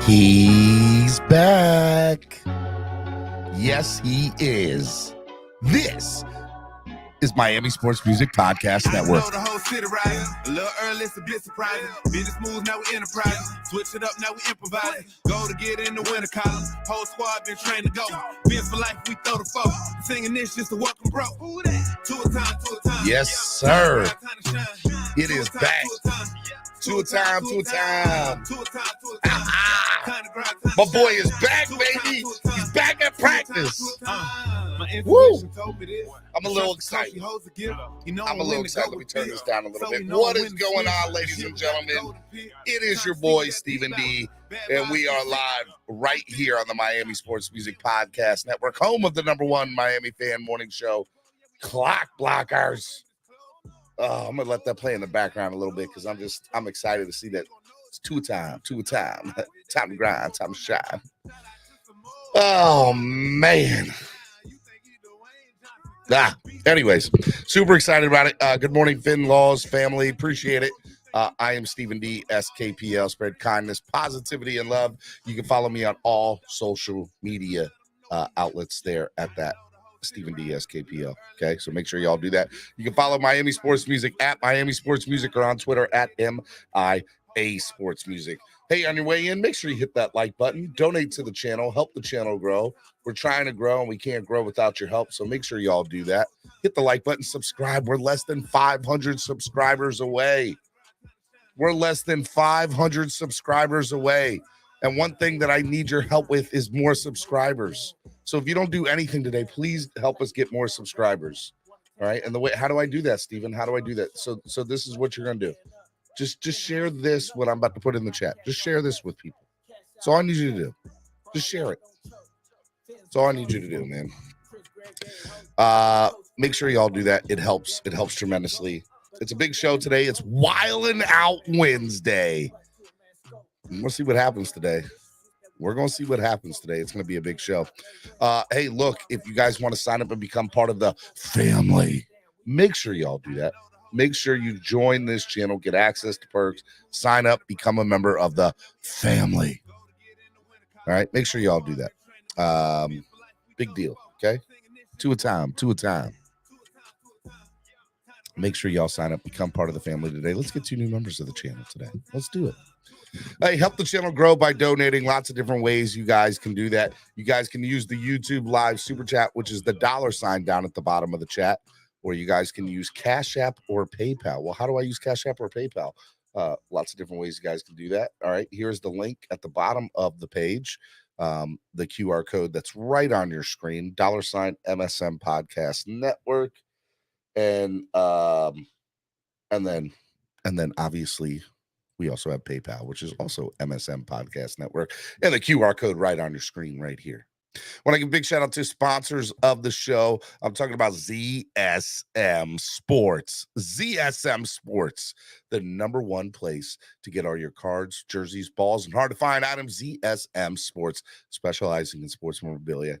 He's back. Yes, he is. This is Miami Sports Music Podcast Network. The whole city riding. A little early, it's a bit surprising. Business moves, now we enterprising. Switch it up, now we improvising. Go to get in the winter column. Whole squad been trained to go. Biz for life, we throw the foe. Singing this just to welcome bro. Two a time. Yes, sir. It is back. Two a time. My boy is back, baby. He's back at practice. Woo! I'm a little excited. Let me turn this down a little bit. What is going on, ladies and gentlemen? It is your boy, Stephen D., and we are live right here on the Miami Sports Music Podcast Network, home of the #1 Miami fan morning show, Clock Blockers. I'm going to let that play in the background a little bit because I'm excited to see that it's two a time. Time to grind, time to shine. Oh, man. Anyways, super excited about it. Good morning, Finn Laws family. Appreciate it. I am Stephen D, SKPL. Spread kindness, positivity, and love. You can follow me on all social media outlets there at that. Stephen D, SKPL. Okay, so make sure y'all do that. You can follow Miami Sports Music at Miami Sports Music or on Twitter at MIA Sports Music. Hey, on your way in, make sure you hit that like button. Donate to the channel. Help the channel grow. We're trying to grow, and we can't grow without your help, so make sure y'all do that. Hit the like button. Subscribe. We're less than 500 subscribers away. And one thing that I need your help with is more subscribers. So if you don't do anything today, please help us get more subscribers. All right. And how do I do that, Stephen? How do I do that? So this is what you're going to do. Just share this, what I'm about to put in the chat. Just share this with people. That's all I need you to do. Just share it. That's all I need you to do, man. Make sure y'all do that. It helps. It helps tremendously. It's a big show today. It's Wildin' Out Wednesday. We'll see what happens today. We're going to see what happens today. It's going to be a big show. Hey, look, if you guys want to sign up and become part of the family, make sure y'all do that. Make sure you join this channel, get access to perks, sign up, become a member of the family. All right, make sure y'all do that. Big deal, okay? Two a time. Make sure y'all sign up, become part of the family today. Let's get 2 new members of the channel today. Let's do it. Hey, help the channel grow by donating. Lots of different ways you guys can do that. You guys can use the YouTube live super chat, which is the $ down at the bottom of the chat, or you guys can use Cash App or PayPal. Well, how do I use Cash App or PayPal? Lots of different ways you guys can do that. All right, here's the link at the bottom of the page, the QR code that's right on your screen, $MSM Podcast Network, and then obviously we also have PayPal, which is also MSM Podcast Network, and the QR code right on your screen right here. I want to give a big shout out to sponsors of the show. I'm talking about ZSM Sports. ZSM Sports, the #1 place to get all your cards, jerseys, balls, and hard to find items. ZSM Sports, specializing in sports memorabilia.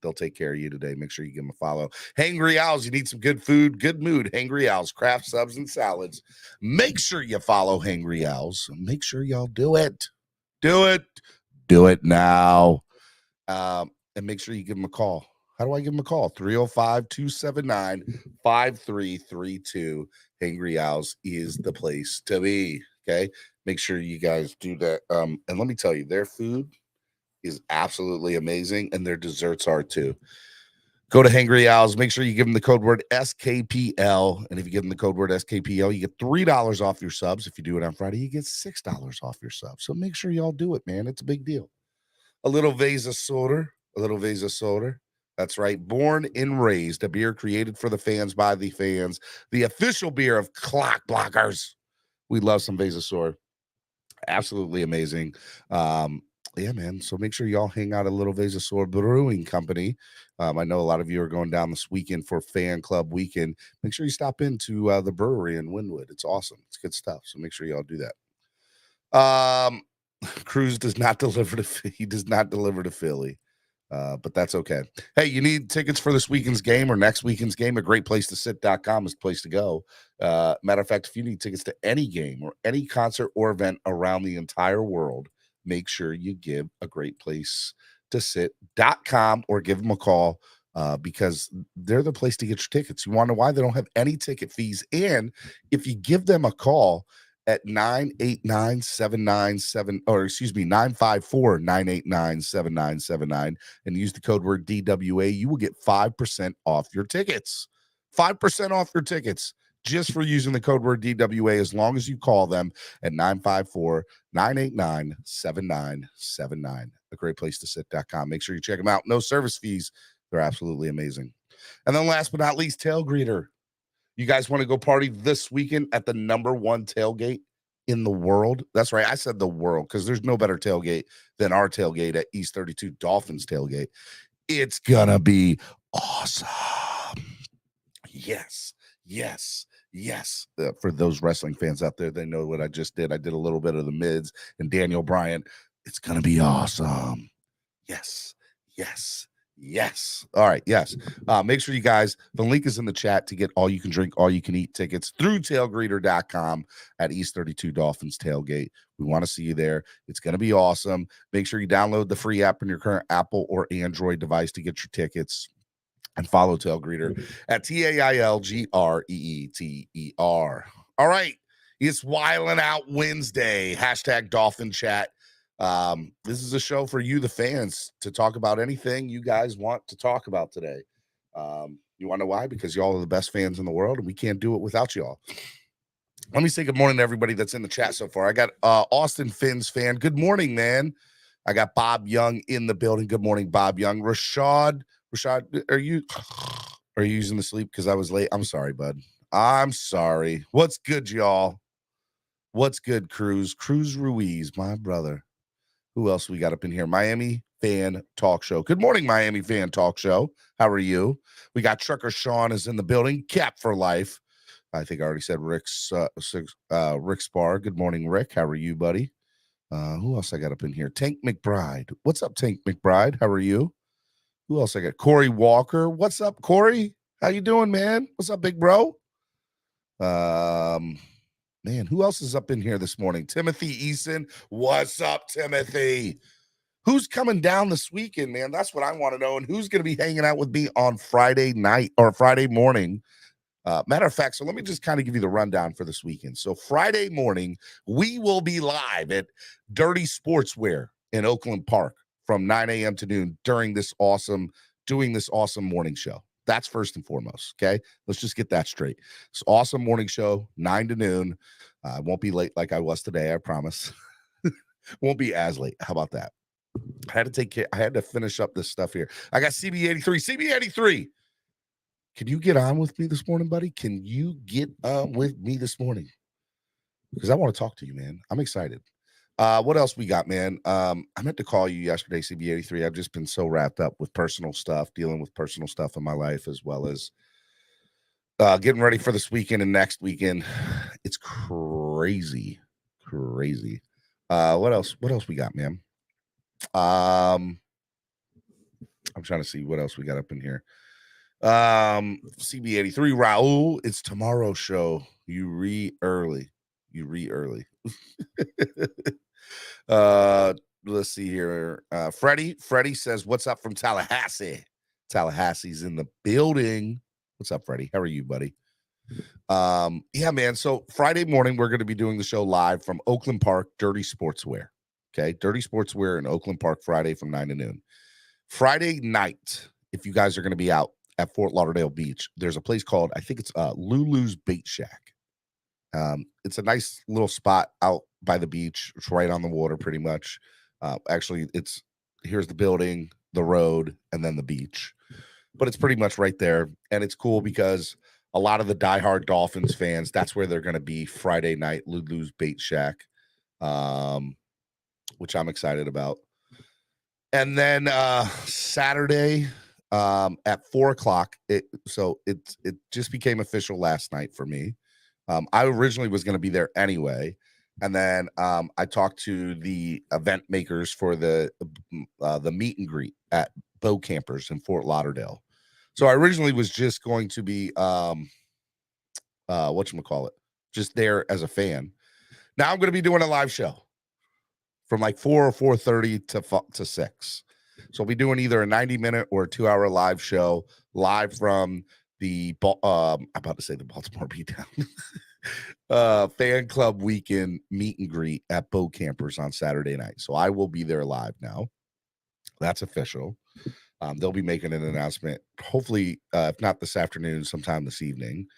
They'll take care of you today. Make sure you give them a follow. Hangry Owls, you need some good food, good mood. Hangry Owls, craft subs and salads. Make sure you follow Hangry Owls. Make sure y'all do it. Do it now. And make sure you give them a call. How do I give them a call? 305-279-5332. Hangry Owls is the place to be. Okay. Make sure you guys do that. And let me tell you, their food is absolutely amazing, and their desserts are too. Go to Hangry Owls. Make sure you give them the code word SKPL, and if you give them the code word SKPL, you get $3 off your subs. If you do it on Friday, you get $6 off your subs. So make sure y'all do it, man. It's a big deal. A little Vesa Soda. That's right. Born and raised, a beer created for the fans by the fans. The official beer of Clock Blockers. We love some Vesa Soda. Absolutely amazing. Yeah, man. So make sure y'all hang out at Little Vasasor Brewing Company. I know a lot of you are going down this weekend for fan club weekend. Make sure you stop into the brewery in Wynwood. It's awesome. It's good stuff. So make sure y'all do that. Cruz does not deliver to Philly. But that's okay. Hey, you need tickets for this weekend's game or next weekend's game? A great place to sit.com is the place to go. Matter of fact, if you need tickets to any game or any concert or event around the entire world, make sure you give a great place to sit.com or give them a call because they're the place to get your tickets. You want to know why? They don't have any ticket fees. And if you give them a call at 989-797, or excuse me, 954-989-7979 and use the code word DWA, you will get 5% off your tickets. 5% off your tickets just for using the code word DWA as long as you call them at 954-989-7979. A great place to sit.com. Make sure you check them out. No service fees. They're absolutely amazing. And then last but not least, Tailgater. You guys want to go party this weekend at the #1 tailgate in the world? That's right. I said the world because there's no better tailgate than our tailgate at East 32 Dolphins tailgate. It's going to be awesome. Yes. For those wrestling fans out there, they know what I just did. I did a little bit of the mids and Daniel Bryan. It's going to be awesome. Yes. All right. Yes. Make sure you guys, the link is in the chat to get all you can drink, all you can eat tickets through tailgreeter.com at East 32 Dolphins tailgate. We want to see you there. It's going to be awesome. Make sure you download the free app on your current Apple or Android device to get your tickets. And follow Tailgreeter at TAILGREETER. All right. It's Wildin' Out Wednesday. # Dolphin Chat. This is a show for you, the fans, to talk about anything you guys want to talk about today. You want to know why? Because y'all are the best fans in the world, and we can't do it without y'all. Let me say good morning to everybody that's in the chat so far. I got Austin Finns fan. Good morning, man. I got Bob Young in the building. Good morning, Bob Young. Rashad, are you using the sleep because I was late? I'm sorry, bud. I'm sorry. What's good, y'all? What's good, Cruz Ruiz, my brother. Who else we got up in here? Miami Fan Talk Show. Good morning, Miami Fan Talk Show. How are you? We got Trucker Sean is in the building. Cap for life. I think I already said Rick Spar. Good morning, Rick. How are you, buddy? Who else I got up in here? Tank McBride. What's up, Tank McBride? How are you? Who else I got? Corey Walker. What's up, Corey? How you doing, man? What's up, big bro? Man, who else is up in here this morning? Timothy Eason. What's up, Timothy? Who's coming down this weekend, man? That's what I want to know. And who's going to be hanging out with me on Friday night or Friday morning? Matter of fact, so let me just kind of give you the rundown for this weekend. So Friday morning, we will be live at Dirty Sportswear in Oakland Park from 9 a.m. to noon doing this awesome morning show. That's first and foremost, okay? Let's just get that straight. It's awesome morning show, 9 to noon. I won't be late like I was today, I promise. Won't be as late. How about that? I had to finish up this stuff here. I got CB83. Can you get on with me this morning, buddy? Can you get on with me this morning? Because I want to talk to you, man. I'm excited. What else we got, man? I meant to call you yesterday, CB83. I've just been so wrapped up with personal stuff, dealing with personal stuff in my life, as well as getting ready for this weekend and next weekend. It's crazy. What else we got, man? I'm trying to see what else we got up in here. CB83, Raul, it's tomorrow's show. You re early. Let's see here. Freddie says, what's up from Tallahassee? Tallahassee's in the building. What's up, Freddie? How are you, buddy? Yeah, man. So Friday morning, we're going to be doing the show live from Oakland Park, Dirty Sportswear. Okay. Dirty Sportswear in Oakland Park, Friday from 9 to noon. Friday night, if you guys are going to be out at Fort Lauderdale Beach, there's a place called, I think it's Lulu's Bait Shack. It's a nice little spot out by the beach. It's right on the water, pretty much. Actually, here's the building, the road, and then the beach. But it's pretty much right there. And it's cool because a lot of the diehard Dolphins fans, that's where they're going to be Friday night, Lulu's Bait Shack, which I'm excited about. And then Saturday at 4:00, it just became official last night for me. I originally was going to be there anyway. And then I talked to the event makers for the meet and greet at Bow Campers in Fort Lauderdale. So I originally was just going to be whatchamacallit, just there as a fan. Now I'm going to be doing a live show from like 4 or 4:30 to 6. So we'll be doing either a 90-minute or a 2-hour live show live from the I'm about to say the Baltimore Beatdown fan club weekend meet and greet at Boat Campers on Saturday night. So I will be there live now. That's official. They'll be making an announcement, hopefully, if not this afternoon, sometime this evening,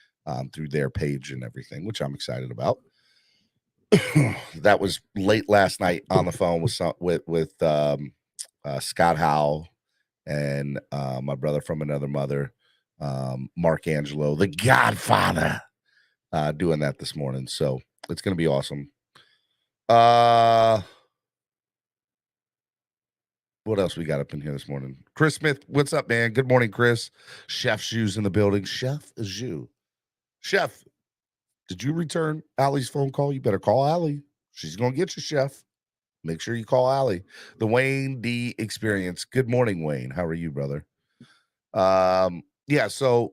through their page and everything, which I'm excited about. That was late last night on the phone with Scott Howell and my brother from another mother, Mark Angelo, the Godfather, doing that this morning. So it's going to be awesome. What else we got up in here this morning? Chris Smith, what's up, man? Good morning, Chris. Chef Shoes in the building. Chef Zhu. Chef, did you return Allie's phone call? You better call Allie. She's going to get you, Chef. Make sure you call Allie. The Wayne D Experience. Good morning, Wayne. How are you, brother? Yeah, so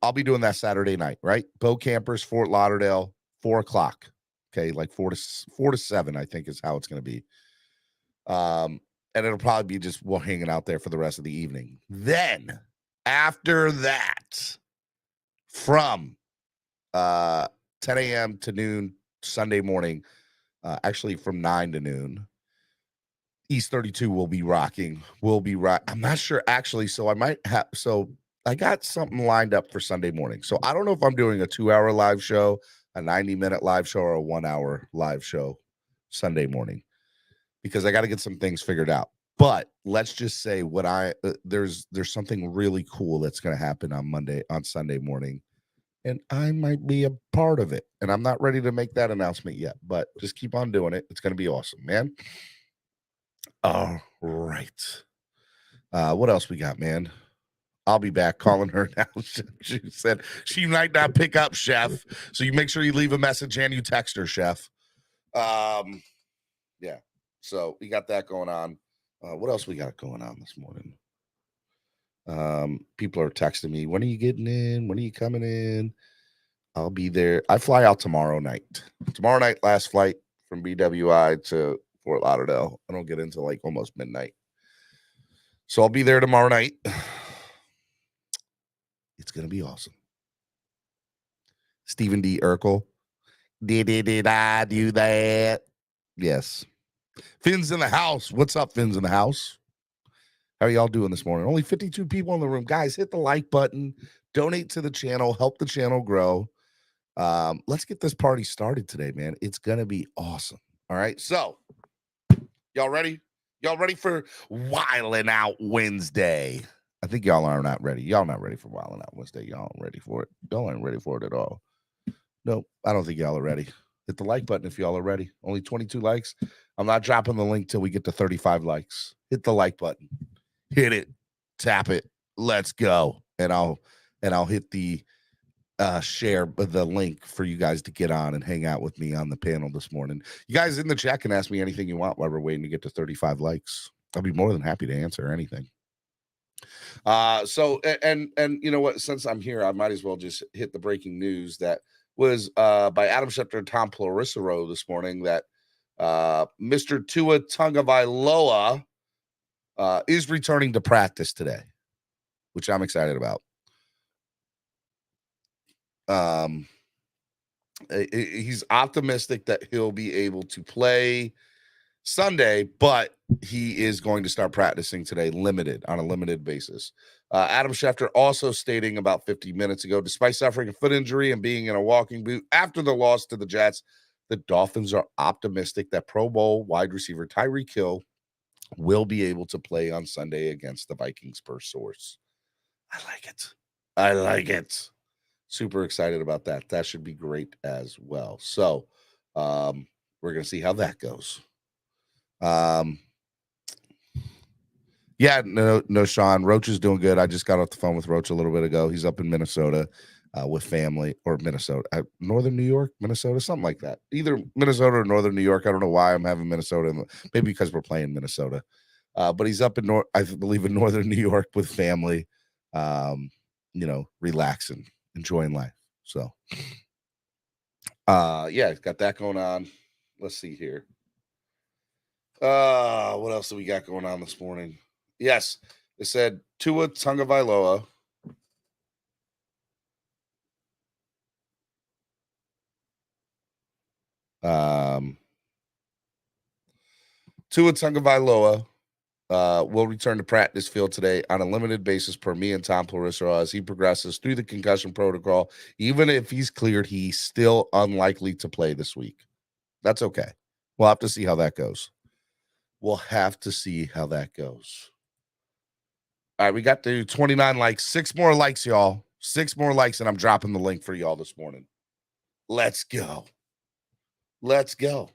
I'll be doing that Saturday night, right? Boat Campers, Fort Lauderdale, 4:00. Okay, like 4 to 7, I think is how it's going to be. And it'll probably be just hanging out there for the rest of the evening. Then, after that, from 10 a.m. to noon Sunday morning, actually from 9 to noon, East 32 will be rocking. I'm not sure, actually, so I got something lined up for Sunday morning. So I don't know if I'm doing a 2-hour live show, a 90-minute live show, or a 1-hour live show Sunday morning, because I got to get some things figured out. But let's just say there's something really cool that's going to happen on Sunday morning, and I might be a part of it. And I'm not ready to make that announcement yet, but just keep on doing it. It's going to be awesome, man. All right. What else we got, man? I'll be back calling her now. She said she might not pick up, Chef. So you make sure you leave a message and you text her, Chef. Yeah. So we got that going on. What else we got going on this morning? People are texting me. When are you getting in? When are you coming in? I'll be there. I fly out tomorrow night. Tomorrow night, last flight from BWI to Fort Lauderdale. I don't get into like almost midnight. So I'll be there tomorrow night. It's going to be awesome. Stephen D. Urkel. Did I do that? Yes. Finn's in the house. What's up, Finn's in the house? How are y'all doing this morning? Only 52 people in the room. Guys, hit the like button. Donate to the channel. Help the channel grow. Let's get this party started today, man. It's going to be awesome. All right. So, y'all ready? Y'all ready for Wildin' Out Wednesday? I think y'all are not ready. Y'all not ready for Wildin' Out Wednesday. Y'all aren't ready for it. Y'all ain't ready for it at all. Nope. I don't think y'all are ready. Hit the like button if y'all are ready. Only 22 likes. I'm not dropping the link till we get to 35 likes. Hit the like button. Hit it. Tap it. Let's go. And I'll hit the share the link for you guys to get on and hang out with me on the panel this morning. You guys in the chat can ask me anything you want while we're waiting to get to 35 likes. I'll be more than happy to answer anything. So you know what? Since I'm here, I might as well just hit the breaking news that was by Adam Schefter and Tom Plorissero this morning that Mr. Tua Tagovailoa is returning to practice today, which I'm excited about. He's optimistic that he'll be able to play Sunday, but he is going to start practicing today, on a limited basis. Adam Schefter also stating about 50 minutes ago, despite suffering a foot injury and being in a walking boot after the loss to the Jets, the Dolphins are optimistic that Pro Bowl wide receiver Tyreek Hill will be able to play on Sunday against the Vikings per source. I like it. Super excited about that. That should be great as well. So we're going to see how that goes. Yeah, no, Sean. Roach is doing good. I just got off the phone with Roach a little bit ago. He's up in Minnesota with family, or Northern New York, Minnesota, something like that. Either Minnesota or Northern New York. I don't know why I'm having Minnesota. Maybe because we're playing Minnesota. But he's up in I believe in Northern New York with family, relaxing, enjoying life. So, yeah, got that going on. Let's see here. What else do we got going on this morning? Yes, they said Tua Tagovailoa. Tua Tagovailoa will return to practice field today on a limited basis per me and Tom Clarissa as he progresses through the concussion protocol. Even if he's cleared, he's still unlikely to play this week. That's okay. We'll have to see how that goes. We'll have to see how that goes. All right, we got to 29 likes. 6 more likes, y'all. 6 more likes, and I'm dropping the link for y'all this morning. Let's go. Let's go.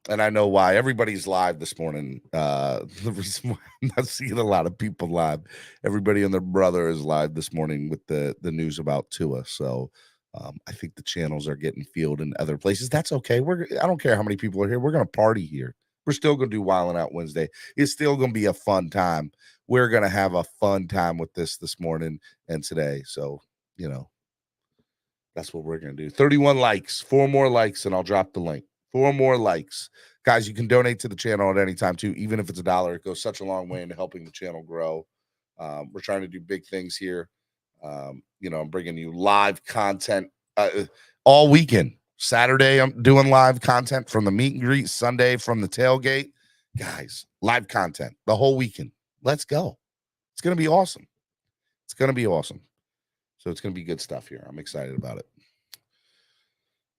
And I know why. Everybody's live this morning. The reason why I'm not seeing a lot of people live, everybody and their brother is live this morning with the news about Tua. So I think the channels are getting fielded in other places. That's okay. I don't care how many people are here. We're going to party here. We're still going to do Wildin' Out Wednesday. It's still going to be a fun time. We're going to have a fun time with this morning and today. So, you know, that's what we're going to do. 31 likes, 4 more likes, and I'll drop the link. 4 more likes. Guys, you can donate to the channel at any time, too. Even if it's $1, it goes such a long way into helping the channel grow. We're trying to do big things here. You know, I'm bringing you live content all weekend. Saturday, I'm doing live content from the meet and greet. Sunday from the tailgate. Guys, live content the whole weekend. Let's go. It's going to be awesome. It's going to be awesome. So it's going to be good stuff here. I'm excited about it.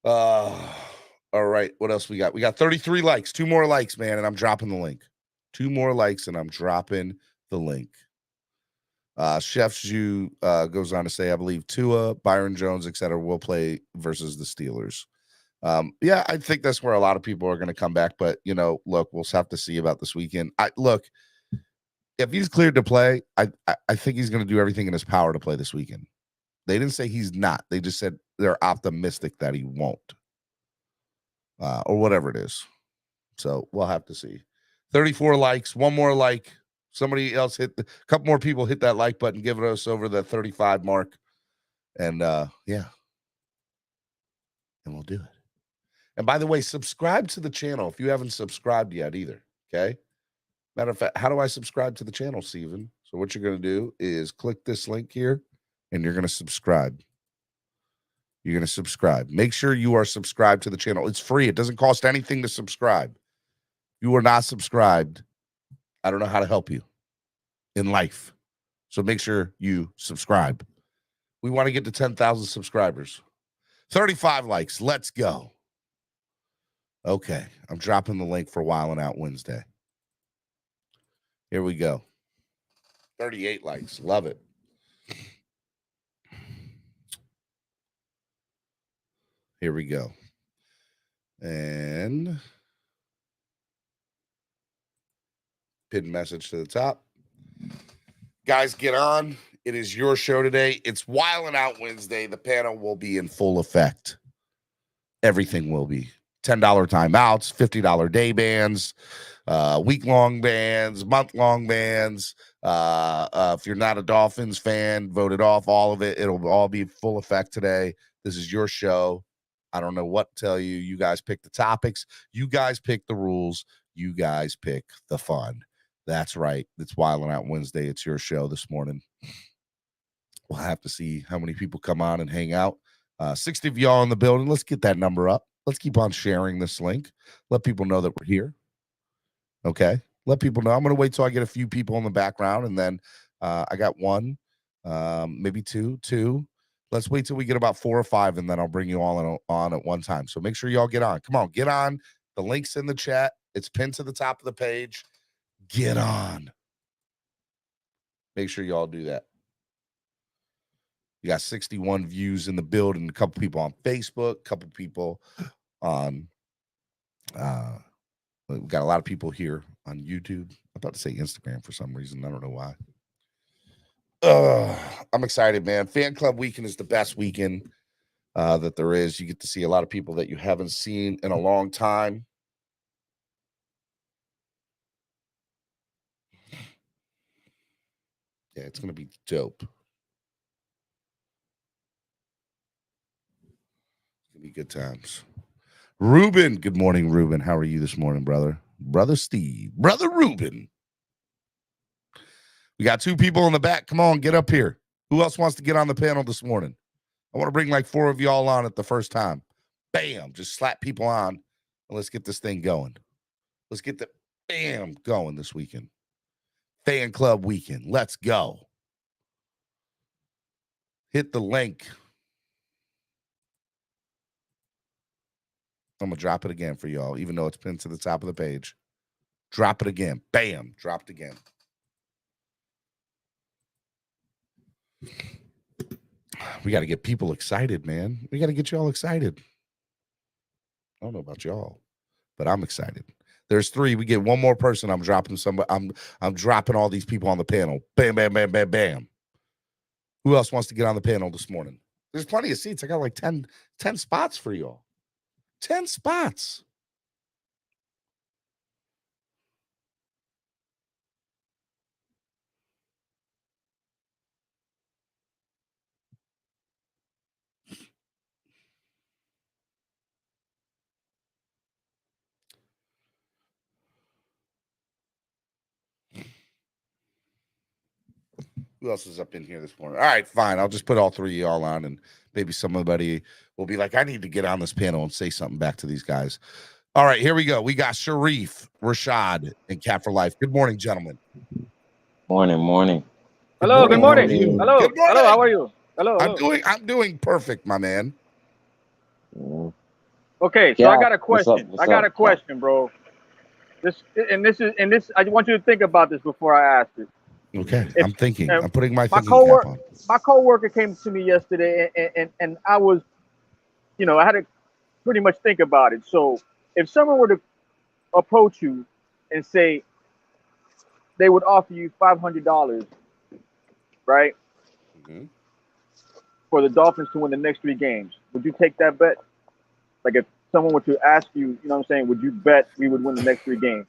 All right. What else we got? We got 33 likes. 2 more likes, man, and I'm dropping the link. 2 more likes, and I'm dropping the link. Chef Zhu goes on to say, I believe Tua, Byron Jones, etc. will play versus the Steelers. Yeah, I think that's where a lot of people are going to come back. But, you know, look, we'll have to see about this weekend. Look, if he's cleared to play, I think he's going to do everything in his power to play this weekend. They didn't say he's not. They just said they're optimistic that he won't. Or whatever it is. So we'll have to see. 34 likes, 1 more like. Somebody else a couple more people hit that like button, give us over the 35 mark. And yeah. And we'll do it. And by the way, subscribe to the channel if you haven't subscribed yet either. Okay. Matter of fact, how do I subscribe to the channel, Steven? So what you're going to do is click this link here and you're going to subscribe. You're going to subscribe. Make sure you are subscribed to the channel. It's free. It doesn't cost anything to subscribe. If you are not subscribed, I don't know how to help you in life. So make sure you subscribe. We want to get to 10,000 subscribers. 35 likes. Let's go. Okay. I'm dropping the link for Wildin' Out Wednesday. Here we go. 38 likes. Love it. Here we go. And pin message to the top. Guys, get on. It is your show today. It's Wildin' Out Wednesday. The panel will be in full effect. Everything will be. $10 timeouts, $50 day bans, week-long bans, month-long bans. If you're not a Dolphins fan, vote it off, all of it. It'll all be full effect today. This is your show. I don't know what to tell you. You guys pick the topics. You guys pick the rules. You guys pick the fun. That's right. It's Wildin' Out Wednesday. It's your show this morning. We'll have to see how many people come on and hang out. 60 of y'all in the building. Let's get that number up. Let's keep on sharing this link. Let people know that we're here. Okay. Let people know. I'm going to wait till I get a few people in the background, and then I got 1, maybe 2. Let's wait till we get about 4 or 5, and then I'll bring you all on at one time. So make sure y'all get on. Come on, get on. The link's in the chat. It's pinned to the top of the page. Get on. Make sure y'all do that. You got 61 views in the building, a couple people on Facebook, a couple people on we've got a lot of people here on YouTube. I'm about to say Instagram for some reason. I don't know why. I'm excited, man. Fan Club Weekend is the best weekend that there is. You get to see a lot of people that you haven't seen in a long time. Yeah, it's going to be dope. It's going to be good times. Ruben, good morning, Ruben. How are you this morning, brother? Brother Steve, brother Ruben. We got 2 people in the back. Come on, get up here. Who else wants to get on the panel this morning? I want to bring like 4 of y'all on at the first time. Bam, just slap people on, and let's get this thing going. Let's get the bam going this weekend. Fan club weekend. Let's go. Hit the link. I'm going to drop it again for y'all, even though it's pinned to the top of the page. Drop it again. Bam, dropped again. We got to get people excited, man. We got to get y'all excited. I don't know about y'all, but I'm excited. There's 3. We get 1 more person. I'm dropping somebody. I'm dropping all these people on the panel. Bam, bam, bam, bam, bam. Who else wants to get on the panel this morning? There's plenty of seats. I got like 10 spots for y'all. 10 spots. Who else is up in here this morning? All right, fine. I'll just put all 3 of y'all on, and maybe somebody will be like, I need to get on this panel and say something back to these guys. All right, here we go. We got Sharif, Rashad, and Cat for Life. Good morning, gentlemen. Morning. Hello, good morning. You. Hello. Good morning. Hello, how are you? Hello. I'm doing perfect, my man. Okay, so Yeah, I got a question. what's I got up? a question, bro. This I want you to think about this before I ask it. Okay, If- I'm thinking. uh, I'm putting my My thinking cap on. my coworker came to me yesterday and I was, I had to pretty much think about it. So if someone were to approach you and say they would offer you $500, right? Mhm. For the Dolphins to win the next 3 games, would you take that bet? Like if someone were to ask you, you know what I'm saying, would you bet we would win the next 3 games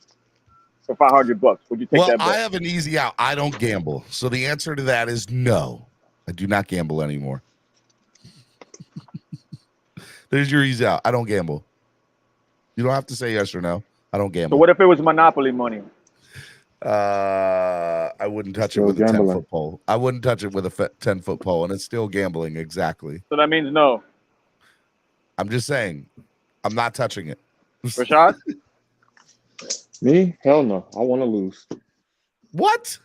for $500? Would you take Well, that bet? I have an easy out. I don't gamble. So the answer to that is no. I do not gamble anymore. There's your easy out. I don't gamble. You don't have to say yes or no. I don't So gamble. what if it was Monopoly money? I wouldn't touch Still it with gambling. a 10-foot pole. I wouldn't touch it with a 10-foot pole, and it's still gambling. Exactly. So that means no. I'm just saying, I'm not touching it. Rashad? Me? Hell no. I want to lose. What?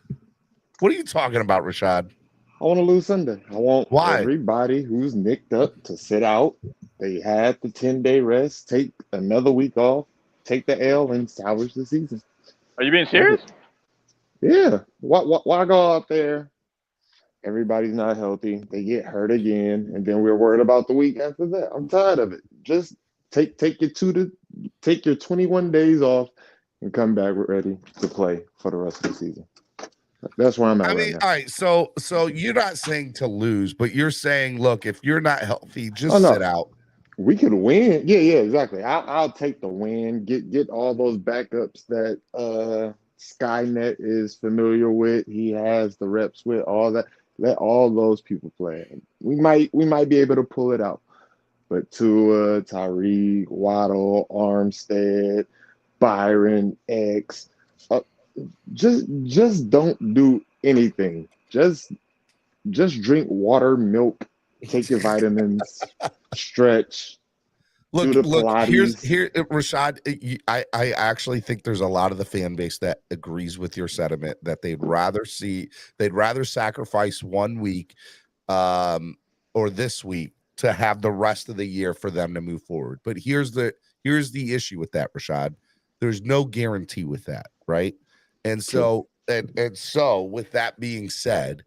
What are you talking about, Rashad? I want to lose Sunday. I want Why? everybody who's nicked up to sit out. They had the 10-day rest, take another week off, take the L, and salvage the season. Are you being That's serious? it. Yeah. Why go out there? Everybody's not healthy. They get hurt again, and then we're worried about the week after that. I'm tired of it. Just take your 21 days off and come back ready to play for the rest of the season. That's where I'm at I right mean, now. all right. So you're not saying to lose, but you're saying, look, if you're not healthy, just Oh, no. sit out. We could win. Yeah, exactly. I'll take the win. Get all those backups that Skynet is familiar with. He has the reps with all that. Let all those people play. We might be able to pull it out. But Tua, Tyreek, Waddle, Armstead, Byron, X, just don't do anything. Just drink water, milk, take your vitamins, stretch. Look, do the Pilates. here, Rashad. I actually think there's a lot of the fan base that agrees with your sentiment that they'd rather sacrifice 1 week, or this week to have the rest of the year for them to move forward. But here's the issue with that, Rashad. There's no guarantee with that, right? And so and so with that being said,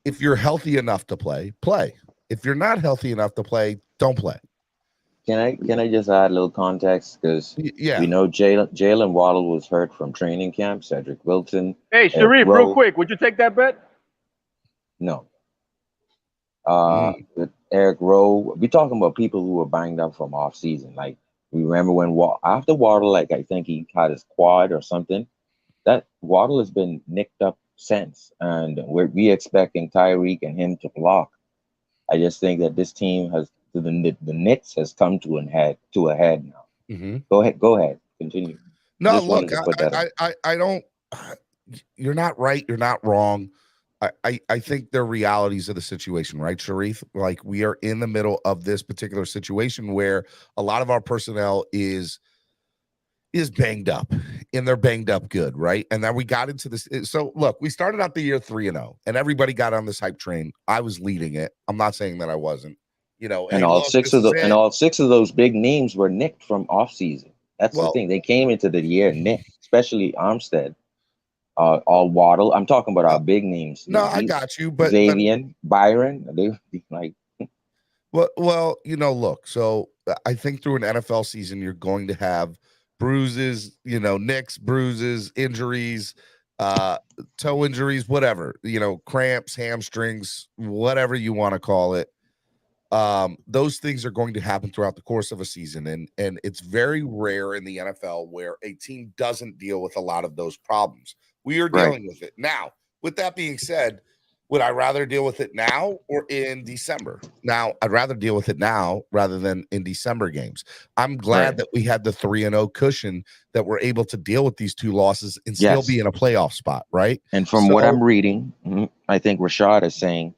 if you're healthy enough to play, play. If you're not healthy enough to play, don't play. Can I just add a little context? Because Yeah. we know Jalen Waddle was hurt from training camp. Cedric Wilson. Hey, Sharif, real quick, would you take that bet? No. With Eric Rowe, we talking about people who were banged up from off season. Like we remember when after Waddle, like I think he had his quad or something. That Waddle has been nicked up since, and we expecting Tyreek and him to block. I just think that this team has the Knicks has come to a head now. Mm-hmm. Go ahead, continue. No, Just look, wanted to put that up. I don't. You're not right. You're not wrong. I think they're realities of the situation, right, Sharif? Like, we are in the middle of this particular situation where a lot of our personnel is banged up, and they're banged up good, right? And then we got into this. So look, we started out the year 3-0, and everybody got on this hype train. I was leading it. I'm not saying that I wasn't. You know, And hey, all look, six this of is it. all 6 of those big names were nicked from off season. That's Well, the thing. They came into the year nicked, especially Armstead, all Waddle. I'm talking about our big names. No, I got you, but Xavier, Byron, they like. well, you know, look. So I think through an NFL season, you're going to have bruises, you know, nicks, bruises, injuries, toe injuries, whatever, you know, cramps, hamstrings, whatever you want to call it. Those things are going to happen throughout the course of a season, and it's very rare in the NFL where a team doesn't deal with a lot of those problems. We are dealing with it now. With that being said, would I rather deal with it now or in December? Now, I'd rather deal with it now rather than in December games. I'm glad that we had the 3-0 cushion that we're able to deal with these 2 losses and still be in a playoff spot, right? And from what I'm reading, I think Rashad is saying,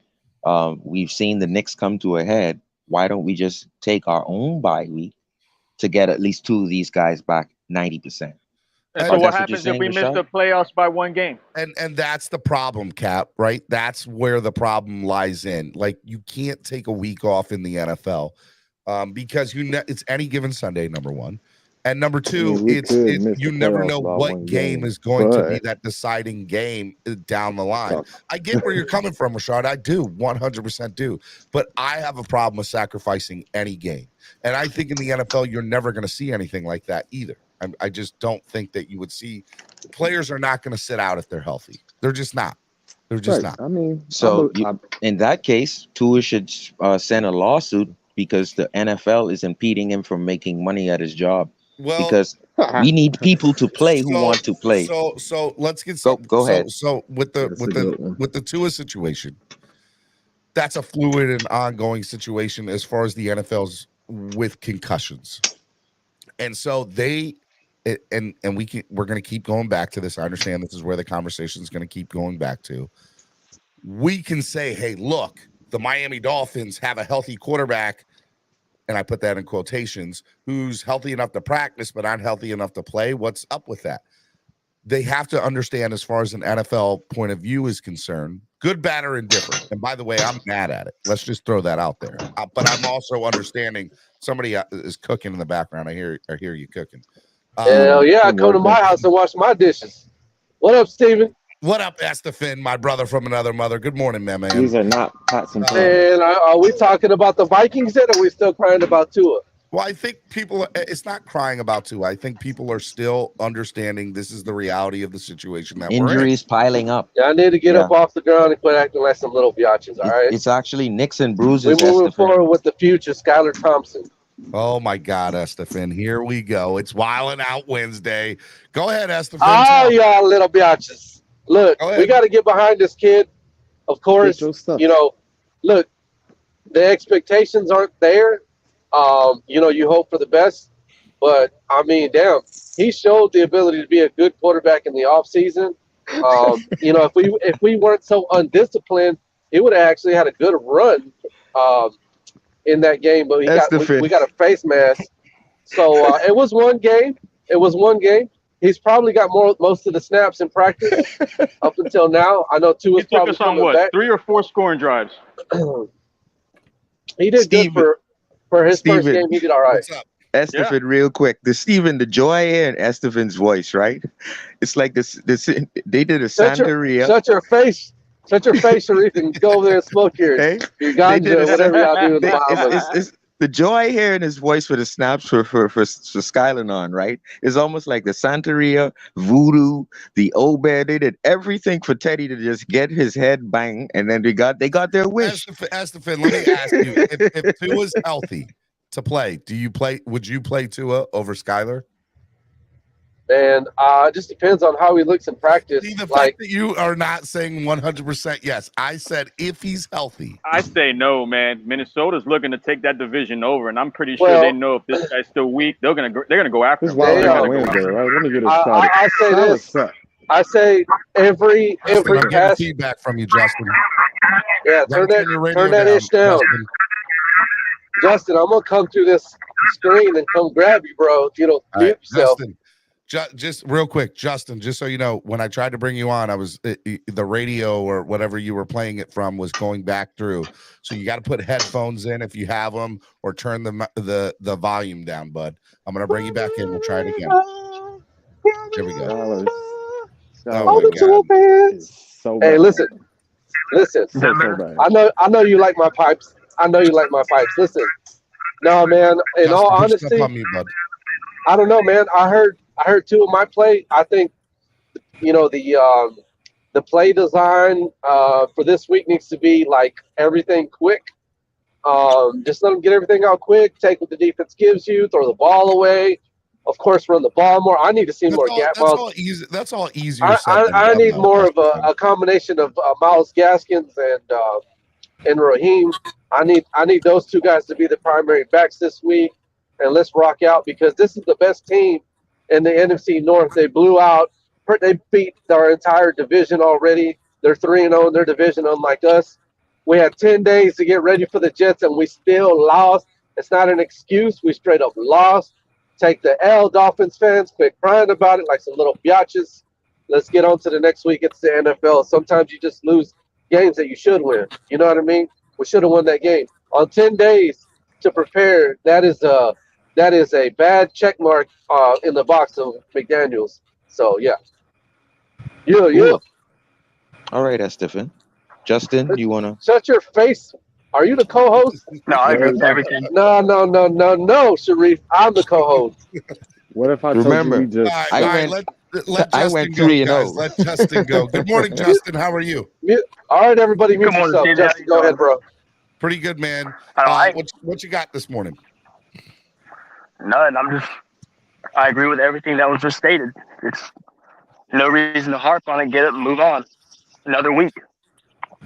we've seen the Knicks come to a head. Why don't we just take our own bye week to get at least 2 of these guys back 90%? And so what happens if we miss the playoffs by 1 game? And that's the problem, Cap, right? That's where the problem lies in. Like, you can't take a week off in the NFL because it's any given Sunday, number one. And number two, you never know what game is going to be that deciding game down the line. I get where you're coming from, Rashad. I do, 100% do. But I have a problem with sacrificing any game. And I think in the NFL, you're never going to see anything like that either. I just don't think that you would see. Players are not going to sit out if they're healthy. They're just not. They're just not. I mean, so in that case, Tua should send a lawsuit because the NFL is impeding him from making money at his job. Well, because we need people to play who want to play. So let's get go ahead. So with the Tua situation, that's a fluid and ongoing situation as far as the NFL's with concussions. And so we're going to keep going back to this. I understand this is where the conversation is going to keep going back to. We can say, hey, look, the Miami Dolphins have a healthy quarterback, and I put that in quotations, who's healthy enough to practice but not healthy enough to play. What's up with that? They have to understand, as far as an NFL point of view is concerned, good, bad, or indifferent. And by the way, I'm mad at it. Let's just throw that out there. But I'm also understanding somebody is cooking in the background. I hear you cooking. Hell yeah, I come to my house and wash my dishes. What up, Steven? What up, Estefan, my brother from another mother? Good morning, man. These are not pots and pans. And are we talking about the Vikings yet, or are we still crying about Tua? Well, I think it's not crying about Tua. I think people are still understanding this is the reality of the situation that injuries piling up. Yeah, I need to get up off the ground and quit acting like some little biatches, all right? It's actually nicks and bruises. We're moving forward with the future, Skylar Thompson. Oh my God, Estefan, here we go. It's Wildin' Out Wednesday. Go ahead, Estefan. Oh, y'all little biatches. Look, we got to get behind this kid. Of course, look, the expectations aren't there. You hope for the best. But, I mean, damn, he showed the ability to be a good quarterback in the offseason. If we weren't so undisciplined, he would have actually had a good run in that game. But we got a face mask. So it was one game. He's probably got most of the snaps in practice up until now. I know Tua's probably coming back. 3 or 4 scoring drives. He did good for his first game. He did all right. What's up? Estefan, real quick. The joy in Estefan's voice, right? It's like this. They did a Santeria. Shut your face, Sharif, and go over there and smoke your ganja, whatever y'all do in the Bahamas. The joy here in his voice for the snaps for Skyline on, right? Is almost like the Santeria, voodoo, the Obed. They did everything for Teddy to just get his head banged, and then they got their wish. Estefan, let me ask you: if Tua's healthy to play, would you play Tua over Skylar? And it just depends on how he looks in practice. See, the fact that you are not saying 100% yes. I said if he's healthy. I say no, man. Minnesota's looking to take that division over, and I'm pretty sure they know if this guy's still weak, they're gonna go after him. This is why Wednesday, right? Let me get it started. I say this. I say every pass. Feedback from you, Justin. Yeah, turn that ish down. Justin, I'm gonna come through this screen and come grab you, bro. If you don't mute yourself. Justin, just real quick, Justin, just so you know, when I tried to bring you on, I was the radio or whatever you were playing it from was going back through. So you got to put headphones in if you have them, or turn the volume down, bud. I'm gonna bring you back in. We'll try it again. Here we go. Hey, listen. I know you like my pipes. Listen, no, man. In Justin, all honesty, on me, bud. I don't know, man. I heard two of my play. I think, the play design for this week needs to be like everything quick. Just let them get everything out quick. Take what the defense gives you. Throw the ball away. Of course, run the ball more. I need to see more gap balls. That's all easier. I need more of a combination of Myles Gaskins and Raheem. I need those two guys to be the primary backs this week, and let's rock out because this is the best team in the NFC North. They blew out. They beat our entire division already. They're 3-0 in their division, unlike us. We had 10 days to get ready for the Jets, and we still lost. It's not an excuse. We straight up lost. Take the L, Dolphins fans. Quit crying about it like some little biatches. Let's get on to the next week. It's the NFL. Sometimes you just lose games that you should win. You know what I mean? We should have won that game. On 10 days to prepare, that is a bad check mark in the box of McDaniels. So, yeah. Yeah. All right, Estefan. Justin, you want to? Shut your face. Are you the co-host? No, I agree with everything. No, Sharif. I'm the co-host. What if I remember? Told you just... I went 3-0. Let Justin go. Good morning, Justin. How are you? All right, everybody, mute yourself. Justin, go ahead, bro. Pretty good, man. What you got this morning? None. I agree with everything that was just stated. It's no reason to harp on it. Get it and move on. Another week.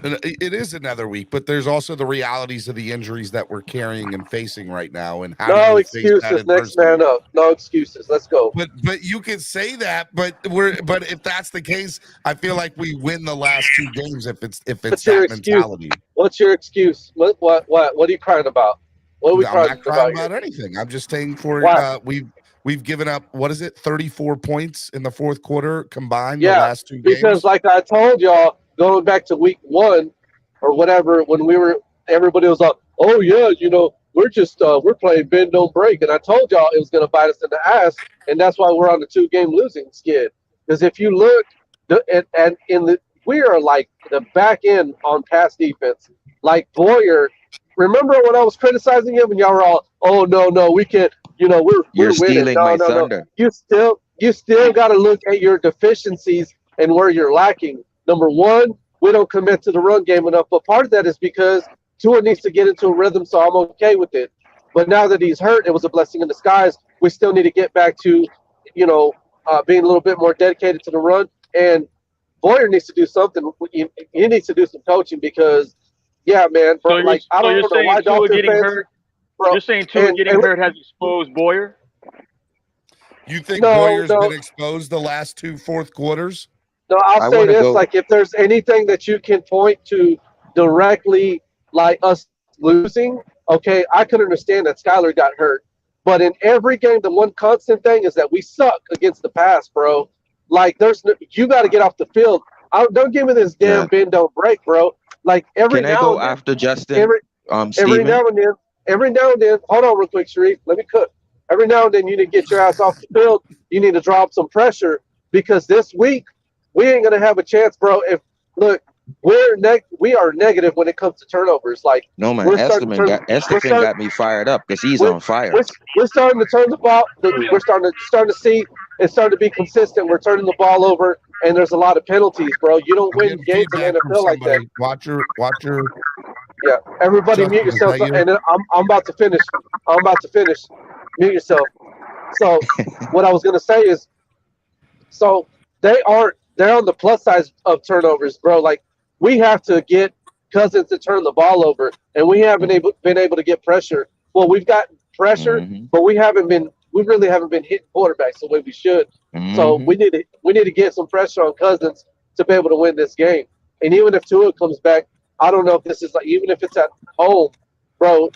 It is another week, but there's also the realities of the injuries that we're carrying and facing right now. And how no excuses. Next man up. No excuses. Let's go. But you can say that. But if that's the case, I feel like we win the last two games if it's that mentality. What's your excuse? What are you crying about? What are we crying about? I'm not crying about anything. I'm just saying we've given up, 34 points in the fourth quarter combined the last two games. Because like I told y'all, going back to week 1 or whatever, when everybody was like, oh yeah, we're playing bend don't break. And I told y'all it was going to bite us in the ass. And that's why we're on the 2-game losing skid. Because if you look we are like the back end on pass defense. Like Boyer, remember when I was criticizing him and y'all were all, oh no, we can't, we're stealing my thunder. You still got to look at your deficiencies and where you're lacking. Number one, we don't commit to the run game enough, but part of that is because Tua needs to get into a rhythm, so I'm okay with it. But now that he's hurt, it was a blessing in disguise. We still need to get back to, being a little bit more dedicated to the run. And Boyer needs to do something. He needs to do some coaching because, yeah, man. Bro, I don't know why Dolphins fans. Hurt. Bro, you're saying Tua getting hurt has exposed Boyer? You think Boyer's been exposed the last two fourth quarters? No, I'll say this: like, if there's anything that you can point to directly, like us losing, okay, I could understand that Skyler got hurt. But in every game, the one constant thing is that we suck against the pass, bro. Like, you got to get off the field. Don't give me this damn bend don't break, bro. Like every Can I now go and then, after Justin? every now and then. Hold on, real quick, Sharif. Let me cook. Every now and then, you need to get your ass off the field. You need to drop some pressure because this week we ain't gonna have a chance, bro. We are negative when it comes to turnovers. Like, no man, Estefan got me fired up because he's on fire. We're starting to turn the ball. We're starting to see it's starting to be consistent. We're turning the ball over, and there's a lot of penalties, bro. You don't win games in the NFL like that. Watch your. Yeah, everybody mute yourself, and I'm about to finish. Mute yourself. So, what I was gonna say is, So they're on the plus side of turnovers, bro. Like, we have to get Cousins to turn the ball over, and we haven't been able to get pressure. Well, we've got pressure, but we really haven't been hitting quarterbacks the way we should. So we need to get some pressure on Cousins to be able to win this game. And even if Tua comes back, I don't know if this is like, even if it's at home, bro,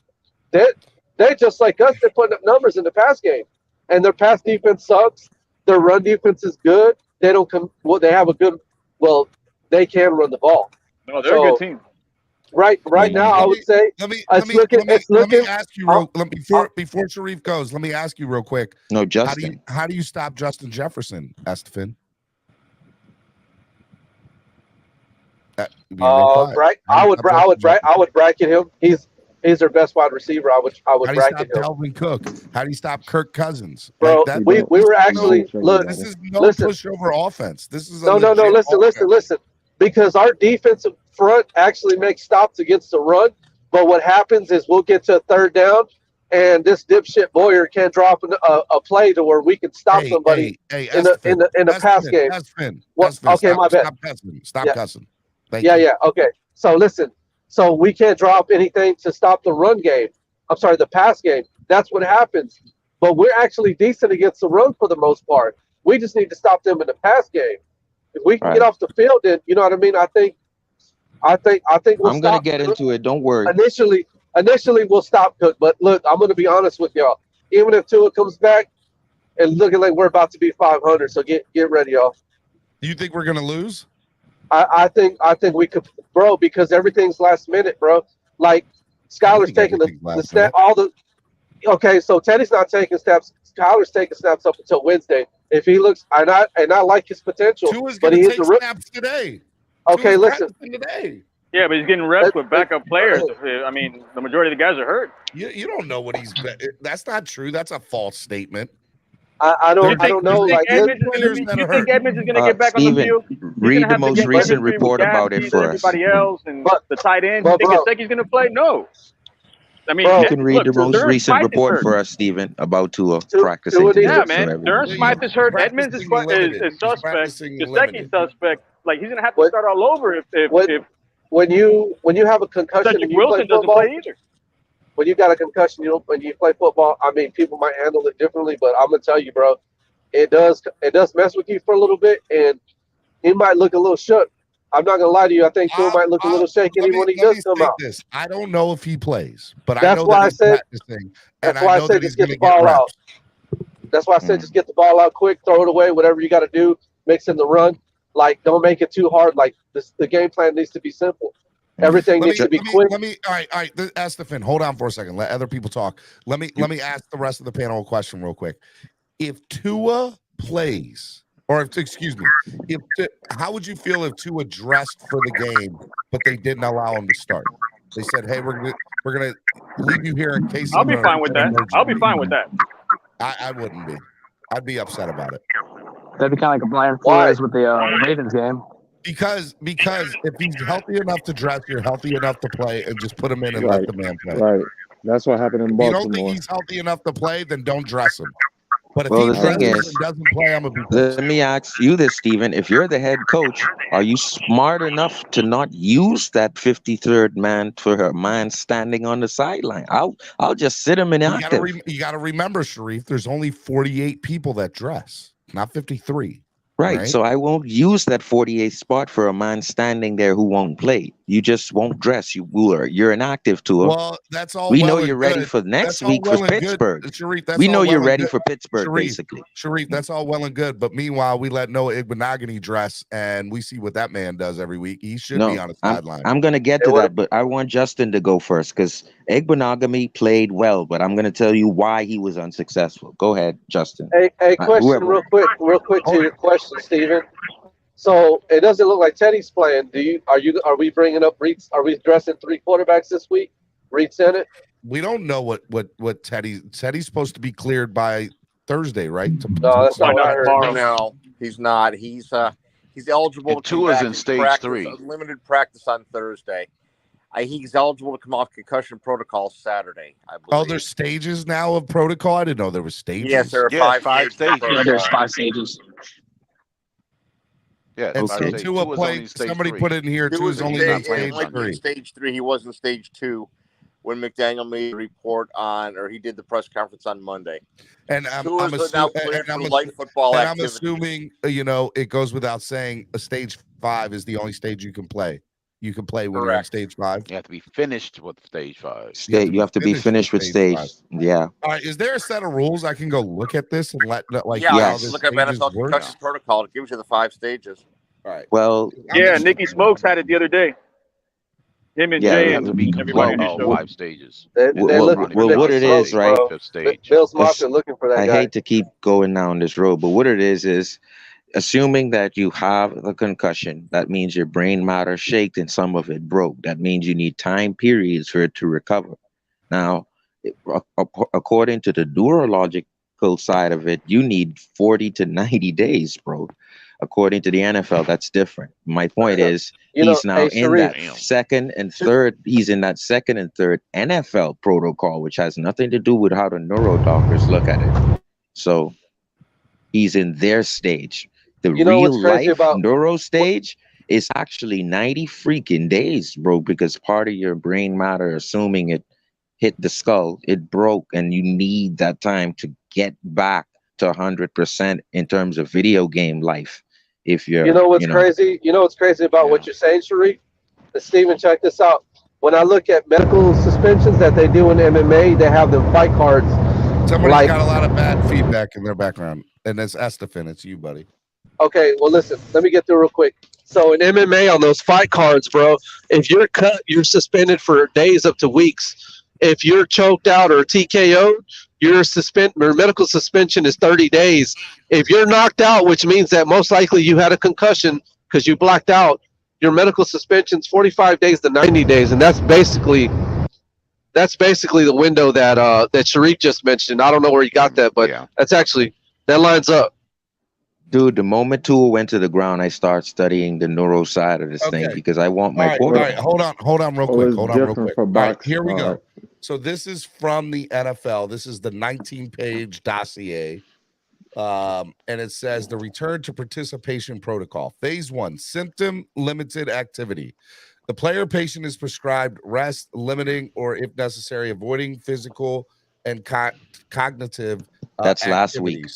they're just like us. They're putting up numbers in the pass game, and their pass defense sucks. Their run defense is good. They don't come. Well, they have a good. Well, they can run the ball. No, they're a good team. Right now, I would say. Let me ask you before Sharif goes. Let me ask you real quick. No, Justin. How do you stop Justin Jefferson, Estefan? Right. I would bracket him. He's their best wide receiver. I would bracket him. Dalvin Cook. How do you stop Kirk Cousins? Bro, we were actually look. This is no pushover offense. This is no. Listen. Because our defensive front actually makes stops against the run, but what happens is we'll get to a third down, and this dipshit Boyer can drop a play to where we can stop somebody in the pass game. Okay, my bad. Stop cussing. Yeah. Okay. So listen. So we can't drop anything to stop the run game. I'm sorry, the pass game. That's what happens. But we're actually decent against the run for the most part. We just need to stop them in the pass game. If we can get off the field, then you know what I mean. I think we'll I'm gonna get into it. Don't worry. Initially we'll stop Cook, but look, I'm gonna be honest with y'all. Even if Tua comes back and looking like we're about to be 500, so get ready, y'all. Do you think we're gonna lose? I think we could, bro, because everything's last minute, bro. Like Skyler's taking the snap, okay, so Teddy's not taking snaps. Skyler's taking snaps up until Wednesday. If he looks, and I like his potential, but he is a snaps today. Okay, listen. Today. Yeah, but he's getting reps with backup players. I mean, the majority of the guys are hurt. You don't know what he's. That's not true. That's a false statement. I don't know. Like, you think Edmonds is going to get back on the field? Read the most recent report about it for us. Everybody else and the tight end. You think Gesicki's going to play? No. I mean, you can read the most recent report for us, Steven, about Tua practicing. Yeah, man. Durham Smythe is hurt. Edmonds is suspect. Gesicki's suspect. Like, he's going to have to start all over if when you have a concussion and you Wilson play football, doesn't play either. When you got a concussion, when you play football, I mean, people might handle it differently, but I'm gonna tell you, bro, it does mess with you for a little bit, and he might look a little shook. I'm not gonna lie to you. I think Tua might look a little shaky when he does come out. I don't know if he plays, but that's why I said just get the ball out. That's why I said just get the ball out quick, throw it away, whatever you got to do, mix in the run. Like, don't make it too hard. Like, the game plan needs to be simple. Everything needs to be quick. All right. Estefan, hold on for a second. Let other people talk. Let me ask the rest of the panel a question real quick. If Tua plays, how would you feel if Tua dressed for the game, but they didn't allow him to start? They said, "Hey, we're gonna leave you here in case." I'll be fine with that. I'll be fine with that. I wouldn't be. I'd be upset about it. That'd be kind of like a Brian Flores with the Ravens game. Because if he's healthy enough to dress, you're healthy enough to play, and just put him in and let the man play. Right. That's what happened in Baltimore. If you don't think he's healthy enough to play, then don't dress him. But if he dresses and doesn't play, I'm going to be pissed. Let me ask you this, Steven. If you're the head coach, are you smart enough to not use that 53rd man for her man standing on the sideline? I'll just sit him inactive. You got to remember, Sharif, there's only 48 people that dress, not 53. Right. So I won't use that 48th spot for a man standing there who won't play. You just won't dress. You're inactive to him. Well, that's all. We know you're ready for next week for Pittsburgh. Sharif, we know you're ready for Pittsburgh, basically. Sharif, that's all well and good. But meanwhile, we let Noah Igbenogany dress, and we see what that man does every week. He should be on the sideline. I'm going to get to that, but I want Justin to go first because Igbenogany played well, but I'm going to tell you why he was unsuccessful. Go ahead, Justin. Hey, question real quick to your question, Steven. So it doesn't look like Teddy's playing. Are we bringing up Reed's? Are we dressing 3 quarterbacks this week? Reed Senate? We don't know what Teddy's supposed to be cleared by Thursday, right? No, that's not what I heard. No, he's not. He's eligible to come back in stage 3. Limited practice on Thursday. He's eligible to come off concussion protocol Saturday, I believe. Oh, there's stages now of protocol? I didn't know there was stages. Yes, there are 5 stages. There's 5 stages. Yeah, And so so stage Tua two is played. only stage Somebody 3. put it in here. Two Tua was is in only stage, not he stage might be in 3. stage 3. He was in stage 2 when McDaniel made a report on, or he did the press conference on Monday. And Tua's now cleared for light football I'm activity. assuming, it goes without saying, a stage 5 is the only stage you can play. You can play when you're in Correct. stage 5. You have to be finished with stage 5. You have to be finished with stage. 5. Yeah. All right. Is there a set of rules I can go look at this and let Yeah, how yes. this Look up stages NFL work? concussion protocol. It gives you the 5 stages. All right. Well, Yeah, Nikki Smokes had it the other day. Him and yeah, Jay You have to be and everybody in completing his all show. 5 stages. They're looking for what Nikki it Smokes, is, right? bro. Fifth stage. Bill's Mafia looking for that I guy. hate to keep going down this road, but what it is assuming that you have a concussion, that means your brain matter shaked and some of it broke. That means you need time periods for it to recover. Now, according to the neurological side of it, you need 40 to 90 days, bro. According to the NFL, that's different. My point is, he's now in that second and third. He's in that second and third NFL protocol, which has nothing to do with how the neuro doctors look at it. So he's in their stage. The real life neuro stage is actually 90 freaking days, bro, because part of your brain matter, assuming it hit the skull, it broke, and you need that time to get back to 100% in terms of video game life. If you're, You know what's crazy? You know what's crazy about what you're saying, Sharif? Steven, check this out. When I look at medical suspensions that they do in MMA, they have the fight cards. Somebody's got a lot of bad feedback in their background, and it's Estefan. It's you, buddy. Okay, well, listen, let me get through real quick. So in MMA, on those fight cards, bro, if you're cut, you're suspended for days up to weeks. If you're choked out or TKO'd, your medical suspension is 30 days. If you're knocked out, which means that most likely you had a concussion because you blacked out, your medical suspension is 45 days to 90 days, and that's basically the window that Sharif just mentioned. I don't know where you got that, but that lines up. Dude, the moment Tua went to the ground, I start studying the neuro side of this thing because I want my All right, hold on real quick. Hold on real quick. All right, here we go. So this is from the NFL. This is the 19-page dossier. And it says the return to participation protocol. Phase 1, symptom limited activity. The player patient is prescribed rest, limiting, or if necessary, avoiding physical and cognitive That's activities, last week,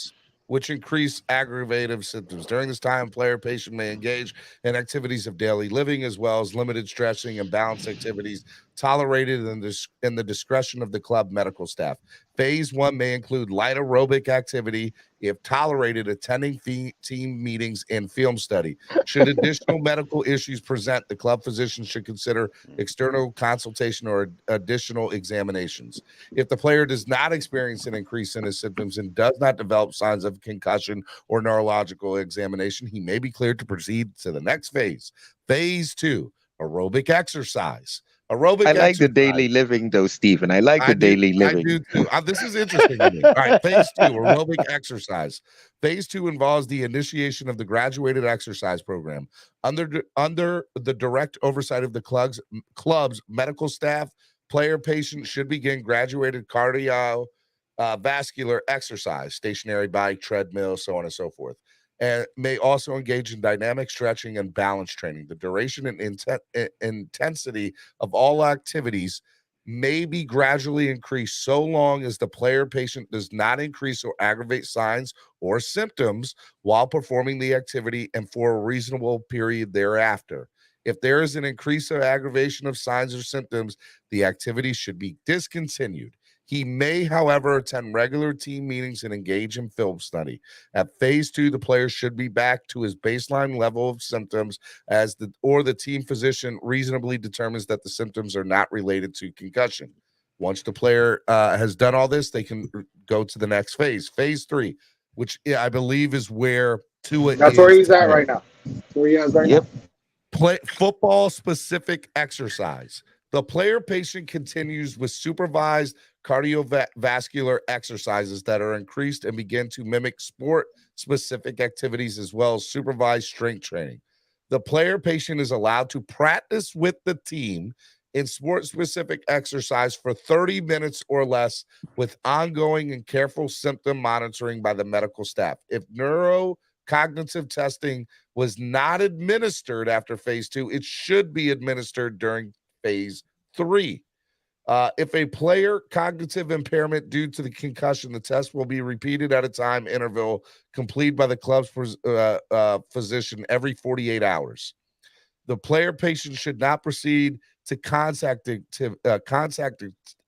which increase aggravative symptoms. During this time, player patient may engage in activities of daily living as well as limited stretching and balance activities tolerated in the discretion of the club medical staff. Phase 1 may include light aerobic activity if tolerated, attending team meetings and film study. Should additional medical issues present, the club physician should consider external consultation or additional examinations. If the player does not experience an increase in his symptoms and does not develop signs of concussion or neurological examination, he may be cleared to proceed to the next phase. Phase 2, aerobic exercise. I like the daily living, though, Stephen. I like the daily living. I do too. This is interesting to me. All right, phase 2, aerobic exercise. Phase 2 involves the initiation of the graduated exercise program under the direct oversight of the club's medical staff. Player patient should begin graduated cardiovascular exercise, stationary bike, treadmill, so on and so forth, and may also engage in dynamic stretching and balance training. The duration and intensity of all activities may be gradually increased so long as the player patient does not increase or aggravate signs or symptoms while performing the activity and for a reasonable period thereafter. If there is an increase or aggravation of signs or symptoms, the activity should be discontinued. He may, however, attend regular team meetings and engage in film study. At phase 2, the player should be back to his baseline level of symptoms the team physician reasonably determines that the symptoms are not related to concussion. Once the player has done all this, they can go to the next phase. Phase 3, which I believe is where Tua is. That's where he's at right now. That's where he is right now. Play football-specific exercise. The player patient continues with supervised cardiovascular exercises that are increased and begin to mimic sport-specific activities as well as supervised strength training. The player patient is allowed to practice with the team in sport-specific exercise for 30 minutes or less with ongoing and careful symptom monitoring by the medical staff. If cognitive testing was not administered after phase 2, it should be administered during phase 3. If a player cognitive impairment due to the concussion, the test will be repeated at a time interval complete by the club's physician every 48 hours. The player patient should not proceed to contact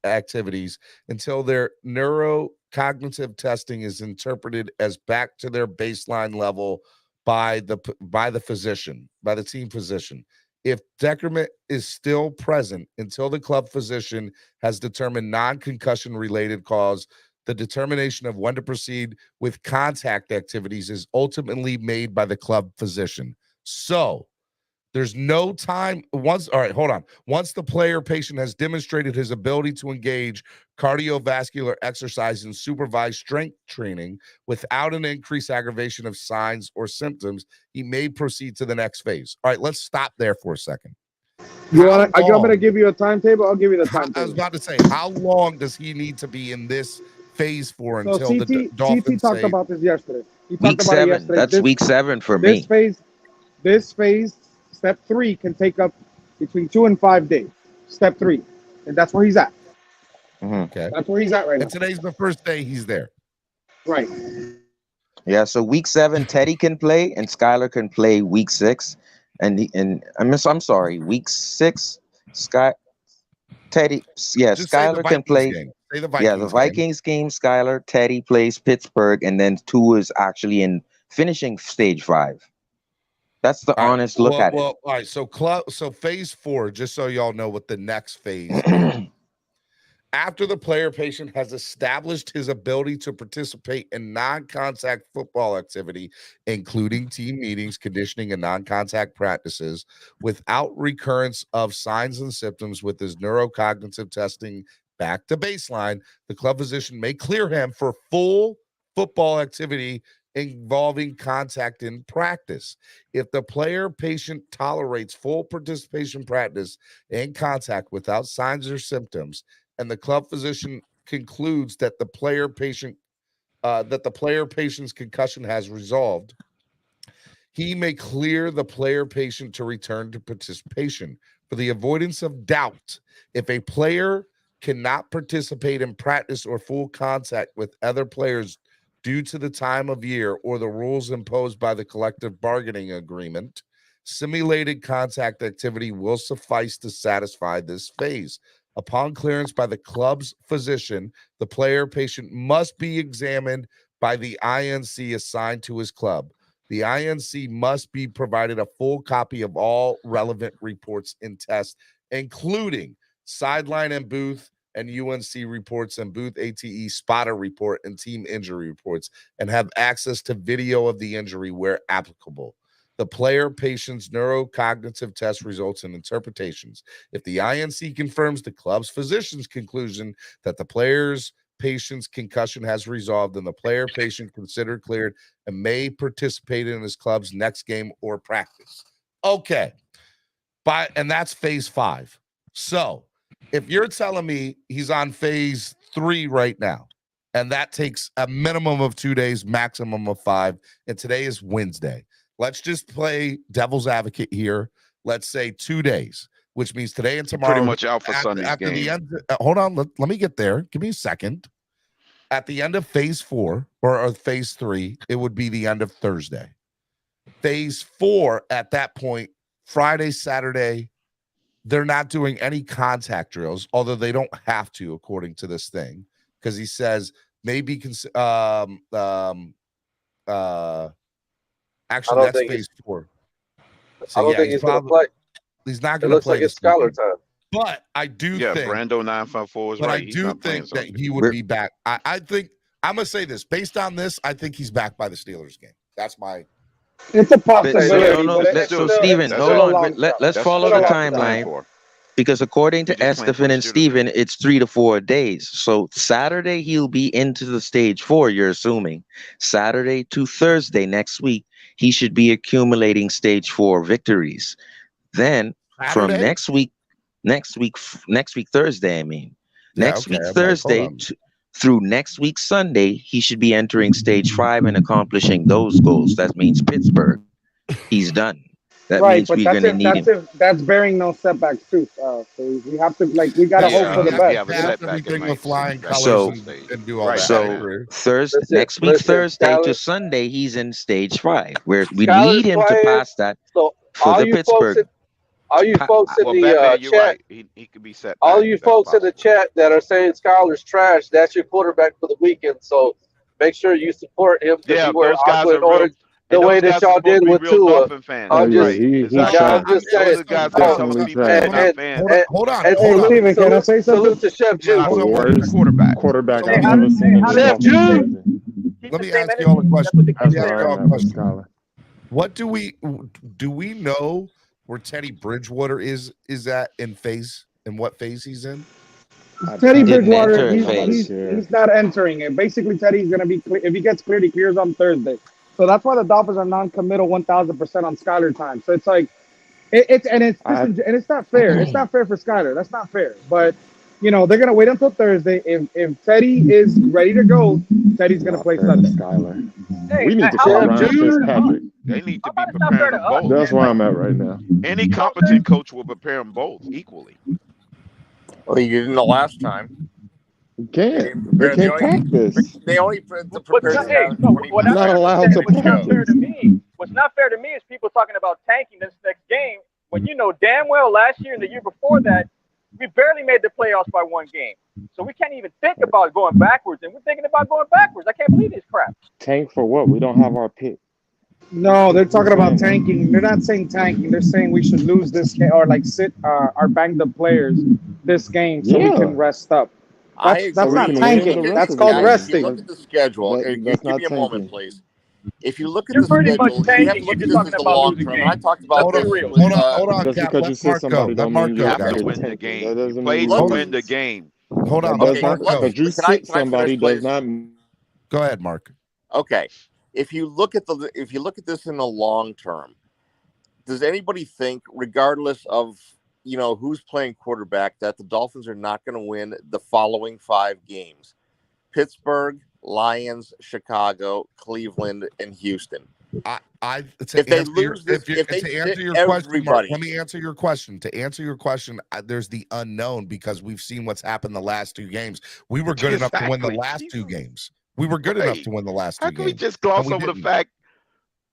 activities until their neurocognitive testing is interpreted as back to their baseline level by the physician, by the team physician. If decrement is still present until the club physician has determined non-concussion related cause, the determination of when to proceed with contact activities is ultimately made by the club physician. So there's no time once the player patient has demonstrated his ability to engage cardiovascular exercise and supervised strength training without an increased aggravation of signs or symptoms, he may proceed to the next phase. All right, let's stop there for a second. You want me to give you a timetable? I'll give you the timetable. I was about to say, how long does he need to be in this phase for until the Dolphins talked about this yesterday. He week talked about 7. it yesterday. That's week 7 for me. This phase, step 3 can take up between 2 and 5 days. Step 3, and that's where he's at. Okay, that's where he's at right now. And today's the first day he's there. Right. Yeah. So week 7, Teddy can play, and Skylar can play week 6, and I'm sorry, week 6, Teddy. Yeah, just Skylar can play. Say the Vikings the Vikings game. Skylar, Teddy plays Pittsburgh, and then 2 is actually in finishing stage 5. That's the honest look at it. All right. So phase 4, just so y'all know what the next phase is. After the player patient has established his ability to participate in non-contact football activity, including team meetings, conditioning, and non-contact practices, without recurrence of signs and symptoms with his neurocognitive testing back to baseline, the club physician may clear him for full football activity involving contact in practice. If the player patient tolerates full participation practice and contact without signs or symptoms, and the club physician concludes that the player patient's concussion has resolved, he may clear the player patient to return to participation. For the avoidance of doubt, if a player cannot participate in practice or full contact with other players due to the time of year or the rules imposed by the collective bargaining agreement, simulated contact activity will suffice to satisfy this phase. Upon clearance by the club's physician, the player patient must be examined by the INC assigned to his club. The INC must be provided a full copy of all relevant reports and tests, including sideline and booth and UNC reports and booth ATE spotter report and team injury reports, and have access to video of the injury where applicable. The player patient's neurocognitive test results in interpretations. If the INC confirms the club's physician's conclusion that the player's patient's concussion has resolved, then the player patient considered cleared and may participate in his club's next game or practice. Okay. And that's phase 5. So if you're telling me he's on phase 3 right now, and that takes a minimum of 2 days, maximum of 5, and today is Wednesday. Let's just play devil's advocate here. Let's say 2 days, which means today and tomorrow. Pretty much out for Sunday's after game. The end. Hold on, let me get there. Give me a second. At the end of phase 4 or phase 3, it would be the end of Thursday. Phase 4 at that point, Friday, Saturday, they're not doing any contact drills, although they don't have to, according to this thing, because he says maybe actually, that's phase 4. So I don't think he's going to play. He's not going to play. It looks like it's Skylar time. But I do think. Brando 954 is but right. I do think that he would be back. I think I'm going to say this. Based on this, I think he's back by the Steelers game. That's my. It's a possibility. So Steven, hold on. Let's follow the timeline. Because according to Estefan and Steven, it's 3 to 4 days. So Saturday, he'll be into the stage 4, you're assuming. Saturday to Thursday next week, he should be accumulating stage 4 victories. Then Saturday? From next week Thursday, I mean. Next week Thursday, through next week Sunday, he should be entering stage 5 and accomplishing those goals. That means Pittsburgh. He's done. That Right, means but we're that's going to if need him. that's bearing no setbacks too. So we have to we gotta hope for the best. Pass everything with flying colors So, and do all that. so next week Thursday to Sunday, he's in stage 5, where we need him to pass that So for the Pittsburgh. All you folks in the Batman, you're chat, right. He could be set. all back. you That's folks in the possible. chat that are saying Skyler's trash, that's your quarterback for the weekend. So make sure you support him. Yeah, you wear those guys aqua are and orange real. the way that y'all did with real Tua. Dolphin fans. I'm just, Right. he Exactly. I'm just Those saying. are guys that some of the people that are not fans. Hold on. And Steven, can I say something? Salute to Chef Juice. The worst quarterback. I've ever seen in the Chef Dolphins Juice. season. Let me ask you all a question. That's where I'm at with Skyler. What do we know where Teddy Bridgewater is at in phase and what phase he's in? Teddy Didn't Bridgewater, enter he's not entering it. Basically, Teddy's going to be if he gets cleared, he clears on Thursday. So that's why the Dolphins are non-committal 1,000% on Skyler time. So it's like it's not fair. It's not fair for Skyler. That's not fair. But they're going to wait until Thursday. If Teddy is ready to go, Teddy's going to play Sunday. Skyler. Hey, We need to how call about Ryan this? Fitzpatrick. They need to How be about it's not fair preparing to them us, both. That's where I'm at right now. Any competent coach will prepare them both equally. Well, you didn't the last time. You can't. They can't practice. They only prepare the What Not allowed to what's not fair to practice. me, what's not fair to me is people talking about tanking this next game when you know damn well last year and the year before that we barely made the playoffs by one game. So we can't even think about going backwards, and we're thinking about going backwards. I can't believe this crap. Tank for what? We don't have our pick. No, they're talking about tanking. They're not saying tanking. They're saying we should lose this game or sit our banged up players this game so we can rest up. That's not tanking. That's called resting. If you look at the schedule, That's give me not a moment, tanking. please. If you look at You're the pretty schedule, much you have tanking to look if at you're this talking in the about long losing term. games. And I talked about Let's this. be real. Hold on, Just Cap. because you Let see Mark somebody go. don't Let Mark mean go, you're Have to guys. win the tanking. game. That You doesn't played mean to you're win the tanking. game. Hold on. That Let Mark go. Because you Can I sit somebody finish, does not. Go ahead, Mark. Okay. If you look at this in the long term, does anybody think, regardless of who's playing quarterback, that the Dolphins are not going to win the following 5 games? Pittsburgh, Lions, Chicago, Cleveland, and Houston. If they lose this, if they answer your question, Mark, let me answer your question. To answer your question, there's the unknown because we've seen what's happened the last 2 games. We were good enough to win the last 2 games. We were good enough to win the last 2 games. How can we just gloss over the fact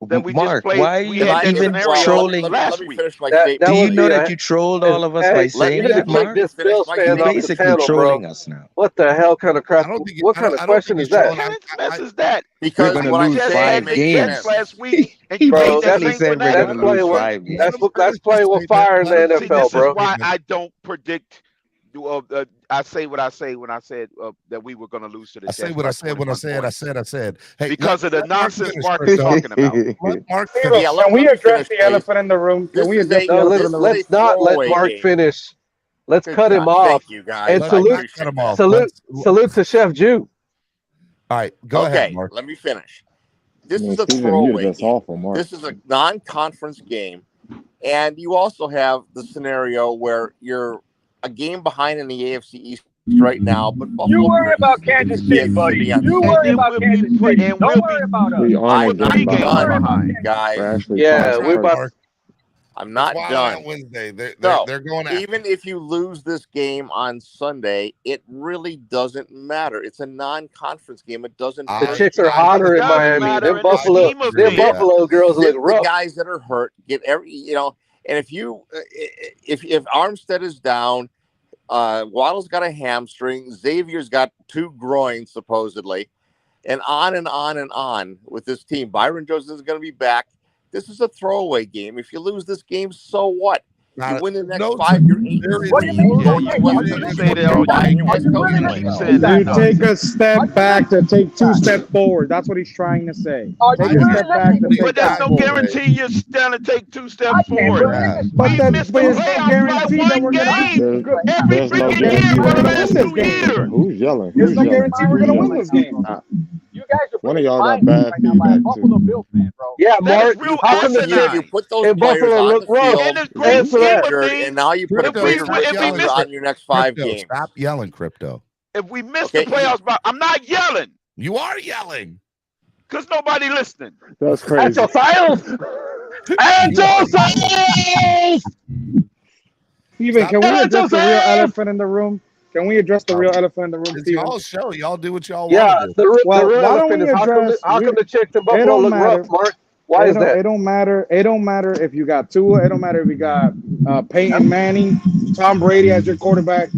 that we Mark, just played? why are you even trolling? Let me finish my Do statement. you know that you trolled all of us by saying that, Mark? This Bills fan You're off the basically panel, trolling bro. us now. What the hell kind of crap? What kind of question is that? What is that? Because we're going to what lose I'm 5 saying makes games. sense. Last week, and He you Bro, made that basically same said we're going to lose playing 5 games. That's playing with fire in the See, NFL, this bro. is why I don't predict. I say what I say when I said that we were going to lose to the I Jets. say what I said when I said. Hey, because of the nonsense Mark is is talking about. Let Mark Can finish. we address the elephant in the room? Can we address the elephant in the room? Let's not let Mark finish. Let's cut him off. Thank you, guys. And salute to Chef Jew. All right, go ahead, Mark. Let me finish. This Man, is a Steven throwaway muted us game. awful, Mark. This is a non-conference game, and you also have the scenario where you're a game behind in the AFC East right now. But You worry about Kansas City, buddy. You worry about Kansas City. Don't worry about us. I'm not done, guys. Yeah, we're about. I'm not done. On Wednesday. They're going after. Even if you lose this game on Sunday, it really doesn't matter. It's a non-conference game. It doesn't. The chicks are hotter in Miami. Them Buffalo girls look rough. The guys that are hurt get and if Armstead is down, Waddle's got a hamstring, Xavier's got 2 groins supposedly, and on and on and on with this team. Byron Jones is going to be back. This is a throwaway game. If you lose this game, so what? You win the next 5, you're 8. What do you mean? You take a step back to take 2 steps forward. That's what he's trying to say. Take a step back to take But there's no guarantee you're going to take 2 steps forward. But there's no guarantee that we're going to every freaking year for the last 2 years. Who's yelling? There's no guarantee we're going to win this game. You guys are One of y'all got bad feedback Buffalo too. Bills fan, bro. Yeah, Mark. How come you put those players on the field, and now you put a greater if we pressure miss on it. your next 5 games? Stop yelling, Crypto. If we miss the playoffs, I'm not yelling. You are yelling. Because nobody listening. That's crazy. Steven, can we address the real elephant in the room? Can we address the real elephant in the room, It's Steven? y'all's show. Y'all do what y'all Yeah, want to do. Well, the real why don't elephant we is address? how come the chicks in It Buffalo don't look matter. rough, Mark? Why is that? It don't matter. It don't matter if you got Tua. It don't matter if you got Peyton Manning, Tom Brady as your quarterback.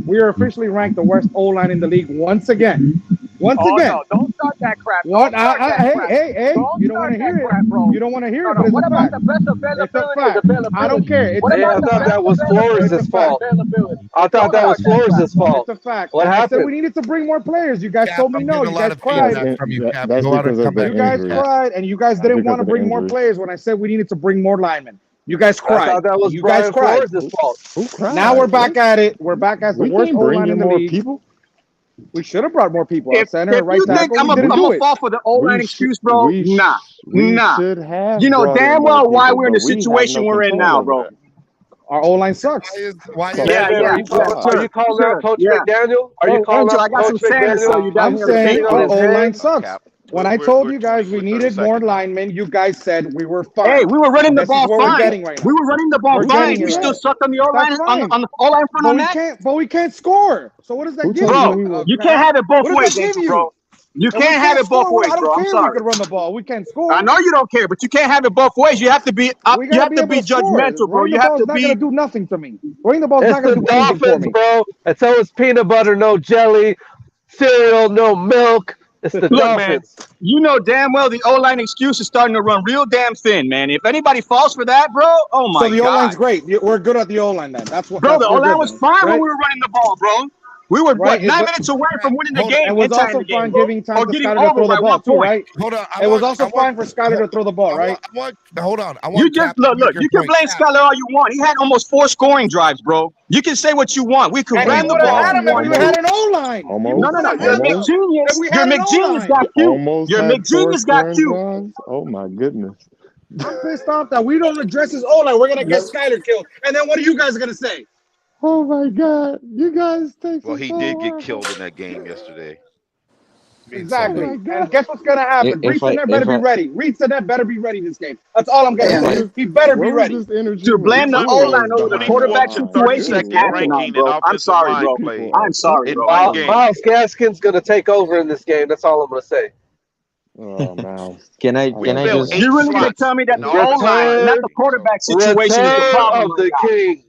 We are officially ranked the worst O-line in the league once again. Once again. No, don't start that crap. What? Don't start that crap. Hey! Don't You don't want to hear it. crap, bro. You don't want to hear it, No, but it's what a about fact. the best It's a availability? fact. I don't care. It's What a Hey, I about the thought best that was availability? Flores' fault. Availability. I thought Don't that was start that Flores' crap. fault. It's a fact. What And I said happened? we needed to bring more players. You guys Cap, told me I'm no. getting a You lot guys of cried. feedback from you, Cap. That's Go out because and of come the back. You guys injury. cried, and you guys didn't want to bring more players when I said we needed to bring more linemen. You guys I cried. thought that was You guys Brian cried. Flores' fault. Who cried? Now we're back at it. We're back as the We worst can't bring O-line in in the more league. people. We should have brought more people. If Center and right you think tackle. I'm We didn't do gonna it. fall for the O-line excuse, bro, We nah. should have. You know brought in damn more well why people, we're in the but we have situation no we're in control now, over bro. that. Our O-line sucks. Why is So, Yeah, Are you calling out Coach McDaniel? Are you calling Angel, out I got some Coach sand to McDaniel? show you down I'm here in the saying paint, on our his bro. O-line hand? sucks. Cap. When I told you guys we needed more linemen, you guys said we were fine. Hey, we were running the This is ball where we're fine. getting right now. We were running the ball We're fine. getting We it still right. sucked on the O-line That's on fine. the O-line front on that. But we can't score. So what does that Who give told you? you we were? You can't have it both What does ways, that give Angel, you? bro. You If we can't have it both score, ways, I don't bro. I'm care if we sorry. could run the ball. We can't score. I know you don't care, but you can't have it both ways. You have to be We gotta be able to score. judgmental, bro. Running You the have ball's to not be. gonna do nothing to me. Running the ball's It's not gonna the do anything for Dolphins, me. bro. And so it's peanut butter, no jelly, cereal, no milk. It's the Look, man, Dolphins. you know damn well the O-line excuse is starting to run real damn thin, man. If anybody falls for that, bro, oh my So the God. O-line's great. We're good at the O-line then. That's what. Bro, the we're O-line good was then, fine right? when we were running the ball, bro. We were, Right, 9 but- minutes away from winning the Hold on. game It was and tying also the game, fine bro. giving time Or to getting Skyler to over throw by the ball 1 too, point. right? Hold on. It was also fine for Skyler to throw the ball, right? Hold on. I You want just Cap to look, make your you can point. blame Cap, Skyler all you want. He had almost 4 scoring drives, bro. You can say what you want. We could And ran we the would have ball had if him we if we wanted had to. an O-line. No. Your Almost. McGenius, If we your had an McGenius O-line. got cute. Almost Your had 4 McGenius got scoring cute. drives. Oh my goodness. I'm pissed off that we don't address his O-line. We're gonna get Skyler killed, and then what are you guys gonna say? Oh my God. You guys take Well, it he so did get hard. killed in that game yesterday. Exactly. Oh my God. And guess what's gonna happen? Reed Sinet better be ready. Reed Sinet better be ready this game. That's all I'm gonna say. He better be Where was ready. this energy To when blame the Tua O-line was over the behind quarterback the line? situation is 32nd asinine, ranking in bro. I'm offensive sorry, line bro. play I'm sorry, in bro. one game. Miles Gaskin's going to take over in this game. That's all I'm going to say. Oh, Miles. Can I We just filled 8 You're really gonna slots tell me that in the the offensive O-line, line. not the quarterback situation, is the Return problem of right the now? King.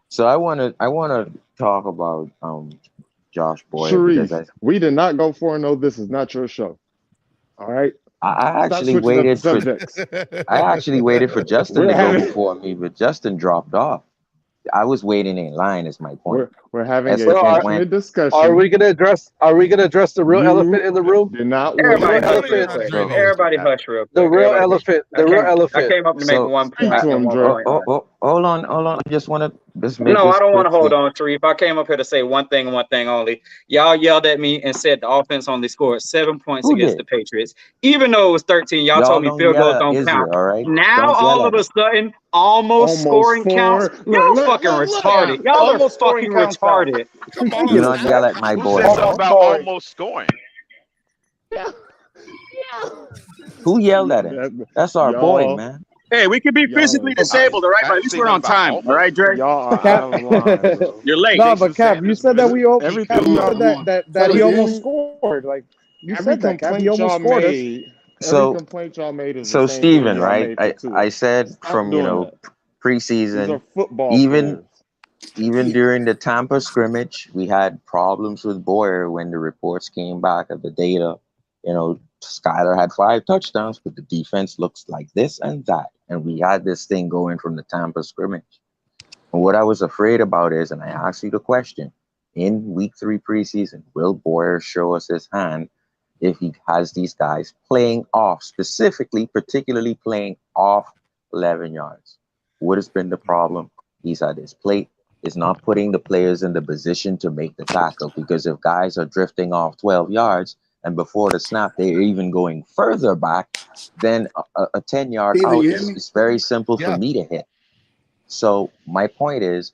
so I wanna talk about Josh Boyer because Sharice, we did not go 4-0. This is not your show. All right? I Stop actually switching up the waited for subjects. Justin We're to go having before me, but Justin dropped off. I was waiting in line. Is my point. we're having a Esteban passionate went. discussion. Are we going to address the real elephant in the room? Did not The wait. real Everybody hush real elephant. quick. So- Everybody hush real quick. The real Everybody hush. elephant. The real elephant. I came up to make So one Speak point to him, and one Dre. point. hold on. I just want to just make No, this I don't want to quick hold thing. on, Sharif. I came up here to say one thing and one thing only. Y'all yelled at me and said the offense only scored 7 points Who against did? the Patriots. Even though it was 13, y'all Y'all told me don't field yell goals at don't Israel, count. all right? Now Don't yell all at of a sudden, almost scoring counts. Y'all fucking retarded. Y'all are Almost scoring fucking counts now. retarded. Come on. You don't yell at my Who boy. said something about almost scoring? Who yelled at him? That's our boy, Y'all- man. Hey, we could be physically disabled, all right? But at least we're on time, all right, Dre? Y'all are out of line, bro. You're late. No, but Cap, you said that we Everything you y'all- said that he almost scored. Like you Every said that, Cap. He complaint y'all almost scored us. made. So- Every complaint y'all made is So the same thing Steven, y'all right? made to Tua. I said Stop from doing that. These are preseason, football even players. even during the Tampa scrimmage, we had problems with Boyer when the reports came back of the data. Skyler had 5 touchdowns, but the defense looks like this and that. And we had this thing going from the Tampa scrimmage. And what I was afraid about is, and I asked you the question, in week 3 preseason, will Boyer show us his hand if he has these guys playing off, particularly playing off 11 yards? What has been the problem? He's at his plate. Is not putting the players in the position to make the tackle, because if guys are drifting off 12 yards and before the snap they're even going further back, then a 10-yard Steven, out you hear me? is very simple Yeah. for me to hit. So my point is,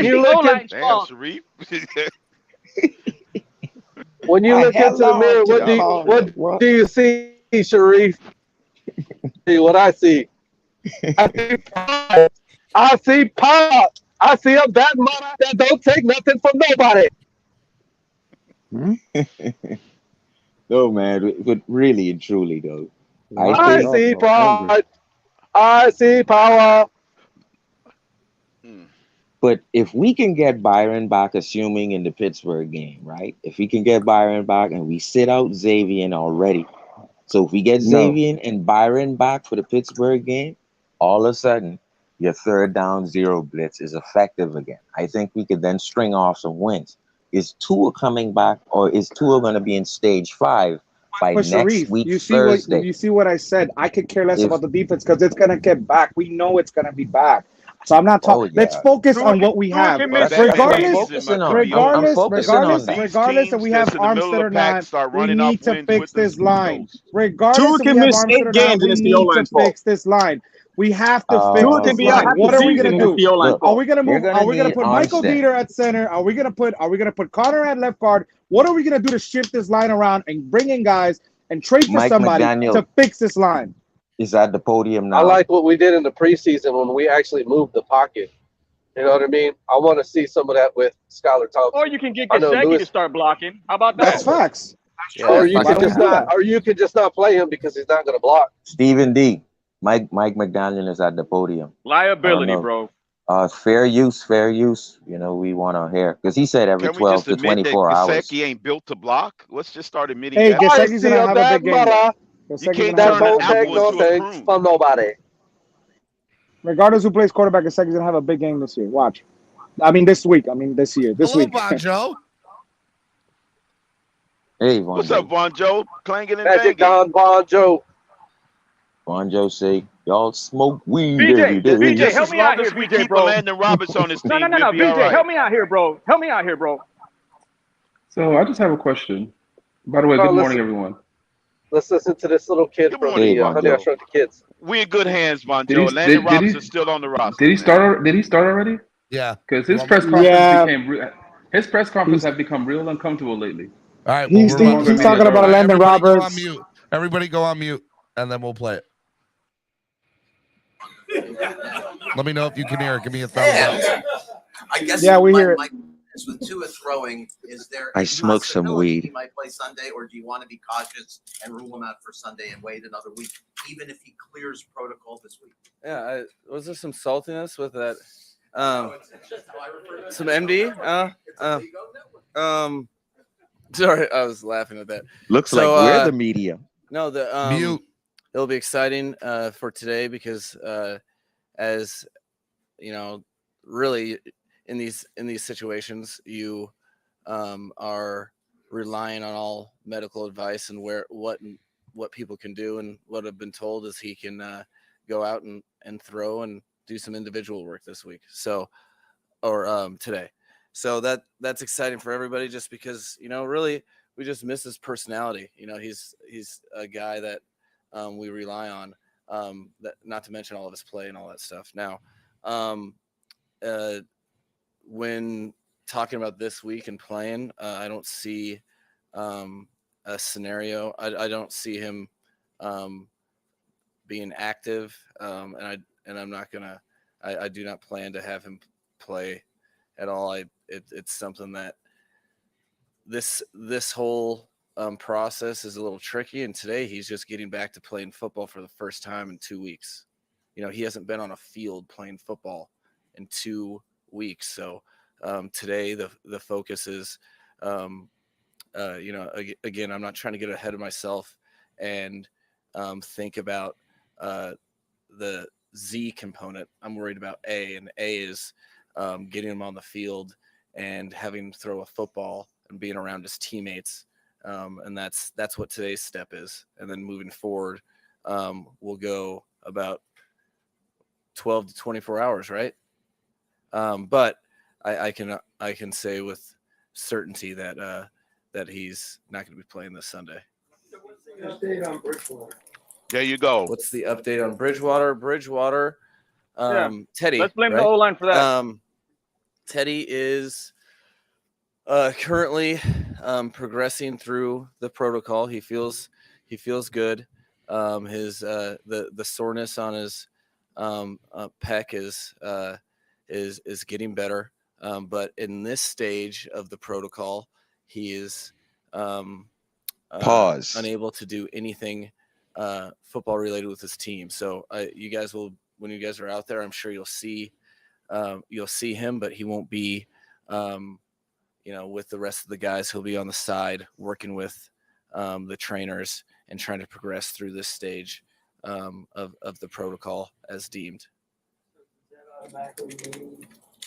when you look at damn, Sharif. when you look into the mirror, what do you see, Sharif? See what I see. I see power. I see a bad mother that don't take nothing from nobody. No, man, but really and truly though, I see power. I see power. But if we can get Byron back, assuming in the Pittsburgh game, right? If we can get Byron back and we sit out Xavier already. So if we get Xavier and Byron back for the Pittsburgh game, all of a sudden your third down zero blitz is effective again. I think we could then string off some wins. is Tua coming back, or is Tua going to be in stage 5 by But next Sharif, week you Thursday? see what I said. I could care less If about the defense because it's gonna get back. We know it's gonna be back. So I'm not talking. Let's focus on what we have. But I'm Regardless, focusing on that. regardless if we have Armstead or not, we need to fix this line. Tua Regardless if we can have miss Armstead 8 or not, games, and we it's the need to O-line's fault. fix this line. We have to fix Tua can this be out line. half What the are we season, gonna and it's do? the O-line's Are we fault. gonna move? Are we gonna need put Michael Armstead. Dieter at center? Are we gonna put Connor at left guard? What are we gonna do to shift this line around and bring in guys and trade for Mike somebody McDaniel to fix this line? is at the podium now. I like what we did in the preseason when we actually moved the pocket. You know what I mean? I want to see some of that with Skylar Thompson. Or you can get I know Gesicki Lewis- to start blocking. How about that? That's facts. or you can just not play him because he's not going to block. Stephen D. Mike McDaniel is at the podium. Liability, bro. Fair use. You know, we want to hear because he said every Can we 12 just to admit that 24 hours. Gesicki ain't built to block? Let's just start admitting Hey, that. Gesicki's gonna have a big game. You Gesicki's can't gonna have turn a an big game. apple into a prune. from nobody. Regardless who plays quarterback, Gesicki's gonna have a big game this year. Watch. I mean this week. I mean this year. This Hello, week. Bon Joe. Hey, What's up, Von Joe? Clanging and Magic banging. Don Bon Joe. Bon Joe say, y'all smoke weed BJ, every day. BJ, Just help as me out long here, as we BJ, keep bro. a Landon Roberts on his team, No, we'll be all BJ, right. help me out here, bro. Help me out here, bro. So I just have a question. By the way, good morning, everyone. Let's listen to this little kid from morning, the Honey, I Shrunk the Kids. We're in good hands, Von Did Joe. he- Landon did Roberts he- is still on the roster. Did he start? Did he start already? Yeah. Because his Well, press conference yeah. his press conference have become real uncomfortable lately. All right. Well, He's we're about to talking play it. about All right, Landon everybody go on Roberts. mute. Everybody go on mute, and then we'll play it. Let me know if you can hear it. Give me a thumbs up. I guess Yeah, we hear it. with Tua throwing, is there I a smoked some possibility weed. he might play Sunday, or do you want to be cautious and rule him out for Sunday and wait another week, even if he clears protocol this week? Yeah, was there some saltiness with that? Some MD? Sorry, I was laughing at that. Looks like we're the media. No, Mute. It'll be exciting for today because as you know, really in these situations, you are relying on all medical advice and what people can do. And what I've been told is he can go out and throw and do some individual work this week. So, or today. So that's exciting for everybody, just because, you know, really we just miss his personality. You know, he's a guy that we rely on, that, not to mention all of his play and all that stuff. Now, when talking about this week and playing, I don't see a scenario. I don't see him being active, and I'm not gonna. I do not plan to have him play at all. It's something that this whole process is a little tricky, and today he's just getting back to playing football for the first time in 2 weeks. You know, he hasn't been on a field playing football in 2 weeks. So today the focus is, you know, again, I'm not trying to get ahead of myself and think about the Z component. I'm worried about A, and A is getting him on the field and having him throw a football and being around his teammates. And that's what today's step is. And then moving forward, we'll go about 12 to 24 hours, right? But I can say with certainty that that he's not going to be playing this Sunday. Update on Bridgewater. There you go. What's the update on Bridgewater? Teddy. Let's blame right? the O-line for that. Teddy is currently progressing through the protocol. He feels good. His the soreness on his pec is getting better. But in this stage of the protocol, he is unable to do anything football related with his team. So you guys will, when you guys are out there, I'm sure you'll see him, but he won't be you know, with the rest of the guys. He'll be on the side working with the trainers and trying to progress through this stage of the protocol as deemed.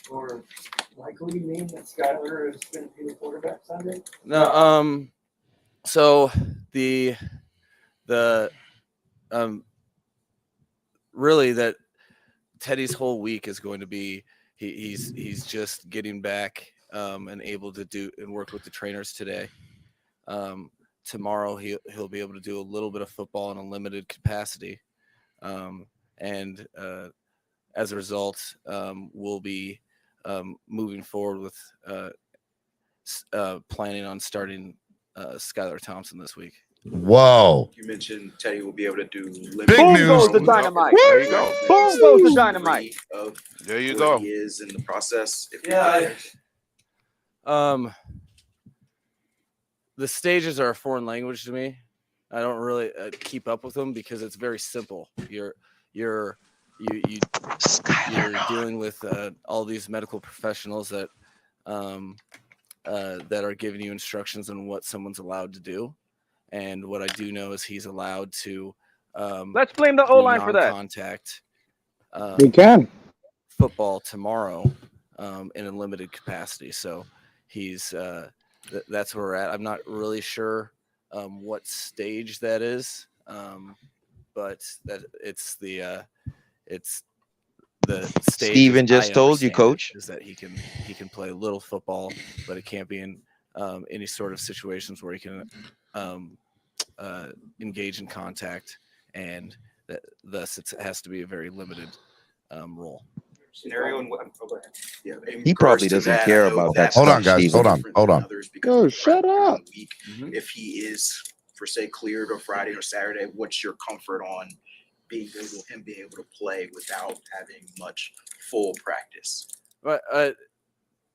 Or likely mean that Skyler is going to be the quarterback Sunday? No. So the really that Teddy's whole week is going to be he's just getting back and able to do and work with the trainers today. Tomorrow he'll be able to do a little bit of football in a limited capacity, and as a result, we'll be moving forward with planning on starting Skylar Thompson this week. Whoa! You mentioned Teddy will be able to do big Boom news. goes the dynamite. There you go. Boom goes the dynamite. There you where go. he is in the process. The stages are a foreign language to me. I don't really keep up with them because it's very simple. You're dealing with all these medical professionals that are giving you instructions on what someone's allowed to do. And what I do know is he's allowed to let's blame the O-line for that. Contact We can football tomorrow in a limited capacity. So he's that's where we're at. I'm not really sure what stage that is, but that it's the stage. Steven just told you, Coach, is that he can play a little football, but it can't be in any sort of situations where he can engage in contact, and thus it has to be a very limited role. Scenario and what? Oh, go ahead. Yeah, he probably doesn't care about that. Hold stuff, on, guys. Steven. Hold on. Yo, shut up. If he is, for say, cleared or Friday or Saturday, what's your comfort on being able to play without having much full practice? But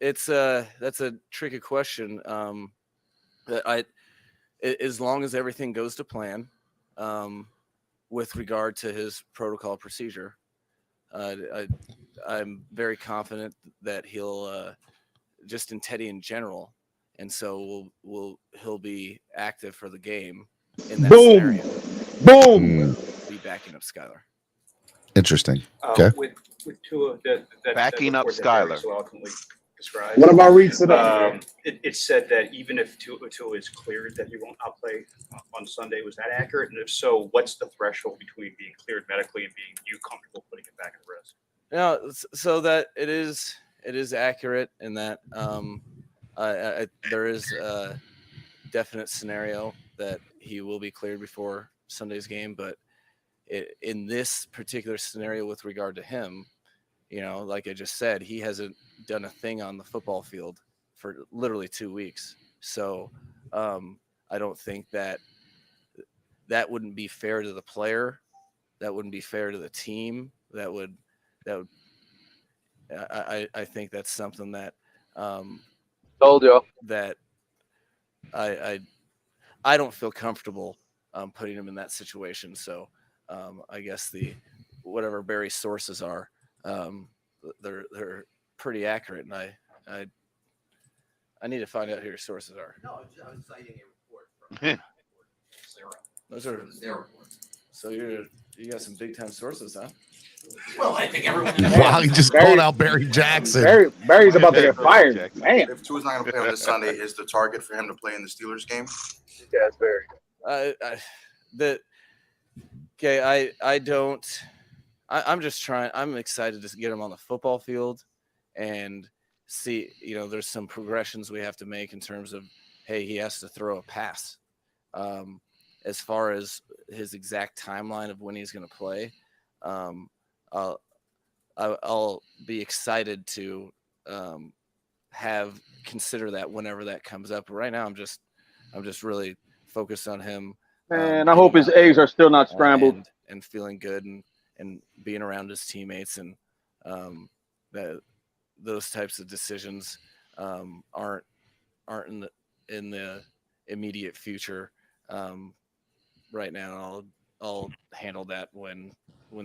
that's a tricky question. As long as everything goes to plan, with regard to his protocol procedure, I'm very confident that he'll just in Teddy in general, and so he'll be active for the game in that scenario. Boom. Be backing up Skylar. Interesting. Okay. With Tua, that Backing up report that Barry Skylar. so eloquently described. What about Reed Sedano? It said that even if Tua is cleared, that he won't not play on Sunday. Was that accurate? And if so, what's the threshold between being cleared medically and being you comfortable putting it back in the risk? So that it is accurate in that there is a definite scenario that he will be cleared before Sunday's game, but in this particular scenario with regard to him, like I just said, he hasn't done a thing on the football field for literally 2 weeks. So I don't think that wouldn't be fair to the player. That wouldn't be fair to the team. I think that's something that told you that I don't feel comfortable putting him in that situation. So I guess whatever Barry's sources are, they're pretty accurate, and I need to find out who your sources are. No, I was citing a report from Those are their report. So you got some big time sources, huh? Well, I think everyone. Wow, he just called out Barry Jackson. Barry's about to get fired. Man. If Tua's not going to play on this Sunday, is the target for him to play in the Steelers game? Yeah, it's Barry. I'm just trying. I'm excited to get him on the football field and see. There's some progressions we have to make in terms of, hey, he has to throw a pass. As far as his exact timeline of when he's going to play, I'll be excited to consider that whenever that comes up. But right now, I'm just really focused on him. Man, I hope his eggs are still not scrambled. And feeling good and being around his teammates, and those types of decisions aren't in the immediate future right now. I'll handle that when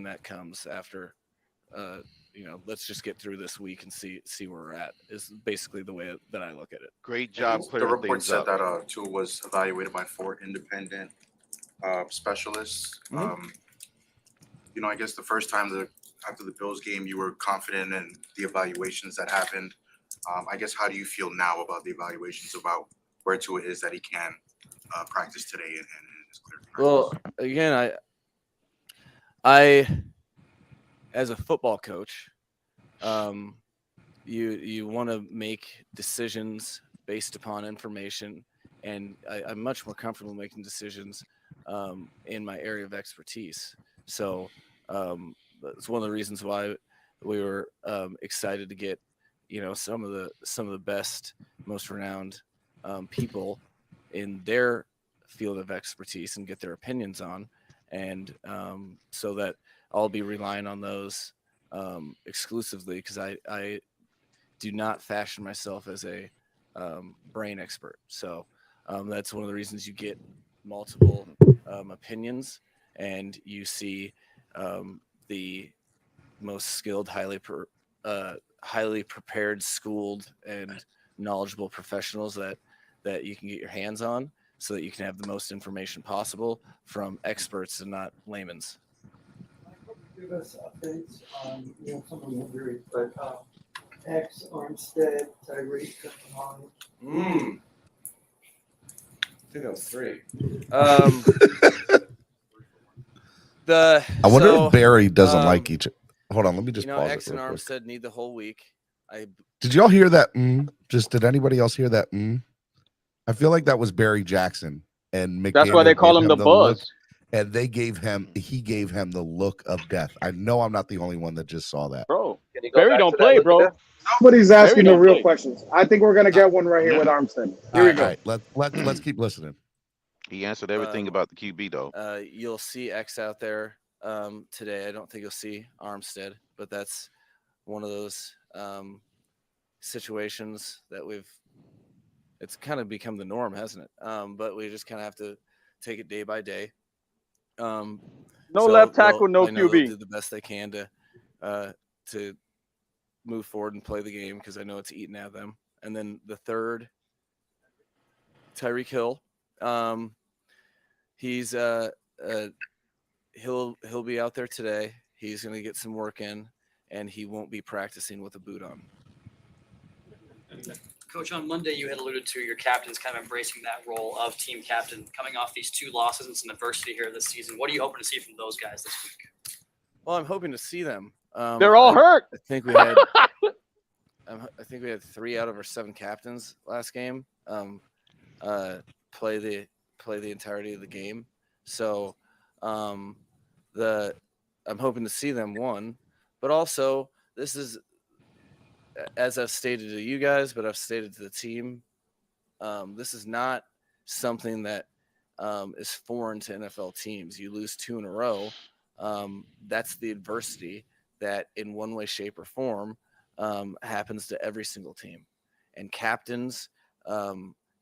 that comes after. Let's just get through this week and see where we're at, is basically the way that I look at it. Great job The clearing report things said up. that Tua was evaluated by 4 independent specialists. I guess the first time after the Bills game, you were confident in the evaluations that happened. I guess how do you feel now about the evaluations about where Tua is that he can practice today and is clear to practice? Well, again, I as a football coach, you want to make decisions based upon information, and I'm much more comfortable making decisions in my area of expertise. So it's one of the reasons why we were excited to get some of the best, most renowned people in their field of expertise and get their opinions on, and so that I'll be relying on those exclusively, because I do not fashion myself as a brain expert. So that's one of the reasons you get multiple opinions, and you see the most skilled, highly prepared, schooled, and knowledgeable professionals that you can get your hands on, so that you can have the most information possible from experts and not layman's. Give us updates on some of the injuries, but X, Armstead, Tyreek coming on. I think that was 3. I wonder if Barry doesn't like each. Hold on, let me just pause X it and real quick. Armstead need the whole week. Did y'all hear that? Did anybody else hear that? I feel like that was Barry Jackson, and That's why they McDaniel call gave him the look, Buzz. and he gave him the look of death. I know I'm not the only one that just saw that. Bro, Barry don't play, bro. Nobody's asking the don't real play. questions. I think we're gonna get one right here with Armstead. Here we go. All right, let's keep listening. He answered everything about the QB though. You'll see X out there today. I don't think you'll see Armstead, but that's one of those situations that it's kind of become the norm, hasn't it? But we just kind of have to take it day by day. No left tackle, no I know they'll QB. do the best they can to move forward and play the game, because I know it's eating at them. And then the third, Tyreek Hill, he's he'll be out there today. He's going to get some work in, and he won't be practicing with a boot on. Coach, on Monday you had alluded to your captains kind of embracing that role of team captain, coming off these 2 losses and some adversity here this season. What are you hoping to see from those guys this week? Well, I'm hoping to see them. They're all hurt. I think we had I think we had 3 out of our 7 captains last game play the entirety of the game. So I'm hoping to see them, one, but also this is, as I've stated to you guys, but I've stated to the team, this is not something that is foreign to NFL teams. You lose 2 in a row. That's the adversity that in one way, shape, or form happens to every single team. And captains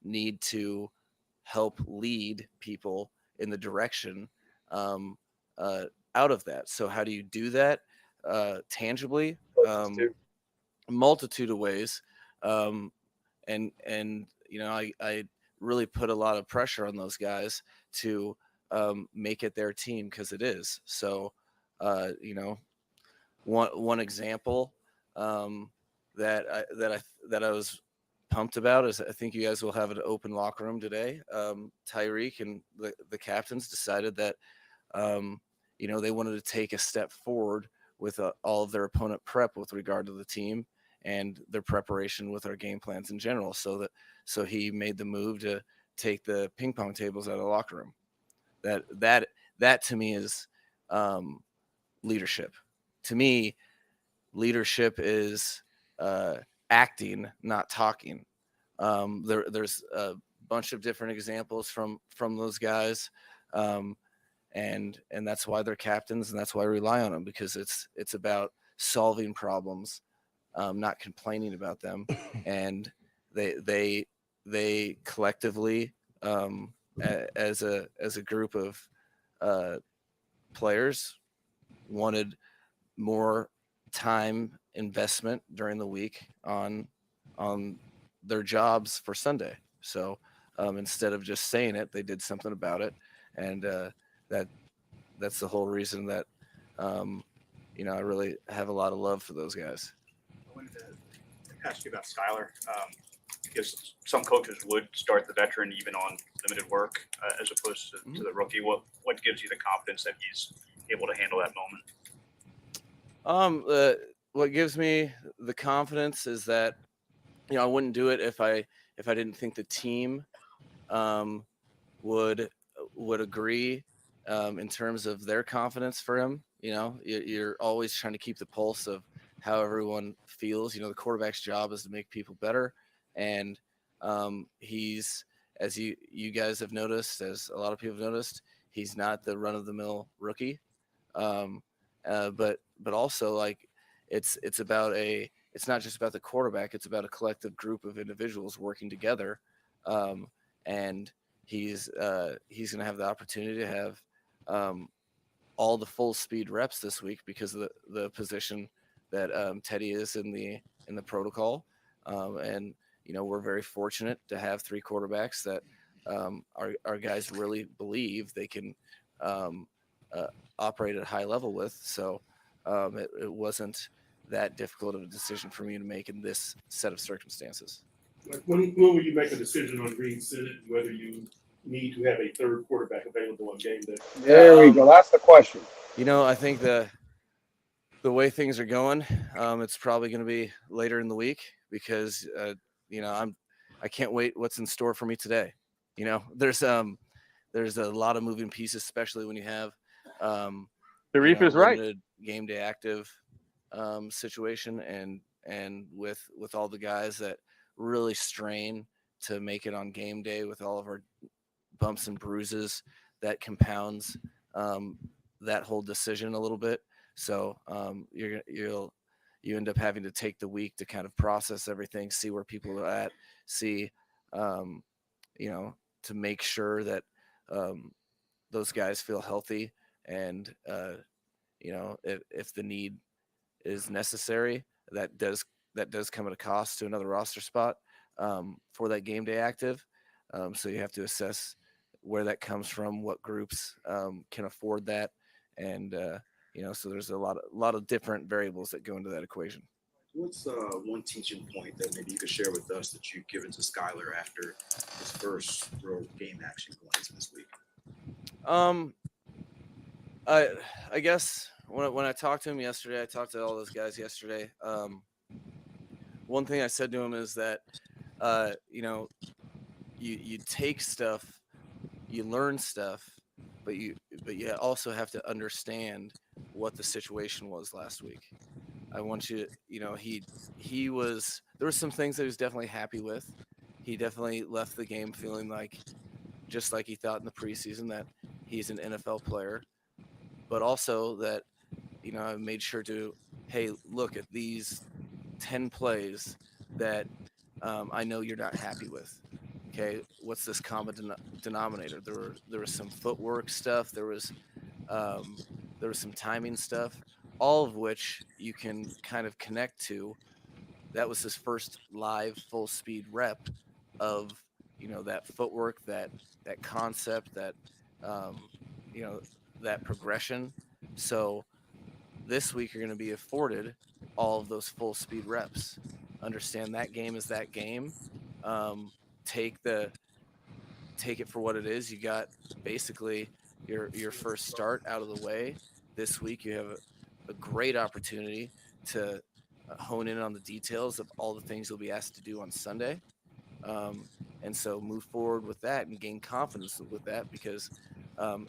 need to help lead people in the direction out of that. So how do you do that tangibly? Multitude of ways. And I really put a lot of pressure on those guys to make it their team, because it is. So one example that I was pumped about is, I think you guys will have an open locker room today. Tyreek and the captains decided that they wanted to take a step forward with all of their opponent prep with regard to the team and their preparation with our game plans in general. So he made the move to take the ping pong tables out of the locker room. That to me is leadership. To me, leadership is acting, not talking. There's a bunch of different examples from those guys, and that's why they're captains, and that's why I rely on them, because it's about solving problems, not complaining about them. And they collectively, as a group of players, wanted more time investment during the week on their jobs for Sunday. So instead of just saying it, they did something about it, and that's the whole reason that I really have a lot of love for those guys. Going to ask you about Skyler. Because some coaches would start the veteran even on limited work as opposed to the rookie. What gives you the confidence that he's able to handle that moment? What gives me the confidence is that, you know, I wouldn't do it if I didn't think the team would agree in terms of their confidence for him. You know, you're always trying to keep the pulse of how everyone feels. You know, the quarterback's job is to make people better, and he's, as you guys have noticed, as a lot of people have noticed, he's not the run-of-the-mill rookie. But also, like, it's not just about the quarterback. It's about a collective group of individuals working together, and he's going to have the opportunity to have all the full speed reps this week because of the position that Teddy is in the protocol, and you know, we're very fortunate to have three quarterbacks that our guys really believe they can operate at a high level with. So it wasn't that difficult of a decision for me to make in this set of circumstances. Like when will you make a decision on Green Senate and whether you need to have a third quarterback available on game day? There we go. That's the question. You know, I think the way things are going, it's probably going to be later in the week because you know, I can't wait what's in store for me today. You know, there's a lot of moving pieces, especially when you have Sharif is right. limited game day active situation, and with all the guys that really strain to make it on game day with all of our bumps and bruises, that compounds that whole decision a little bit. So you end up having to take the week to kind of process everything, see where people are at, see, you know, to make sure that those guys feel healthy, and you know, if the need is necessary, that does come at a cost to another roster spot for that game day active. So you have to assess where that comes from, what groups can afford that, and you know, so there's a lot of different variables that go into that equation. What's one teaching point that maybe you could share with us that you've given to Skyler after his first real game action going into this week? I guess when I talked to him yesterday, I talked to all those guys yesterday. One thing I said to him is that you know, you take stuff, you learn stuff, but you also have to understand what the situation was last week. I want you to, you know, there were some things that he was definitely happy with. He definitely left the game feeling like, just like he thought in the preseason, that he's an NFL player, but also that, you know, I made sure to, hey, look at these 10 plays that I know you're not happy with. Okay, what's this common denominator? There was some footwork stuff. There was some timing stuff, all of which you can kind of connect to. That was his first live full speed rep of, you know, that footwork, that concept, that you know, that progression. So this week you're going to be afforded all of those full speed reps. Understand that game is that game. Take it for what it is. You got basically your first start out of the way. This week you have a great opportunity to hone in on the details of all the things you'll be asked to do on Sunday. And so move forward with that and gain confidence with that, because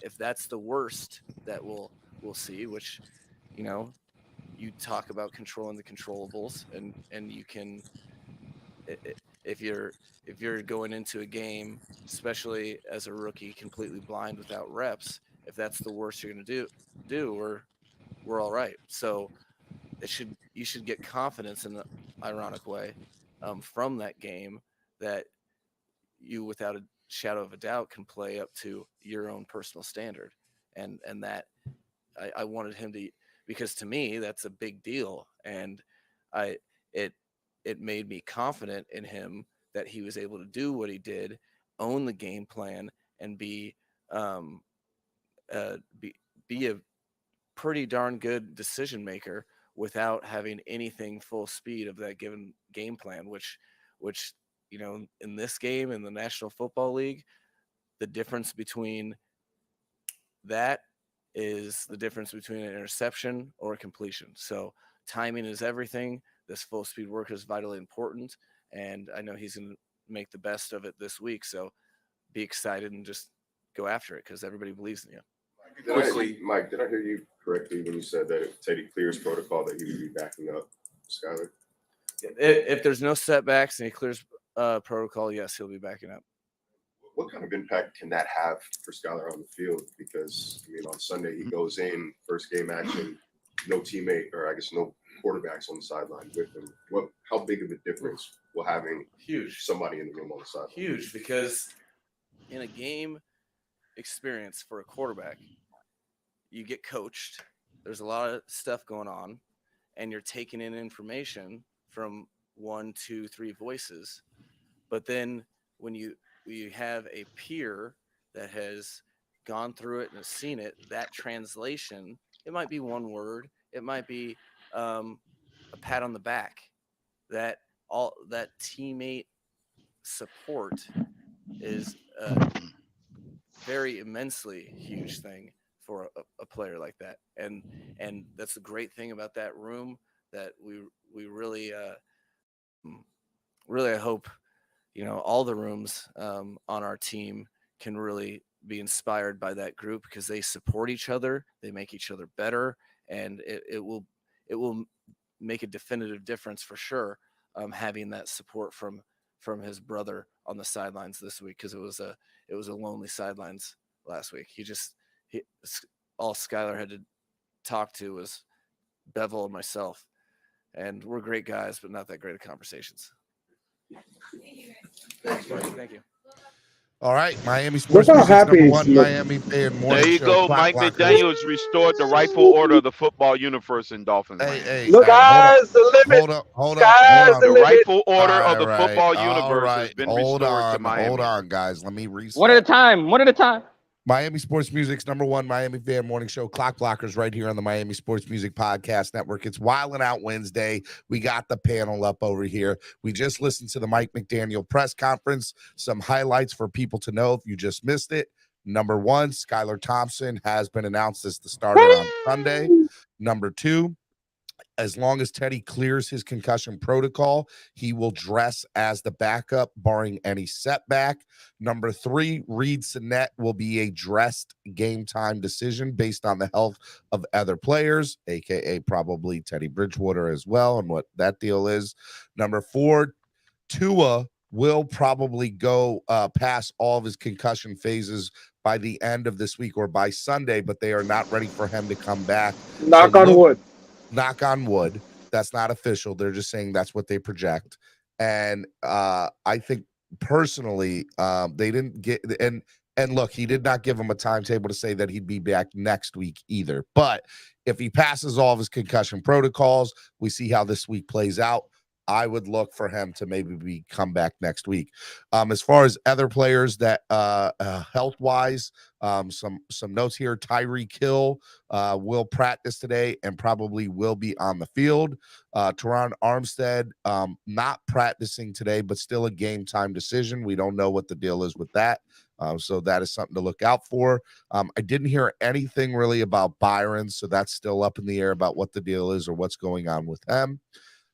if that's the worst that we'll see, which, you know, you talk about controlling the controllables, and you can, if you're going into a game, especially as a rookie, completely blind without reps, if that's the worst you're going to do, we're all right. So you should get confidence in an ironic way from that game, that you, without a shadow of a doubt, can play up to your own personal standard. And that I wanted him to, because to me that's a big deal, and it made me confident in him that he was able to do what he did, own the game plan, and be a pretty darn good decision maker without having anything full speed of that given game plan, which in this game in the National Football League, the difference between that is the difference between an interception or a completion. So timing is everything. This full speed work is vitally important, and I know he's going to make the best of it this week. So be excited and just go after it because everybody believes in you. Quickly, Mike, did I hear you correctly when you said that if Teddy clears protocol, that he would be backing up Skyler? If there's no setbacks and he clears protocol, yes, he'll be backing up. What kind of impact can that have for Skyler on the field? Because on Sunday he goes in, first game action, no teammate, or I guess no quarterbacks on the sideline with him. How big of a difference will having somebody in the room on the sideline? Huge, because in a game experience for a quarterback, you get coached. There's a lot of stuff going on, and you're taking in information from 1, 2, 3 voices. But then when you have a peer that has gone through it and has seen it, that translation, it might be one word, it might be a pat on the back. That teammate support is a very immensely huge thing for a player like that, and that's the great thing about that room that we really I hope all the rooms on our team can really be inspired by that group because they support each other, they make each other better, and it will make a definitive difference for sure. Having that support from his brother on the sidelines this week, because it was a lonely sidelines last week. All Skyler had to talk to was Bevel and myself, and we're great guys, but not that great at conversations. Thank you. All right, Miami Sports Music's number one Miami fan morning There you show. go. Clock Mike Blockers. McDaniels restored the rightful order of the football universe in Dolphins. Hey, Look, guys, the limit. Hold Sky's on. the The limit. rightful order of the All football right, universe has been restored to Miami. Hold on, guys. Let me reset. One at a time. One at a time. Miami Sports Music's number one Miami fan morning show, Clock Blockers, right here on the Miami Sports Music Podcast Network. It's Wildin' Out Wednesday. We got the panel up over here. We just listened to the Mike McDaniel press conference. Some highlights for people to know if you just missed it. Number one, Skylar Thompson has been announced as the starter on Sunday. Number two, as long as Teddy clears his concussion protocol, he will dress as the backup, barring any setback. Number three, Reed Sinnett will be a dressed game time decision based on the health of other players, aka probably Teddy Bridgewater as well, and what that deal is. Number four, Tua will probably go past all of his concussion phases by the end of this week or by Sunday, but they are not ready for him to come back. Knock on wood. Knock on wood. That's not official. They're just saying that's what they project. And I think personally, they didn't get and look, he did not give him a timetable to say that he'd be back next week either. But if he passes all of his concussion protocols, we see how this week plays out. I would look for him to maybe come back next week. As far as other players that health-wise, some notes here. Tyreek Hill will practice today and probably will be on the field. Teron Armstead not practicing today, but still a game time decision. We don't know what the deal is with that. So that is something to look out for. I didn't hear anything really about Byron, so that's still up in the air about what the deal is or what's going on with him.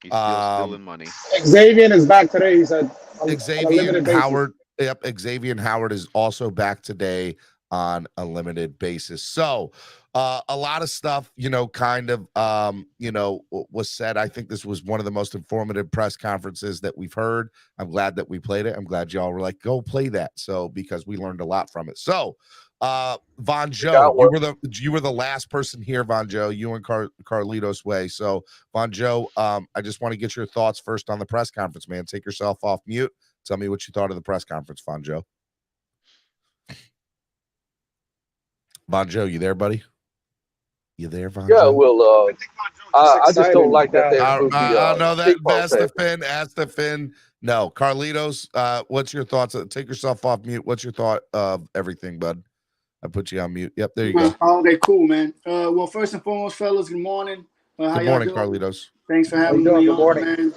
He's still stealing money. Xavier is back today. He said Xavier Howard. Yep, Xavier Howard is also back today on a limited basis. So a lot of stuff, kind of, was said. I think this was one of the most informative press conferences that we've heard. I'm glad that we played it. I'm glad y'all were like, go play that. So, because we learned a lot from it. So, Von Joe, you were the last person here, Von Joe, you and Carlitos Way. So, Von Joe, I just want to get your thoughts first on the press conference, man. Take yourself off mute. Tell me what you thought of the press conference, Von Joe. Von Joe, you there, buddy? You there, Von Joe? Well, I just don't like that. No, that's the Finn. That's the Finn. No, Carlitos, what's your thoughts? Take yourself off mute. What's your thought of everything, bud? I put you on mute. Yep, there you go. Okay, cool, man. Well, first and foremost, fellas, good morning. How Good y'all morning, doing? Carlitos. Thanks for How you having doing? me Good on, morning. man.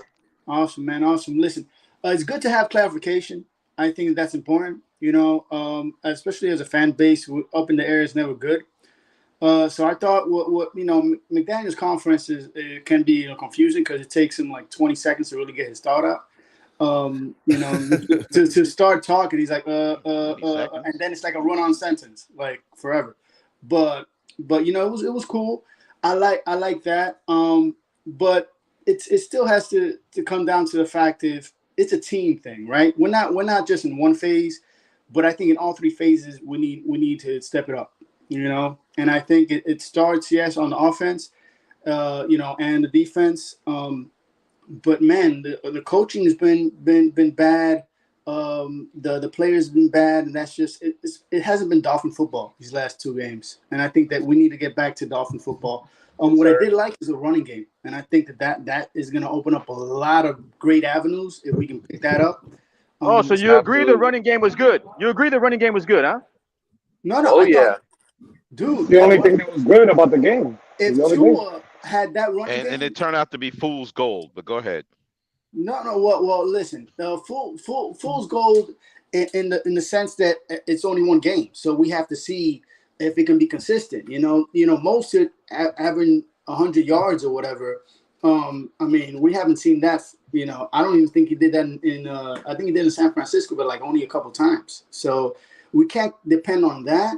Awesome, man. Awesome. Listen, it's good to have clarification. I think that's important. Especially as a fan base, up in the air is never good. So I thought what McDaniel's conferences can be confusing because it takes him like 20 seconds to really get his thought out. To start talking, he's like, and then it's like a run-on sentence, like forever. But it was cool. I like that. But it still has to come down to the fact if it's a team thing, right? We're not just in one phase, but I think in all three phases we need to step it up. And I think it starts on the offense, and the defense. But man, the coaching has been bad. The players have been bad, and that's just it hasn't been Dolphin football these last two games. And I think that we need to get back to Dolphin football. What I did like is the running game, and I think that is going to open up a lot of great avenues if we can pick that up. So you agree the running game was good? You agree the running game was good, huh? No, I thought, dude, The only thing that was good about the game. if The only thing. Tua had that running And game, it turned out to be fool's gold. But go ahead. no. Well, listen, fool's gold in the sense that it's only one game, so we have to see if it can be consistent. Most having 100 yards or whatever. I mean, we haven't seen that. I don't even think he did that in I think he did in San Francisco, but like only a couple times. So we can't depend on that.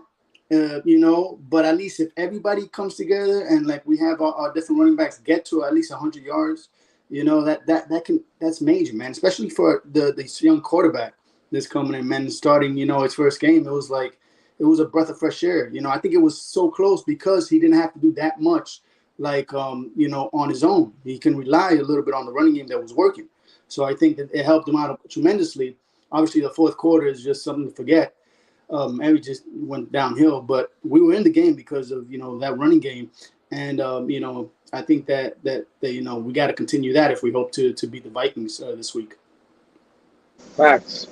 But at least if everybody comes together and like we have our different running backs get to at least 100 yards, that's major, man. Especially for this young quarterback that's coming in, man, starting his first game. It was a breath of fresh air. I think it was so close because he didn't have to do that much, on his own. He can rely a little bit on the running game that was working. So I think that it helped him out tremendously. Obviously, the fourth quarter is just something to forget. And we just went downhill, but we were in the game because of that running game, and I think that we got to continue that if we hope to beat the Vikings this week. Facts.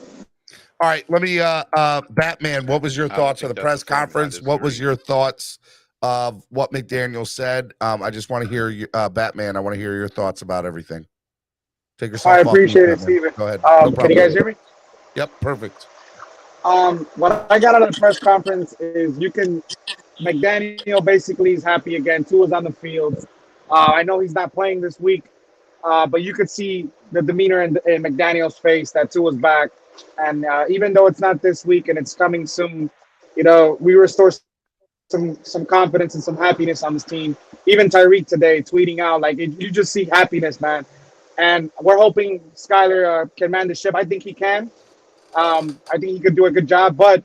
All right, let me Batman, what was your thoughts of the press conference? What was your thoughts of what McDaniel said? I just want to hear Batman, I want to hear your thoughts about everything. Take yourself I off mute, appreciate it, Batman. Steven. Go ahead. No problem. Can you guys hear me? Yep, perfect. What I got out of the press conference is McDaniel basically is happy again. Tua's on the field. I know he's not playing this week, but you could see the demeanor in McDaniel's face that Tua's back. And even though it's not this week and it's coming soon, we restore some confidence and some happiness on this team. Even Tyreek today tweeting out, you just see happiness, man. And we're hoping Skyler can man the ship. I think he can. I think he could do a good job, but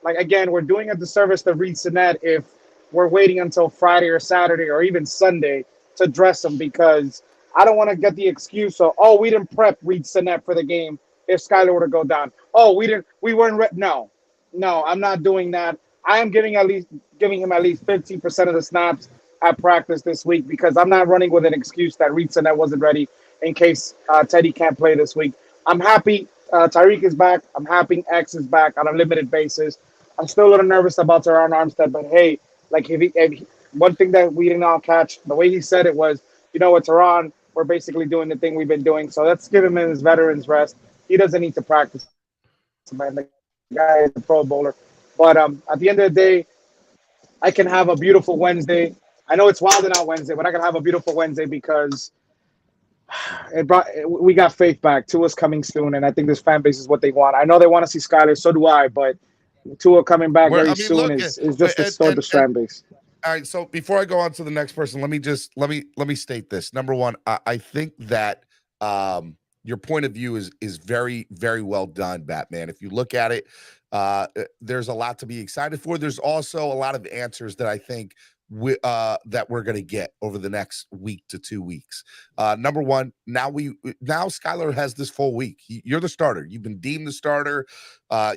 again, we're doing a disservice to Reed Sinnett if we're waiting until Friday or Saturday or even Sunday to dress him, because I don't want to get the excuse of, we didn't prep Reed Sinnett for the game if Skyler were to go down. We weren't no, I'm not doing that. I am giving him at least 15% of the snaps at practice this week, because I'm not running with an excuse that Reed Sinnett wasn't ready in case Teddy can't play this week. I'm happy Tyreek is back. I'm happy X is back on a limited basis. I'm still a little nervous about Teron Armstead, but hey, one thing that we did not catch, the way he said it was, with Teron, we're basically doing the thing we've been doing. So let's give him his veterans rest. He doesn't need to practice. Man, the guy is a Pro Bowler. But at the end of the day, I can have a beautiful Wednesday. I know it's Wild and Out Wednesday, but I can have a beautiful Wednesday because we got faith back. Tua's coming soon, and I think this fan base is what they want. I know they want to see Skyler, so do I, but Tua coming back soon is just restored the fan base. All right, so before I go on to the next person, let me state this. Number one, I think that your point of view is very, very well done, Batman. If you look at it, there's a lot to be excited for. There's also a lot of answers that I think that we're going to get over the next week to 2 weeks. Number one, now Skyler has this full week. You're the starter. You've been deemed the starter.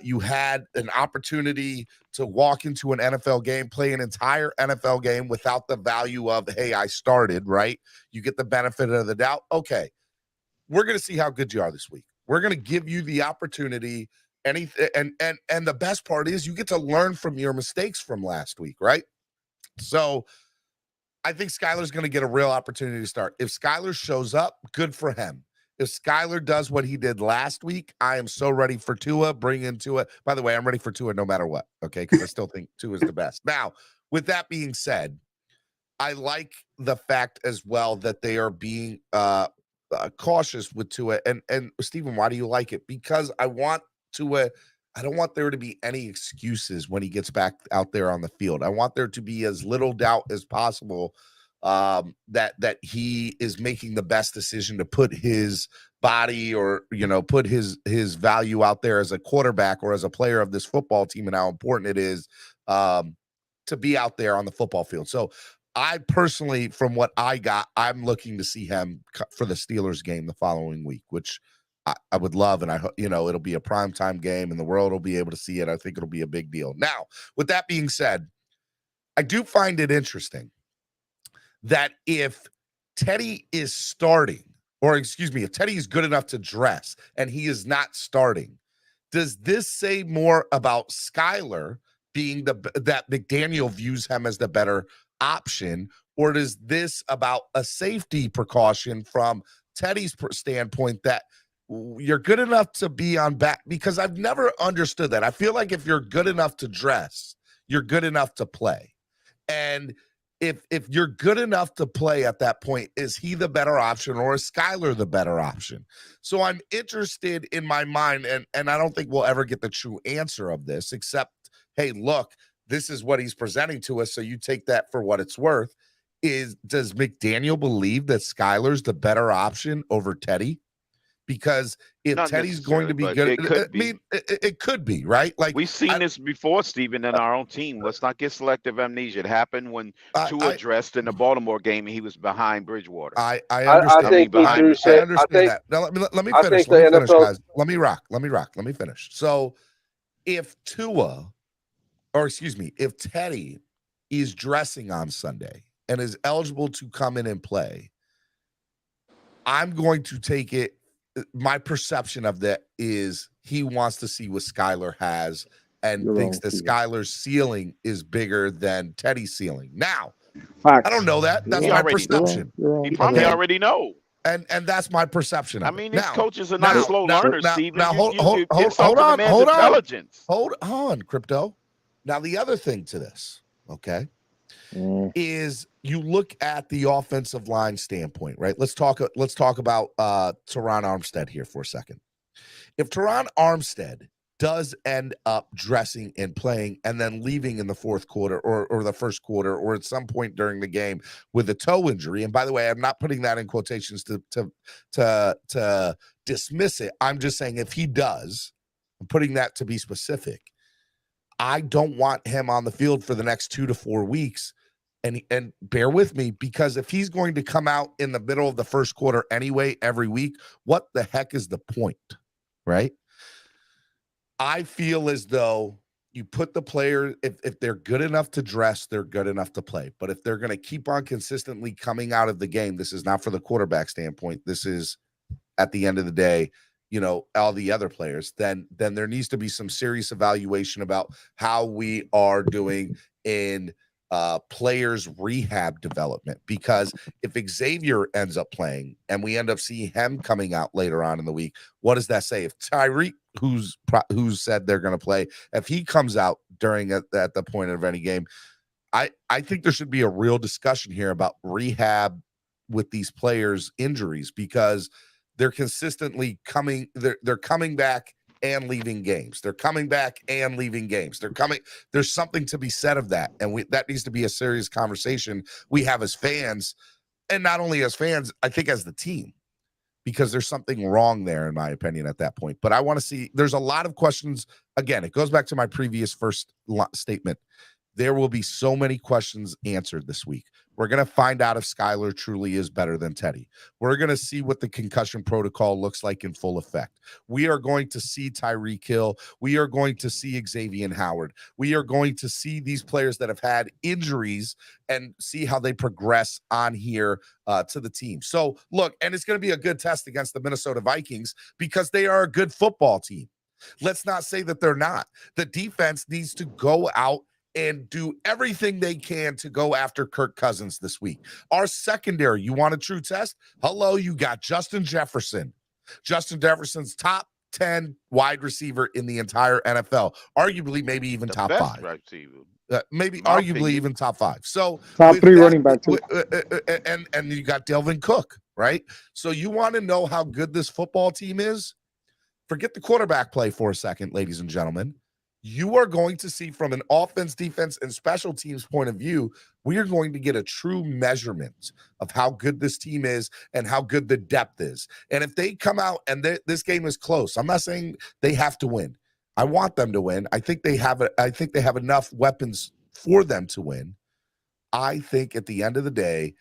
You had an opportunity to walk into an NFL game, play an entire NFL game without the value of, hey, I started, right? You get the benefit of the doubt. Okay, we're going to see how good you are this week. We're going to give you the opportunity. And the best part is you get to learn from your mistakes from last week, right? So I think Skyler's going to get a real opportunity to start. If Skyler shows up, good for him. If Skyler does what he did last week, I am so ready for Tua. Bring in Tua. By the way, I'm ready for Tua no matter what, okay? Because I still think Tua is the best. Now, with that being said, I like the fact as well that they are being cautious with Tua. And Stephen, why do you like it? Because I want Tua. I don't want there to be any excuses when he gets back out there on the field. I want there to be as little doubt as possible that he is making the best decision to put his body or put his value out there as a quarterback or as a player of this football team, and how important it is to be out there on the football field. So I personally, from what I got, I'm looking to see him for the Steelers game the following week, which I would love, and I hope it'll be a primetime game and the world will be able to see it. I think it'll be a big deal. Now, with that being said, I do find it interesting that if Teddy is starting, or excuse me, if Teddy is good enough to dress and he is not starting, does this say more about Skyler being that McDaniel views him as the better option, or does this about a safety precaution from Teddy's standpoint that you're good enough to be on back? Because I've never understood that. I feel like if you're good enough to dress, you're good enough to play. And if you're good enough to play at that point, is he the better option or is Skyler the better option? So I'm interested in my mind, and I don't think we'll ever get the true answer of this, except, hey, look, this is what he's presenting to us, so you take that for what it's worth. Does McDaniel believe that Skyler's the better option over Teddy? Because if Not Teddy's going to be necessarily, but good, it could be. it could be, right? Like, We've seen this before, Stephen, in our own team. Let's not get selective amnesia. It happened when Tua dressed in the Baltimore game and he was behind Bridgewater. I understand. I think I understand that. Now, let me finish. Let me finish, guys. Let me rock. Let me finish. So if if Teddy is dressing on Sunday and is eligible to come in and play, I'm going to take it. My perception of that is he wants to see what Skyler has and thinks that Skyler's ceiling is bigger than Teddy's ceiling. Now, I don't know that. That's my perception. He probably already know. And that's my perception of I mean, these coaches are not now, slow now, learners, now, Stephen. now, hold on. Hold on, Crypto. Now, the other thing to this, okay, is you look at the offensive line standpoint, right? Let's talk about Teron Armstead here for a second. If Teron Armstead does end up dressing and playing and then leaving in the fourth quarter or the first quarter or at some point during the game with a toe injury, and by the way, I'm not putting that in quotations to dismiss it. I'm just saying if he does, I'm putting that to be specific. I don't want him on the field for the next 2 to 4 weeks. And bear with me, because if he's going to come out in the middle of the first quarter anyway, every week, what the heck is the point, right? I feel as though you put the player, if they're good enough to dress, they're good enough to play. But if they're going to keep on consistently coming out of the game, this is not for the quarterback standpoint. This is, at the end of the day, all the other players, then there needs to be some serious evaluation about how we are doing in players rehab development. Because if Xavier ends up playing and we end up seeing him coming out later on in the week, what does that say? If Tyreek, who's said they're going to play, if he comes out during at the point of any game, I think there should be a real discussion here about rehab with these players' injuries, because they're consistently coming, they're coming back and leaving games. They're coming back and leaving games. There's something to be said of that. And that needs to be a serious conversation we have as fans, and not only as fans, I think as the team, because there's something wrong there, in my opinion, at that point. But I want to see, there's a lot of questions. Again, it goes back to my previous first statement. There will be so many questions answered this week. We're going to find out if Skyler truly is better than Teddy. We're going to see what the concussion protocol looks like in full effect. We are going to see Tyreek Hill. We are going to see Xavier Howard. We are going to see these players that have had injuries and see how they progress on here to the team. So, look, and it's going to be a good test against the Minnesota Vikings because they are a good football team. Let's not say that they're not. The defense needs to go out and do everything they can to go after Kirk Cousins this week. Our secondary, you want a true test? Hello, you got Justin Jefferson. Justin Jefferson's top 10 wide receiver in the entire NFL, arguably maybe even The top best 5. receiver. Maybe My arguably opinion. even top 5. So Top with 3 that, running back too. and you got Delvin Cook, right? So you want to know how good this football team is? Forget the quarterback play for a second, ladies and gentlemen. You are going to see from an offense, defense, and special teams point of view, we are going to get a true measurement of how good this team is and how good the depth is. And if they come out and this game is close, I'm not saying they have to win. I want them to win. I think they have enough weapons for them to win. I think at the end of the day,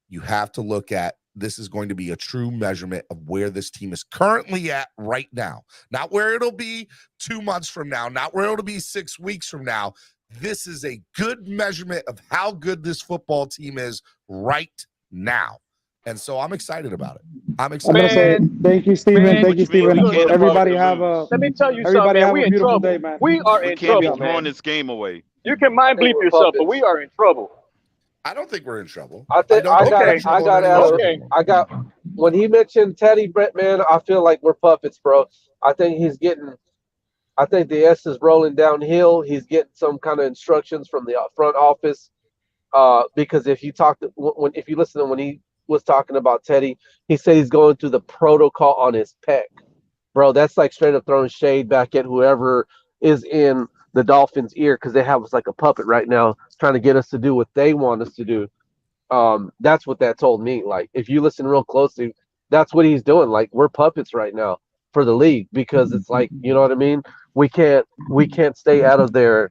you have to look at this is going to be a true measurement of where this team is currently at right now. Not where it'll be 2 months from now, not where it'll be 6 weeks from now. This is a good measurement of how good this football team is right now. And so I'm excited about it. I'm excited. Thank you, Steven. Thank you, Steven. Everybody have a Let me tell you something, man. We in beautiful trouble. day, man. We are We in can't be trouble, throwing man. this game away. You can mind bleep yourself, but we are in trouble. I don't think we're in trouble. I think when he mentioned Teddy Brett, man, I feel like we're puppets, bro. I think the S is rolling downhill. He's getting some kind of instructions from the front office. Because if you listen to when he was talking about Teddy, he said he's going through the protocol on his pec. Bro, that's like straight up throwing shade back at whoever is in the Dolphins' ear, because they have us like a puppet right now, trying to get us to do what they want us to do. That's what that told me. Like, if you listen real closely, that's what he's doing. Like, we're puppets right now for the league, because it's like, you know what I mean? We can't stay out of their,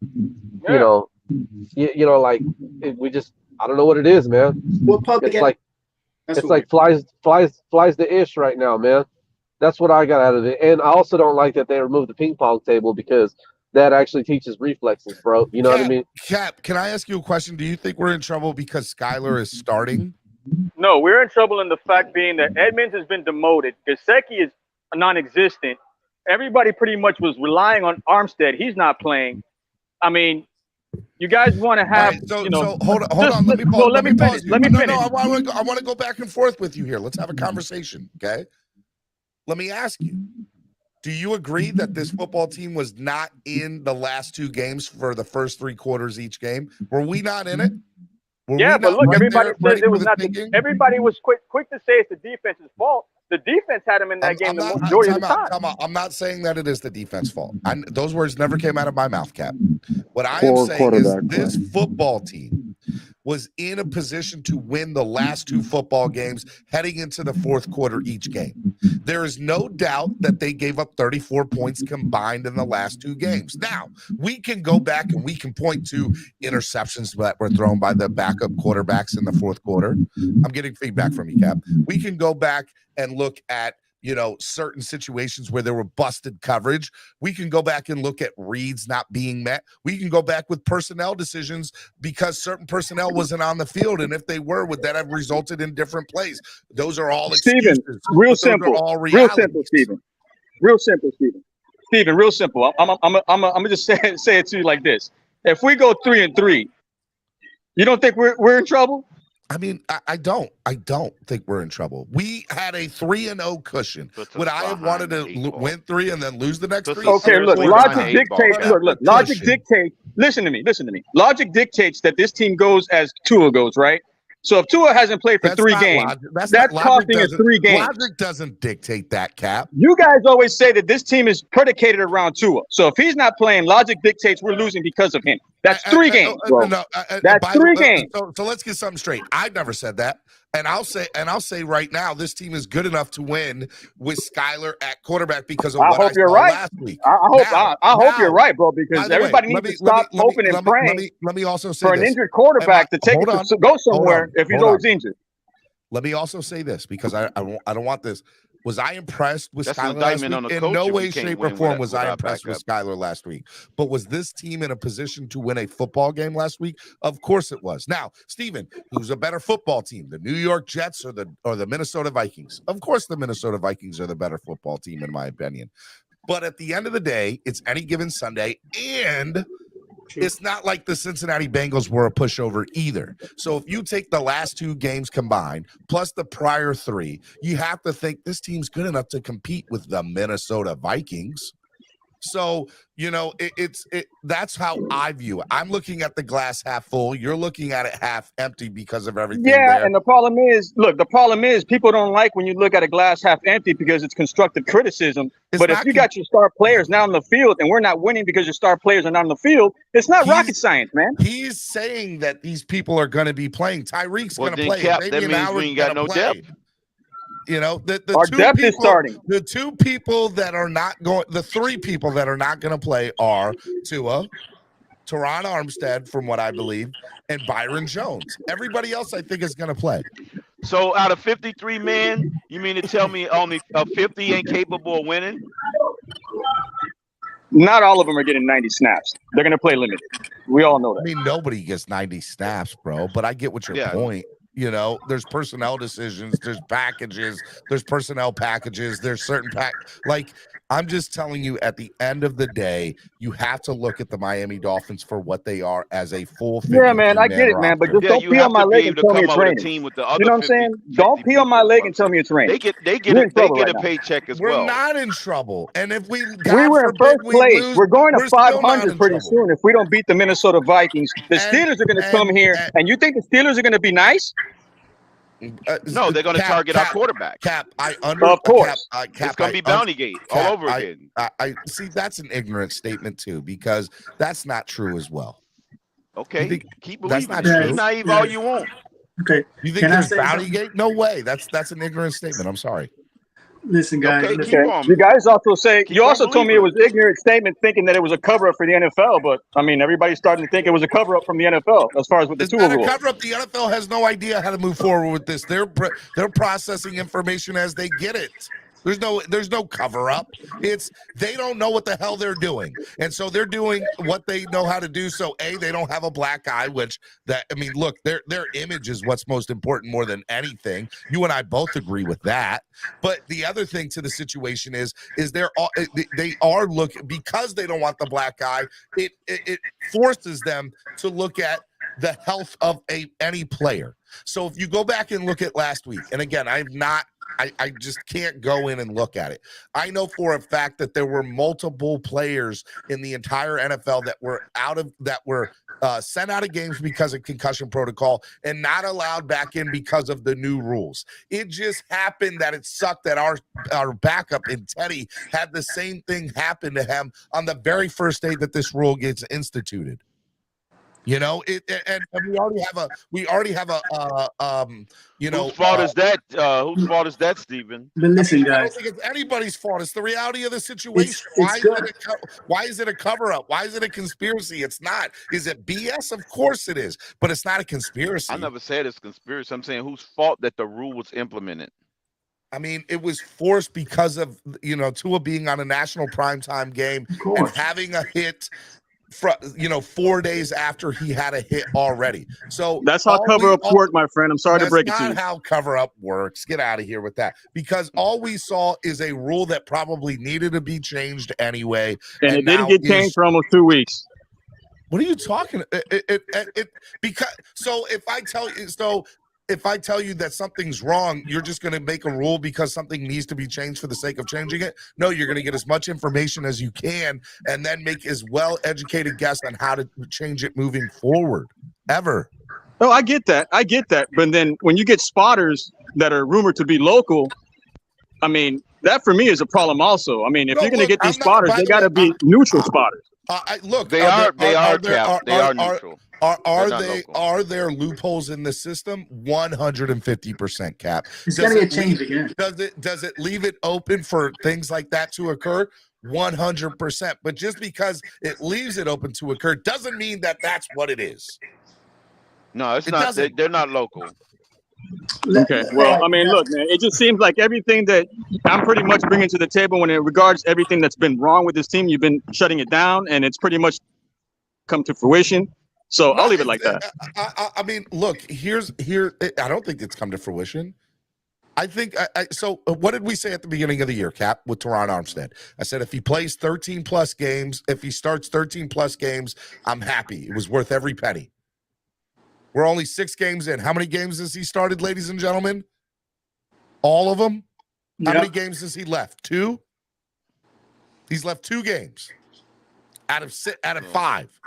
you know, like we just, I don't know what it is, man. What puppet? It's like flies the ish right now, man. That's what I got out of it. And I also don't like that they removed the ping pong table, because that actually teaches reflexes, bro. You know what I mean? Cap, can I ask you a question? Do you think we're in trouble because Skylar is starting? No, we're in trouble in the fact being that Edmonds has been demoted. Gesicki is non-existent. Everybody pretty much was relying on Armstead. He's not playing. I mean, you guys want to have, So hold on. Let me pause. Let me finish. Let me finish. No, I want to go back and forth with you here. Let's have a conversation, okay? Let me ask you. Do you agree that this football team was not in the last 2 games for the first 3 quarters each game? Were we not in it? Yeah, but look, everybody says it was not. Everybody was quick to say it's the defense's fault. The defense had him in that game the majority of the time. I'm not saying that it is the defense fault. Those words never came out of my mouth, Cap. What I am saying is this football team was in a position to win the last 2 football games heading into the 4th quarter each game. There is no doubt that they gave up 34 points combined in the last 2 games. Now, we can go back and we can point to interceptions that were thrown by the backup quarterbacks in the 4th quarter. I'm getting feedback from you, Cap. We can go back and look at, certain situations where there were busted coverage. We can go back and look at reads not being met. We can go back with personnel decisions because certain personnel wasn't on the field. And if they were, would that have resulted in different plays? Those are all excuses. Steven, real simple. Real simple, Steven. Real simple, Steven. Steven, real simple. I'm gonna just say it to you like this. If we go 3-3, you don't think we're in trouble? I mean, I don't think we're in trouble. We had a 3-0 cushion. Would I have wanted to win 3 and then lose the next 3? Okay, look, logic dictates. Look, logic dictates. Listen to me. Logic dictates that this team goes as Tua goes, right? So if Tua hasn't played for 3 games, that's costing us 3 games. Logic doesn't dictate that, Cap. You guys always say that this team is predicated around Tua. So if he's not playing, logic dictates we're losing because of him. That's 3 games, bro. That's 3 games. So let's get something straight. I've never said that. And I'll say right now, this team is good enough to win with Skylar at quarterback because of what I saw last week. I hope you're right, bro, because everybody needs to stop hoping and praying let me also say for an injured quarterback to take it to go somewhere if he's always injured. Let me also say this because I don't want this. Was I impressed with That's Skylar last week? In no way, shape, or form was I impressed with Skylar last week. But was this team in a position to win a football game last week? Of course it was. Now, Steven, who's a better football team, the New York Jets or the Minnesota Vikings? Of course the Minnesota Vikings are the better football team, in my opinion. But at the end of the day, it's any given Sunday, and it's not like the Cincinnati Bengals were a pushover either. So if you take the last 2 games combined plus the prior 3, you have to think this team's good enough to compete with the Minnesota Vikings. So, you know, that's how I view it. I'm looking at the glass half full. You're looking at it half empty because of everything Yeah, there. and the problem is people don't like when you look at a glass half empty because it's constructive criticism. But if you got your star players now on the field and we're not winning because your star players are not on the field, it's not rocket science, man. He's saying that these people are going to be playing. Tyreek's going to play. Cap, that Maybe means we ain't got no depth. You know, Our depth is starting. The 2 people that are not going, the 3 people that are not going to play are Tua, Teron Armstead, from what I believe, and Byron Jones. Everybody else, I think, is going to play. So out of 53 men, you mean to tell me only 50 ain't capable of winning? Not all of them are getting 90 snaps. They're going to play limited. We all know that. I mean, nobody gets 90 snaps, bro, but I get what your point. You know, there's personnel decisions, there's packages, there's personnel packages, there's certain like I'm just telling you, at the end of the day, you have to look at the Miami Dolphins for what they are as a full 52 Yeah, man, I get it, man, but just don't pee on my leg and tell me it's raining. You know what I'm saying? Don't pee on my leg and tell me it's raining. They get a paycheck as well. We're not in trouble, and if we were in first place, we're going to 500 pretty soon if we don't beat the Minnesota Vikings. The Steelers are going to come here, and you think the Steelers are going to be nice? No, they're going to target our quarterback. Of course. It's going to be Bountygate all over again. I see. That's an ignorant statement too, because that's not true as well. Okay, keep believing. That's not true. Be naive all you want. Okay. You think it's Bountygate? No way. That's an ignorant statement. I'm sorry. Listen, guys. Okay. You guys also told me it was an ignorant statement thinking that it was a cover up for the NFL, but I mean, everybody's starting to think it was a cover up from the NFL as far as with the Tua rule. Cover up. The NFL has no idea how to move forward with this. They're processing information as they get it. There's no cover up. It's they don't know what the hell they're doing, and so they're doing what they know how to do. So they don't have a black eye, look, their image is what's most important more than anything. You and I both agree with that. But the other thing to the situation is they are looking, because they don't want the black eye. It forces them to look at the health of any player. So if you go back and look at last week, and again, I just can't go in and look at it. I know for a fact that there were multiple players in the entire NFL that were sent out of games because of concussion protocol and not allowed back in because of the new rules. It just happened that it sucked that our backup in Teddy had the same thing happen to him on the very first day that this rule gets instituted. You know, and we already have a whose fault is that? Whose fault is that, Stephen? But listen, guys, I don't think it's anybody's fault. It's the reality of the situation. Why is it a cover up? Why is it a conspiracy? It's not. Is it BS? Of course it is, but it's not a conspiracy. I never said it's conspiracy. I'm saying whose fault that the rule was implemented. I mean, it was forced because of Tua being on a national primetime game and having a hit. 4 days after he had a hit already. So that's how cover up work, my friend. I'm sorry to break it to you. That's not how cover up works. Get out of here with that. Because all we saw is a rule that probably needed to be changed anyway. And it didn't get changed for almost 2 weeks. What are you talking? If I tell you that something's wrong, you're just going to make a rule because something needs to be changed for the sake of changing it? No, you're going to get as much information as you can and then make as well-educated guess on how to change it moving forward. Ever. Oh, I get that. But then when you get spotters that are rumored to be local, I mean, that for me is a problem also. I mean, if you're going to get these spotters, they got to be neutral spotters. They are neutral. Are there loopholes in the system? 150% Cap. It's gonna get changed again. Does it leave it open for things like that to occur? 100%. But just because it leaves it open to occur doesn't mean that that's what it is. No, it's not. They're not local. Okay. Well, I mean, look, man, it just seems like everything that I'm pretty much bringing to the table when it regards everything that's been wrong with this team, you've been shutting it down, and it's pretty much come to fruition. So I'll leave it like that. I mean, look, here. I don't think it's come to fruition. I think so. What did we say at the beginning of the year, Cap, with Teron Armstead? I said if he plays 13 plus games, if he starts 13 plus games, I'm happy. It was worth every penny. We're only 6 games in. How many games has he started, ladies and gentlemen? All of them? How many games has he left? 2? He's left 2 games out of 5.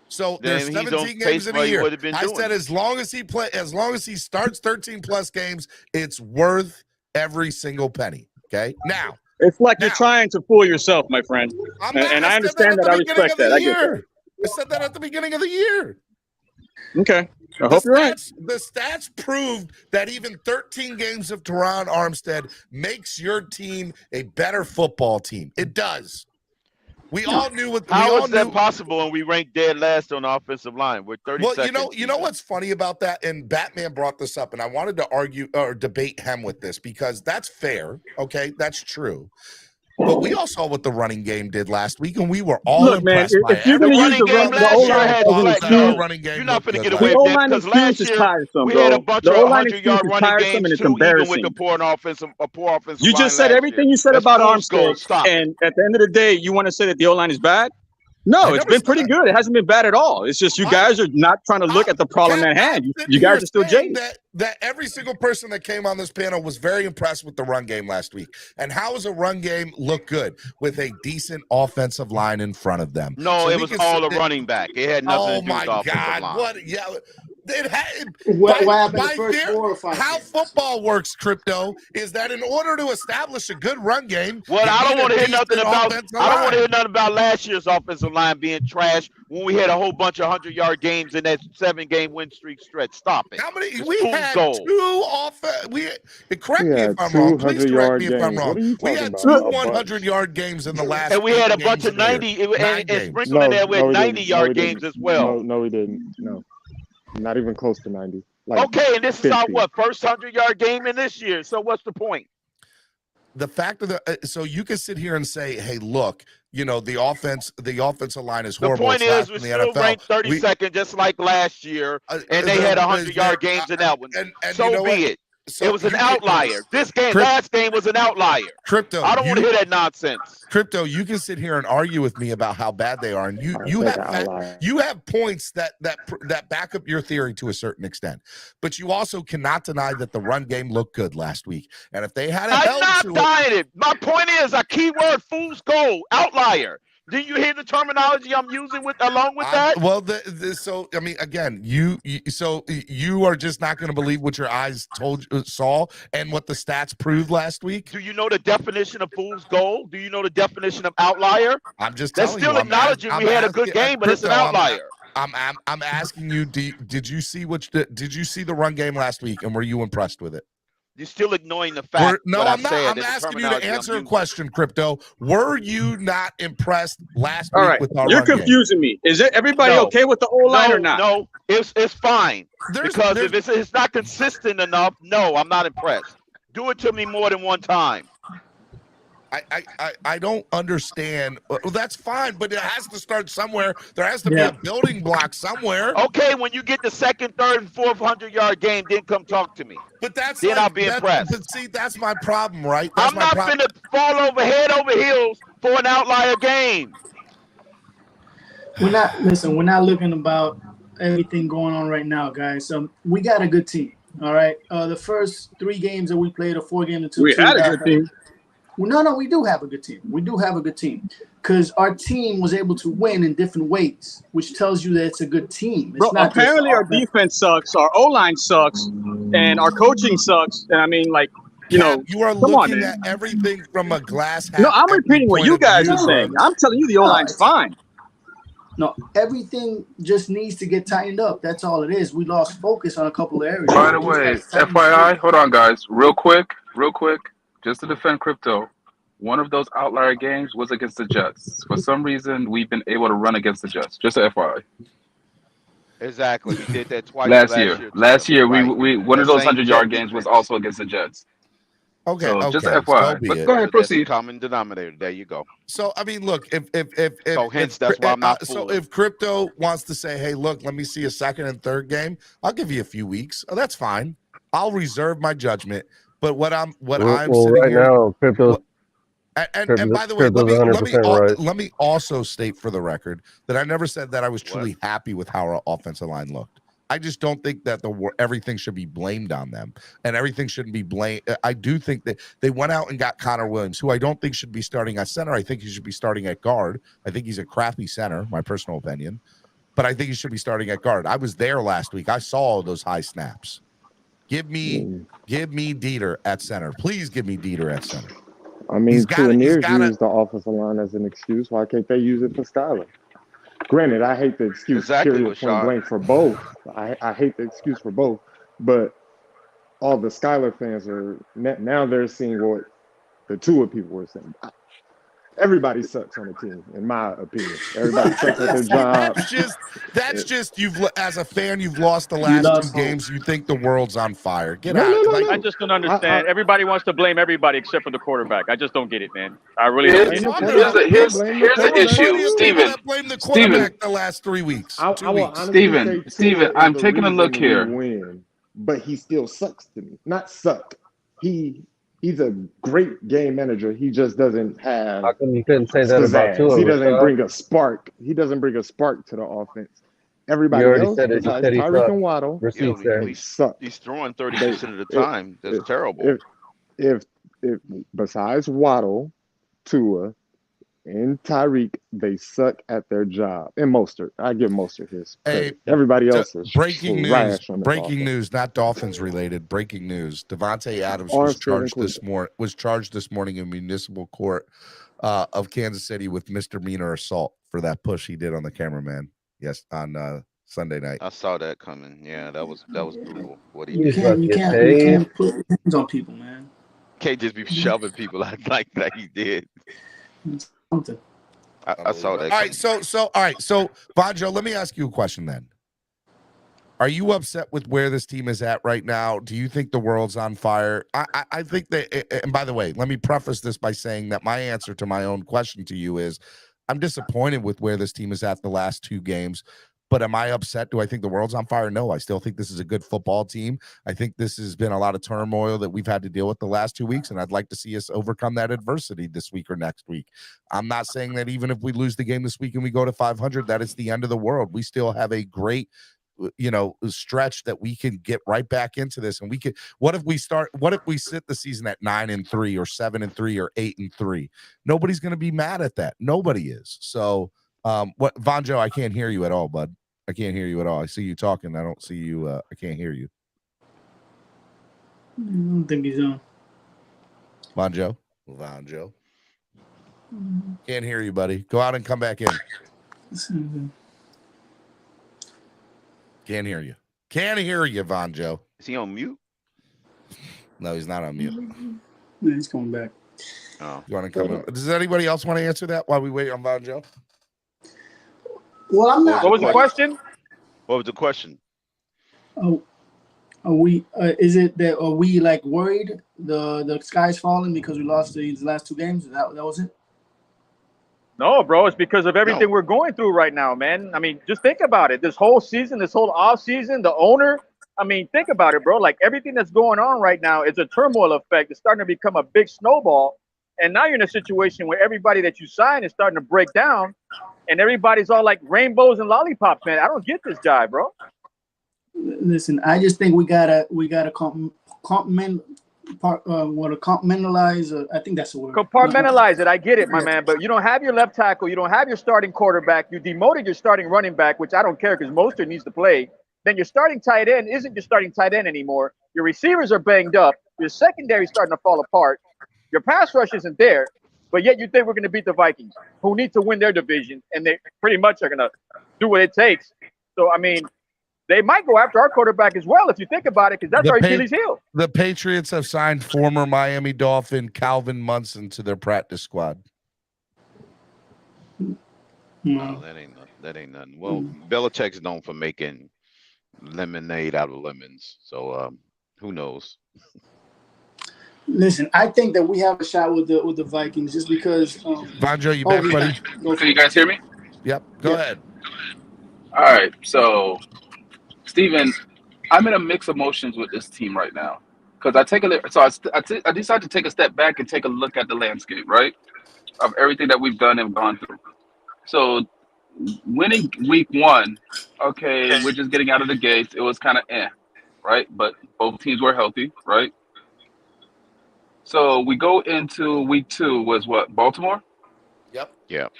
So there's 17 games in a year. I said as long as he starts 13 plus games, it's worth every single penny. Okay. Now it's like you're trying to fool yourself, my friend. And I understand that. I respect that. I get that. I said that at the beginning of the year. Okay. I hope you're right. The stats proved that even 13 games of Teron Armstead makes your team a better football team. It does. We all knew what. How is that possible? And we ranked dead last on the offensive line. We're 30 Well, seconds. you know what's funny about that? And Batman brought this up, and I wanted to argue or debate him with this because that's fair. Okay, that's true. But we all saw what the running game did last week, and we were all impressed by it. You're going to use the O-line as an excuse, you're not going to get away with that because last year we had a bunch of 100-yard running games too, even with the poor offensive You just said everything you said about Armstead, and at the end of the day, you want to say that the O-line is bad? No, it's been pretty good. It hasn't been bad at all. It's just you guys are not trying to look at the problem at hand. You guys are still jaded. That every single person that came on this panel was very impressed with the run game last week. And how does a run game look good with a decent offensive line in front of them? No, it was all a running back. It had nothing to do with the offensive line. What? Yeah. It had, what happened the first 4 or 5 how football works, Crypto, is that in order to establish a good run game, well, I don't want to hear nothing about last year's offensive line being trash when we had a whole bunch of 100-yard games in that 7-game win streak stretch. Stop it. How many? We had 2 offense. Correct me if I'm wrong. Please correct me if I'm wrong. We had 2 100-yard games in the last. And we had a bunch of 90 and sprinkled in there with 90-yard games as well. No, we didn't. No. Not even close to 90. Okay, and this is our first 100-yard game in this year. So what's the point? The fact of so you can sit here and say, "Hey, look, the offensive line is horrible." The point is, we still ranked 32nd, just like last year, and they had 100-yard games in that one. So be it. So it was an outlier. This game, last game was an outlier. Crypto, I don't want to hear that nonsense. Crypto, you can sit here and argue with me about how bad they are, and you have points that back up your theory to a certain extent. But you also cannot deny that the run game looked good last week. And if they had I'm not denying it. My point is a keyword: fool's gold, outlier. Do you hear the terminology I'm using along with that? Well, so I mean, again, you are just not going to believe what your eyes saw and what the stats proved last week. Do you know the definition of fool's gold? Do you know the definition of outlier? I'm just telling you. That's still acknowledging we had a good game, but it's an outlier. I'm asking you, did you see the run game last week, and were you impressed with it? You're still ignoring the fact. I'm not. I'm asking you to answer a question, Crypto. Were you not impressed last week with our You're run game? confusing me. Is everybody okay with the O-line or not? No, it's fine. Because if it's not consistent enough, no, I'm not impressed. Do it to me more than one time. I don't understand. Well, that's fine, but it has to start somewhere. There has to be a building block somewhere. Okay, when you get the second, third, and fourth 100-yard game, then come talk to me. But then I'll be impressed. But see, that's my problem, right? I'm not going to fall over head over heels for an outlier game. We're not looking about everything going on right now, guys. We got a good team. All right. The first 3 games that we played, or 4 games, and 2. We had a good team. Well, no, we do have a good team. We do have a good team because our team was able to win in different ways, which tells you that it's a good team. Bro, apparently our defense sucks, our O-line sucks, and our coaching sucks. And I mean, you are looking at everything from a glass half. No, I'm repeating what you guys are saying. I'm telling you the O-line's fine. No, everything just needs to get tightened up. That's all it is. We lost focus on a couple of areas. By the way, FYI, hold on, guys, real quick. Just to defend Crypto, one of those outlier games was against the Jets. For some reason, we've been able to run against the Jets. Just a FYI. Exactly. We did that twice last year. We one of those 100-yard games was also against the Jets. Okay, so just a FYI. But go ahead, proceed. Common denominator. There you go. So I mean, look, if that's why I'm not so if Crypto wants to say, hey, look, let me see a second and third game, I'll give you a few weeks. Oh, that's fine. I'll reserve my judgment But what I'm Well, sitting right here now, crypto. and by the way, let me also state for the record that I never said that I was truly happy with how our offensive line looked. I just don't think that everything should be blamed on them, and everything shouldn't be blamed. I do think that they went out and got Connor Williams, who I don't think should be starting at center. I think he should be starting at guard. I think he's a crappy center, my personal opinion, but I think he should be starting at guard. I was there last week. I saw all those high snaps. Give me Dieter at center. Please give me Dieter at center. I mean, Suanir's used the offensive line as an excuse. Why can't they use it for Skyler? Granted, I hate the excuse period point blank for both. I hate the excuse for both. But all the Skyler fans are now they're seeing what the Tua people were saying. Everybody sucks on the team, in my opinion. Everybody sucks at their job. That's just as a fan, you've lost the last 2 games. You think the world's on fire. Get out. I just don't understand. Everybody wants to blame everybody except for the quarterback. I just don't get it, man. I really don't. Here's the issue, Steven. Blame the quarterback the last 3 weeks. Steven, I'm taking a look here. Win, but he still sucks to me. Not suck. He's a great game manager. He just doesn't have. How come you couldn't say that about Tua? He doesn't bring a spark. He doesn't bring a spark to the offense. Everybody else, besides Tyreek and Waddle, they suck. He's throwing 30% of the time. That's terrible. If besides Waddle, Tua, and Tyreek, they suck at their job. And Mostert, I give Mostert his. Hey, everybody else is breaking news, not Dolphins related. Breaking news: Devontae Adams was charged this morning in municipal court of Kansas City with misdemeanor assault for that push he did on the cameraman. Yes, on Sunday night. I saw that coming. Yeah, that was brutal. What he You did. you can't put hands on people, man. Can't just be shoving people like he did. Something. I saw that. All right, so Vanjo, let me ask you a question then. Are you upset with where this team is at right now? Do you think the world's on fire? I think that, and by the way, let me preface this by saying that my answer to my own question to you is I'm disappointed with where this team is at the last 2 games. But am I upset? Do I think the world's on fire? No, I still think this is a good football team. I think this has been a lot of turmoil that we've had to deal with the last 2 weeks, and I'd like to see us overcome that adversity this week or next week. I'm not saying that even if we lose the game this week and we go to 500, that it's the end of the world. We still have a great, stretch that we can get right back into this. And we could, what if we sit the season at 9-3 or 7-3 or 8-3? Nobody's going to be mad at that. Nobody is. So, what, Vanjo, I can't hear you at all, bud. I can't hear you at all. I see you talking. I don't see you. I can't hear you. I don't think he's on. Vanjo. Can't hear you, buddy. Go out and come back in. Can't hear you. Can't hear you, Vanjo. Is he on mute? No, he's not on mute. Yeah, he's coming back. Oh, you want to come in? Does anybody else want to answer that while we wait on Vanjo? Well, I'm not. What was the question? What was the question? Oh, are we? Is it that are we like worried the sky's falling because we lost these last 2 games? That was it? No, bro. It's because of everything we're going through right now, man. I mean, just think about it. This whole season, this whole off season, the owner. I mean, think about it, bro. Like everything that's going on right now is a turmoil effect. It's starting to become a big snowball. And now you're in a situation where everybody that you sign is starting to break down, and everybody's all like rainbows and lollipops, man. I don't get this guy, bro. Listen, I just think we gotta compartmentalize. I think that's the word. Compartmentalize it. I get it, my man. But you don't have your left tackle. You don't have your starting quarterback. You demoted your starting running back, which I don't care because Mostert needs to play. Then your starting tight end isn't your starting tight end anymore. Your receivers are banged up. Your secondary is starting to fall apart. Your pass rush isn't there, but yet you think we're going to beat the Vikings, who need to win their division, and they pretty much are going to do what it takes. So, I mean, they might go after our quarterback as well if you think about it, because that's our Achilles heel. The Patriots have signed former Miami Dolphin Calvin Munson to their practice squad. No, that ain't nothing. Well, Belichick's known for making lemonade out of lemons, so who knows? Listen, I think that we have a shot with the Vikings just because. Vanjo, you back, buddy? Can you guys hear me? Yep. Go ahead. All right. So, Steven, I'm in a mixed emotions with this team right now because I decided to take a step back and take a look at the landscape, right, of everything that we've done and gone through. So winning week 1, okay, we're just getting out of the gates. It was kind of right? But both teams were healthy, right? So we go into week 2 was what, Baltimore? Yep.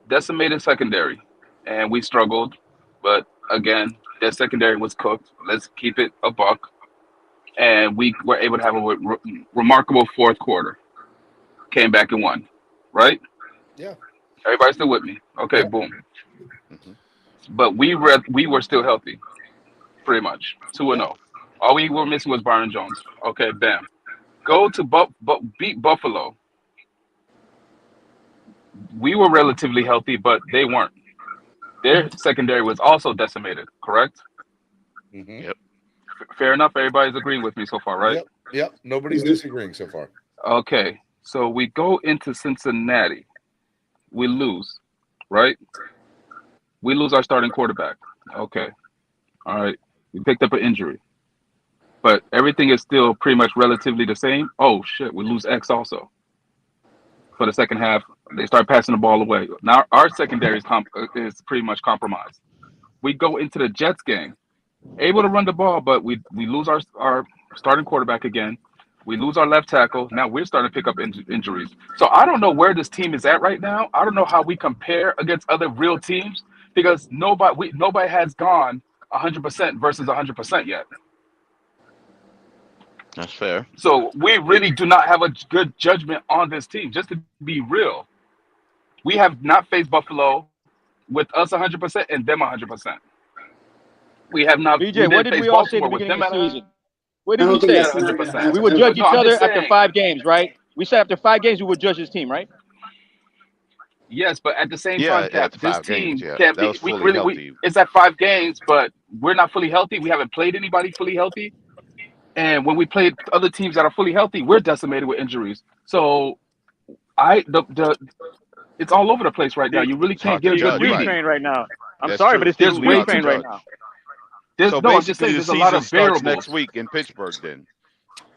Decimated secondary, and we struggled. But again, their secondary was cooked. Let's keep it a buck. And we were able to have a remarkable fourth quarter. Came back and won, right? Yeah. Everybody still with me? Okay, boom. But we were still healthy, pretty much 2-0. All we were missing was Byron Jones. Okay, bam. Go to beat Buffalo. We were relatively healthy, but they weren't. Their secondary was also decimated, correct? Yep. Fair enough. Everybody's agreeing with me so far, right? Yep. Nobody's disagreeing so far. Okay. So we go into Cincinnati. We lose, right? We lose our starting quarterback. Okay. All right. We picked up an injury. But everything is still pretty much relatively the same. Oh, shit. We lose X also. For the second half, they start passing the ball away. Now our secondary is pretty much compromised. We go into the Jets game, able to run the ball, but we lose our starting quarterback again. We lose our left tackle. Now we're starting to pick up injuries. So I don't know where this team is at right now. I don't know how we compare against other real teams because nobody has gone 100% versus 100% yet. That's fair. So we really do not have a good judgment on this team. Just to be real, we have not faced Buffalo with us 100% and them 100%. We have not. BJ, what did we all say at the beginning of the season? What did we say? 100%. We would judge each other after saying, 5 games, right? We said after 5 games we would judge this team, right? Yes, but at the same time, Cap, this team games, can't be. It's at 5 games, but we're not fully healthy. We haven't played anybody fully healthy. And when we played other teams that are fully healthy, we're decimated with injuries. So, it's all over the place right now. You really can't get a good reading train right now. I'm sorry, but it's just weak train right now. I'm just saying there's a lot of variables next week in Pittsburgh. Then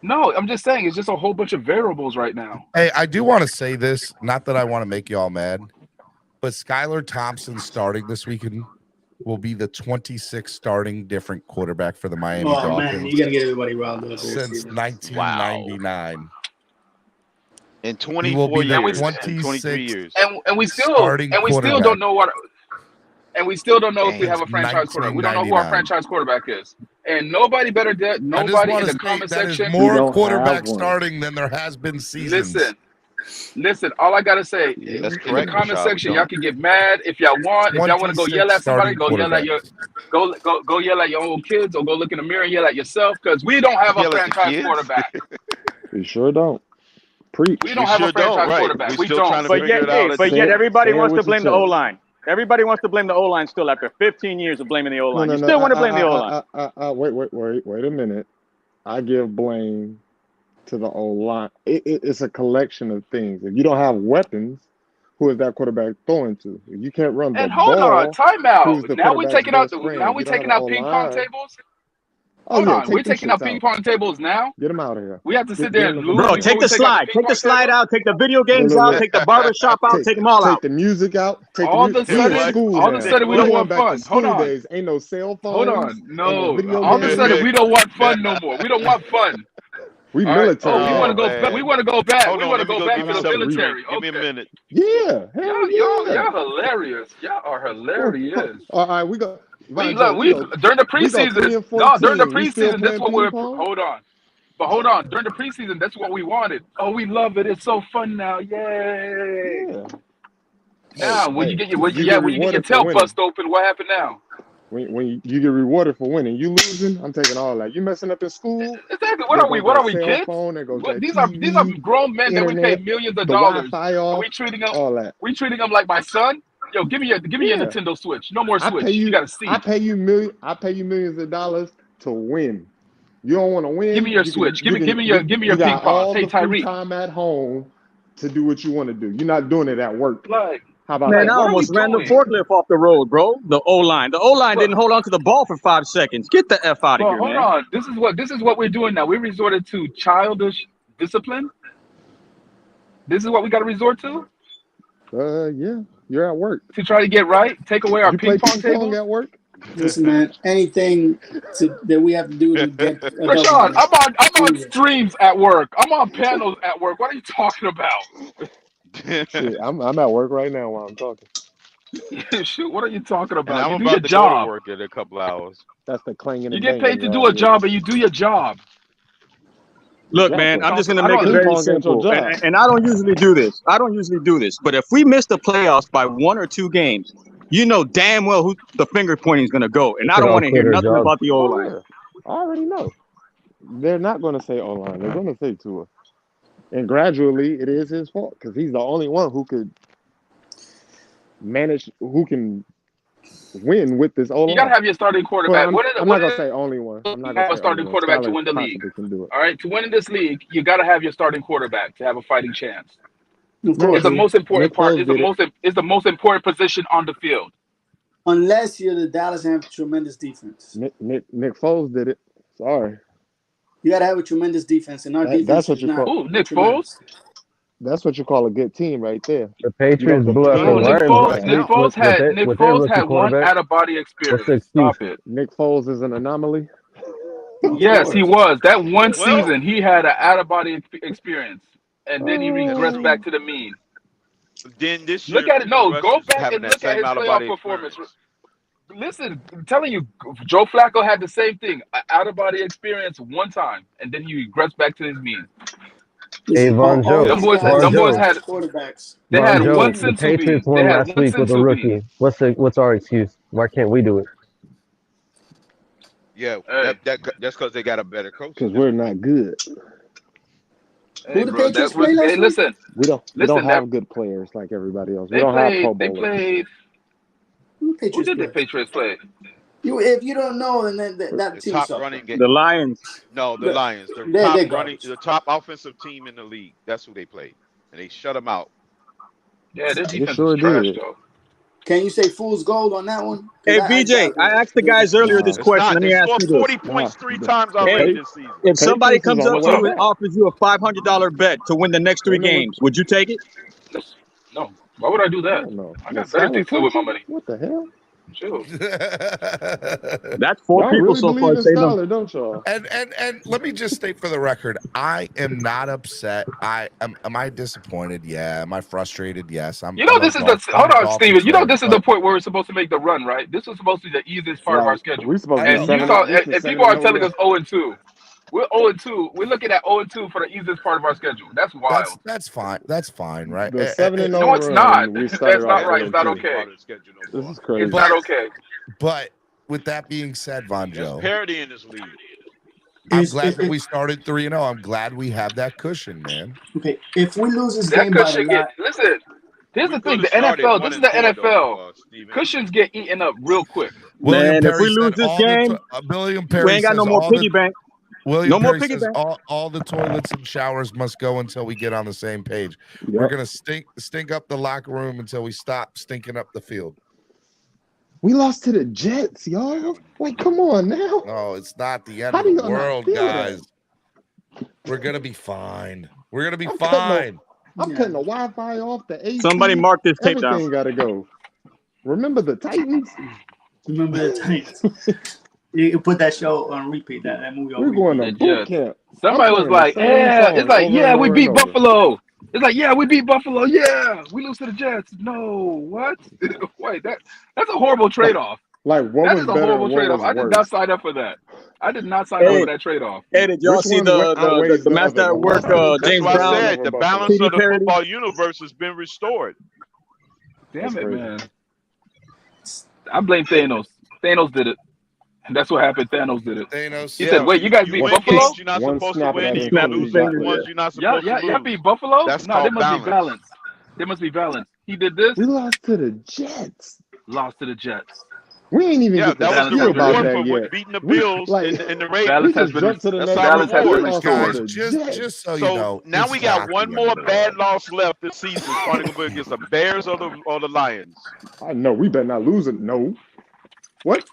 no, I'm just saying it's just a whole bunch of variables right now. Hey, I do want to say this. Not that I want to make you all mad, but Skylar Thompson starting this weekend will be the 26th starting different quarterback for the Miami Dolphins. Man, you're gonna get everybody riled up since 1999. In 24 years, 23 years, and we still don't know what. And we still don't know if we have a franchise quarterback. We don't know who our franchise quarterback is. And nobody better nobody in the comment section. More quarterbacks starting than there has been seasons. Listen, all I gotta say is in the comment section, y'all can get mad if y'all want. If y'all want to go yell at somebody, go yell at your own kids, or go look in the mirror and yell at yourself, because we don't have a franchise quarterback. We sure don't. Preach. We don't have a franchise quarterback. We don't. But yet everybody wants to blame the O-line. Everybody wants to blame the O-line still after 15 years of blaming the O-line. You still want to blame the O-line. Wait a minute. I give blame to the O-line. It's a collection of things. If you don't have weapons, who is that quarterback throwing to? If you can't run the and hold ball, on, timeout. Now we're taking out ping pong tables. Hold on, we're taking out ping pong tables now. Get them out of here. We have to sit there and lose. Bro, take the slide. Take the slide out. Take the video games out. Take the barbershop out. Take them all out. Take the music out. All of a sudden, we don't want fun. Hold on. Days. Ain't no cell phones. Hold on. No. All of a sudden, we don't want fun no more. We don't want fun. We military. Oh, we want to go back. We want to go back. We want to go back to the military. Give me a minute. Yeah. Y'all hilarious. Y'all are hilarious. All right, we go. During the preseason. No, during the preseason, that's what we're. Hold on. But hold on. During the preseason, that's what we wanted. Oh, we love it. It's so fun now. Yay. Yeah. Now, when you get your tail bust open, what happened now? When you get rewarded for winning, you losing. I'm taking all that. You messing up in school. Exactly. What are we? What are we, kids? These are grown men that we pay millions of dollars. Are we treating them? All that. We treating them like my son. Yo, give me your Nintendo Switch. No more Switch. You got to see. I pay you millions of dollars to win. You don't want to win. Give me your Switch. Give me your ping pong. Hey, Tyreek. Time at home to do what you want to do. You're not doing it at work. Like, How about Man, that? I almost ran the forklift off the road, bro. The O-line. The O-line didn't hold on to the ball for 5 seconds. Get the F out of Well, here, hold man. on. This is what we're doing now. We resorted to childish discipline. This is what we got to resort to Yeah, you're at work. to try to get right. Take away our You play ping pong tables. at work? Listen, man, anything that we have to do to get a Rashawn, W. I'm on streams at work. I'm on panels at work. What are you talking about? Shit, I'm at work right now while I'm talking. Shoot, what are you talking And about? I'm You do your about to go to job. work in a couple hours. That's the clanging You and get banging. paid to do a job, and you do your job. Look, man, I'm just going to make it Ping very pong ain't your simple. job. And I don't usually do this. But if we miss the playoffs by 1 or 2 games, you know damn well who the finger pointing is going to go. And I don't want to hear nothing about the O-line. Yeah, I already know. They're not going to say O-line. They're going to say Tua. And gradually, it is his fault because he's the only one who could manage, who can win with this O-line. You got to have your starting quarterback. Well, I'm not going to say only one. I'm not going to have a say starting only quarterback to Skyler win the league. Can do it. All right, to win in this league, you got to have your starting quarterback to have a fighting chance. Of course. It's the most important Nick part. Foles It's the most important position on the field. Unless you're the Dallas and have tremendous defense. Nick Foles did it. Sorry. You got to have a tremendous defense, and our defense That's what is you not. call. Ooh, Nick tremendous. Foles. That's what you call a good team right there. The Patriots blew up the No, Nick Lions Foles. last Nick week Foles with their rookie had one quarterback. out of body What's the experience. excuse? Stop it. Nick Foles is an anomaly. Yes, he was. That one season, he had an out of body experience, and then he regressed back to the mean. Then this year, Look at it. No, Russ go is back having and that look at same his out-of-body playoff performance. experience. Listen, I'm telling you, Joe Flacco had the same thing, out of body experience one time, and then he regressed back to his mean. Hey, Von Joe. Them boys had quarterbacks. They Von had Joe, one the sensu Patriots bean. They won had last one week with a sensu rookie. bean. What's our excuse? Why can't we do it? Yeah, that's because they got a better coach. Because we're not good. Hey, bro, that was. Hey, listen. We don't Listen, have good players like everybody else. We They don't have played. Pro They Bowlers. played. Who Patriots did the Patriots play? If you don't know, then that The team top sucks. running game. The Lions. No, the Lions. The They're top garbage. running, the top offensive team in the league. That's who they played, and they shut them out. Yeah, their defense sure is trash, did. though. Can you say fool's gold on that one? Hey, BJ, I asked the guys earlier this It's question. not. Let They me ask scored you this. 40 points 3 times already this season. If somebody Patriots comes is on up the to way you and back. offers you a $500 bet to win the next 3 games, would you take it? No, why would I do that? No. I got better things to do with my money. What the hell? Sure. That's 4 Y'all people really so far believe in say no. Skyler, don't y'all? And let me just state for the record, I am not upset. Am I disappointed? Yeah. Am I frustrated? Yes. You know, this is the hold on, Steven. You know, this is the point where we're supposed to make the run, right? This was supposed to be the easiest part of our schedule. We're supposed to be And you 7-0. saw, This is and people are 7-0, telling yeah. us 0-2. We're 0-2. We're looking at 0-2 for the easiest part of our schedule. That's wild. That's fine. That's fine, right? The 7-0 No, it's run, not. we That's started not off right. It's not 0-2. okay. This is crazy. It's not okay. But with that being said, Von There's Joe, parity in this league. I'm glad that we started 3-0. I'm glad we have that cushion, man. Okay, if we lose this That game by the cushion get lot, listen. Here's the thing: the started NFL. 1-4 This is the NFL. though, Steven. Cushions get eaten up real quick. William Man, if Perry we lose said this all the game, William we Perry ain't got no says more all piggy the bank. William No more Perry piggy says bank. all the toilets and showers must go until we get on the same page. Yep. We're gonna stink up the locker room until we stop stinking up the field. We lost to the Jets, y'all. Like, come on now. No, it's not the end How of do the y'all not world, feel guys. that? We're gonna be fine. We're gonna be I'm fine. cutting the Wi-Fi off, the AC. Somebody mark this tape down. Everything got to go. Remember the Titans? remember the Titans. You put that show on repeat. That movie on We're repeat. going to boot camp. Somebody was like, "Yeah," it's like, "Yeah, we beat Buffalo." It's like, "Yeah, we beat Buffalo." Yeah, we lose to the Jets. No, what? Wait, that's a horrible trade-off. Like, what That was is a better horrible and what trade-off. was I did worse? not sign up for that. I did not sign up for that trade-off. Hey, did y'all Which see one the outweighs the the master other? at work, That's James why I Brown? said the balance PD of the parody? football universe has been restored. Damn it, man. I blame Thanos. Thanos did it. And that's what happened. Thanos did it. Thanos. He said, "Wait, you guys beat win Buffalo?" games you're not One supposed to snap of win. that You're gonna infinity lose games gauntlet. ones you're not Y'all, supposed to y'all lose. beat Buffalo? That's No, there called must be balance. balance. There must be balance. He did this. We lost to the Jets. Lost to the Jets. We ain't even get to that was hear the about reward that for yet. beating the Bills and the Ravens. Balance has been Jump to the That's next our balance has been reward. restored. Just so you know, Now it's we got not one the end more of the bad world. loss left this season. It's probably gonna be against the Bears or the Lions. I know we better not lose it. No. What?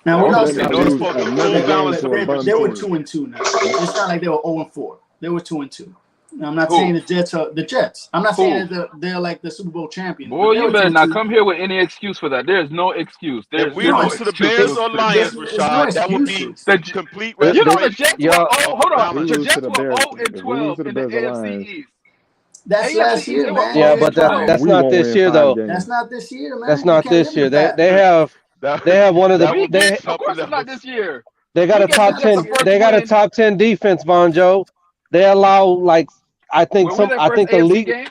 Now we We lost. better not lose another game to a bum They were team. 2-2 now. It's not like they were 0-4. They were 2-2. Now, I'm not saying the Jets are the Jets. I'm not saying that they're like the Super Bowl champions. Boy, you better not come here with any excuse for that. There's no excuse. There's If we lose to the Bears or Lions, Rashad, that would be complete You know the restoration. Jets were hold on. We The lose to Jets the were Bears. 0-12 in the AFC East. That's last year, man. Yeah, but that's We not won't this win year 5 though. games. That's not this year, man. That's You not can't this live in year. the They past. have one of the Of course, it's not this year. they got We a get top the Jets 10 the first they got a win. top 10 defense, Bonjo. They allow like I think Were we their first the AFC league game?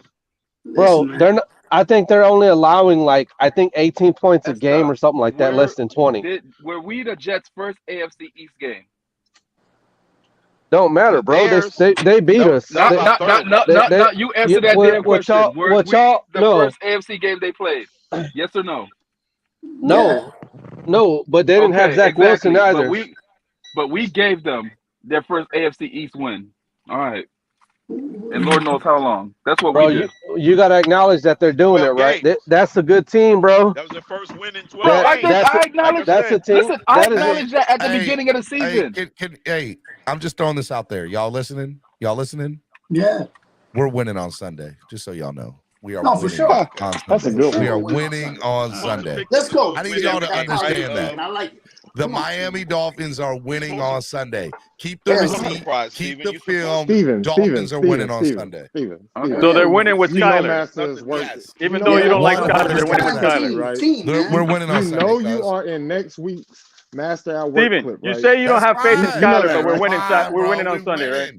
bro, Listen, they're not, I think they're only allowing like I think 18 points a game or something like that, less than 20. Were we the Jets' first AFC East game? Don't matter, bro. They beat us. No, you answer that damn question. Were we the first AFC game they played? Yes or no? No, but they didn't have Zach Wilson either. But we gave them their first AFC East win. All right. And Lord knows how long. That's what we did. You got to acknowledge that they're doing it right. That's a good team, bro. That was their first win in 12 Bro, I games. acknowledge that's a team. Listen, I acknowledge that at the beginning of the season. Hey, I'm just throwing this out there. Y'all listening? Yeah. We're winning on Sunday. Just so y'all know. We are No, for winning sure. on Sunday. That's a good one. We are winning on Sunday. Let's go. I need y'all to understand that. I like it. The Miami Dolphins are winning on Sunday. Keep the receipt. Keep the film. Dolphins are winning on Sunday. So they're winning with Skyler. Even though you don't like Skyler, they're winning with Skyler, right? We're winning on Sunday. You know you are in next week's Master at Work Steven, clip, you right? say you don't have faith in Skyler, but we're winning. Fine, We're bro. winning on We Sunday, win. right?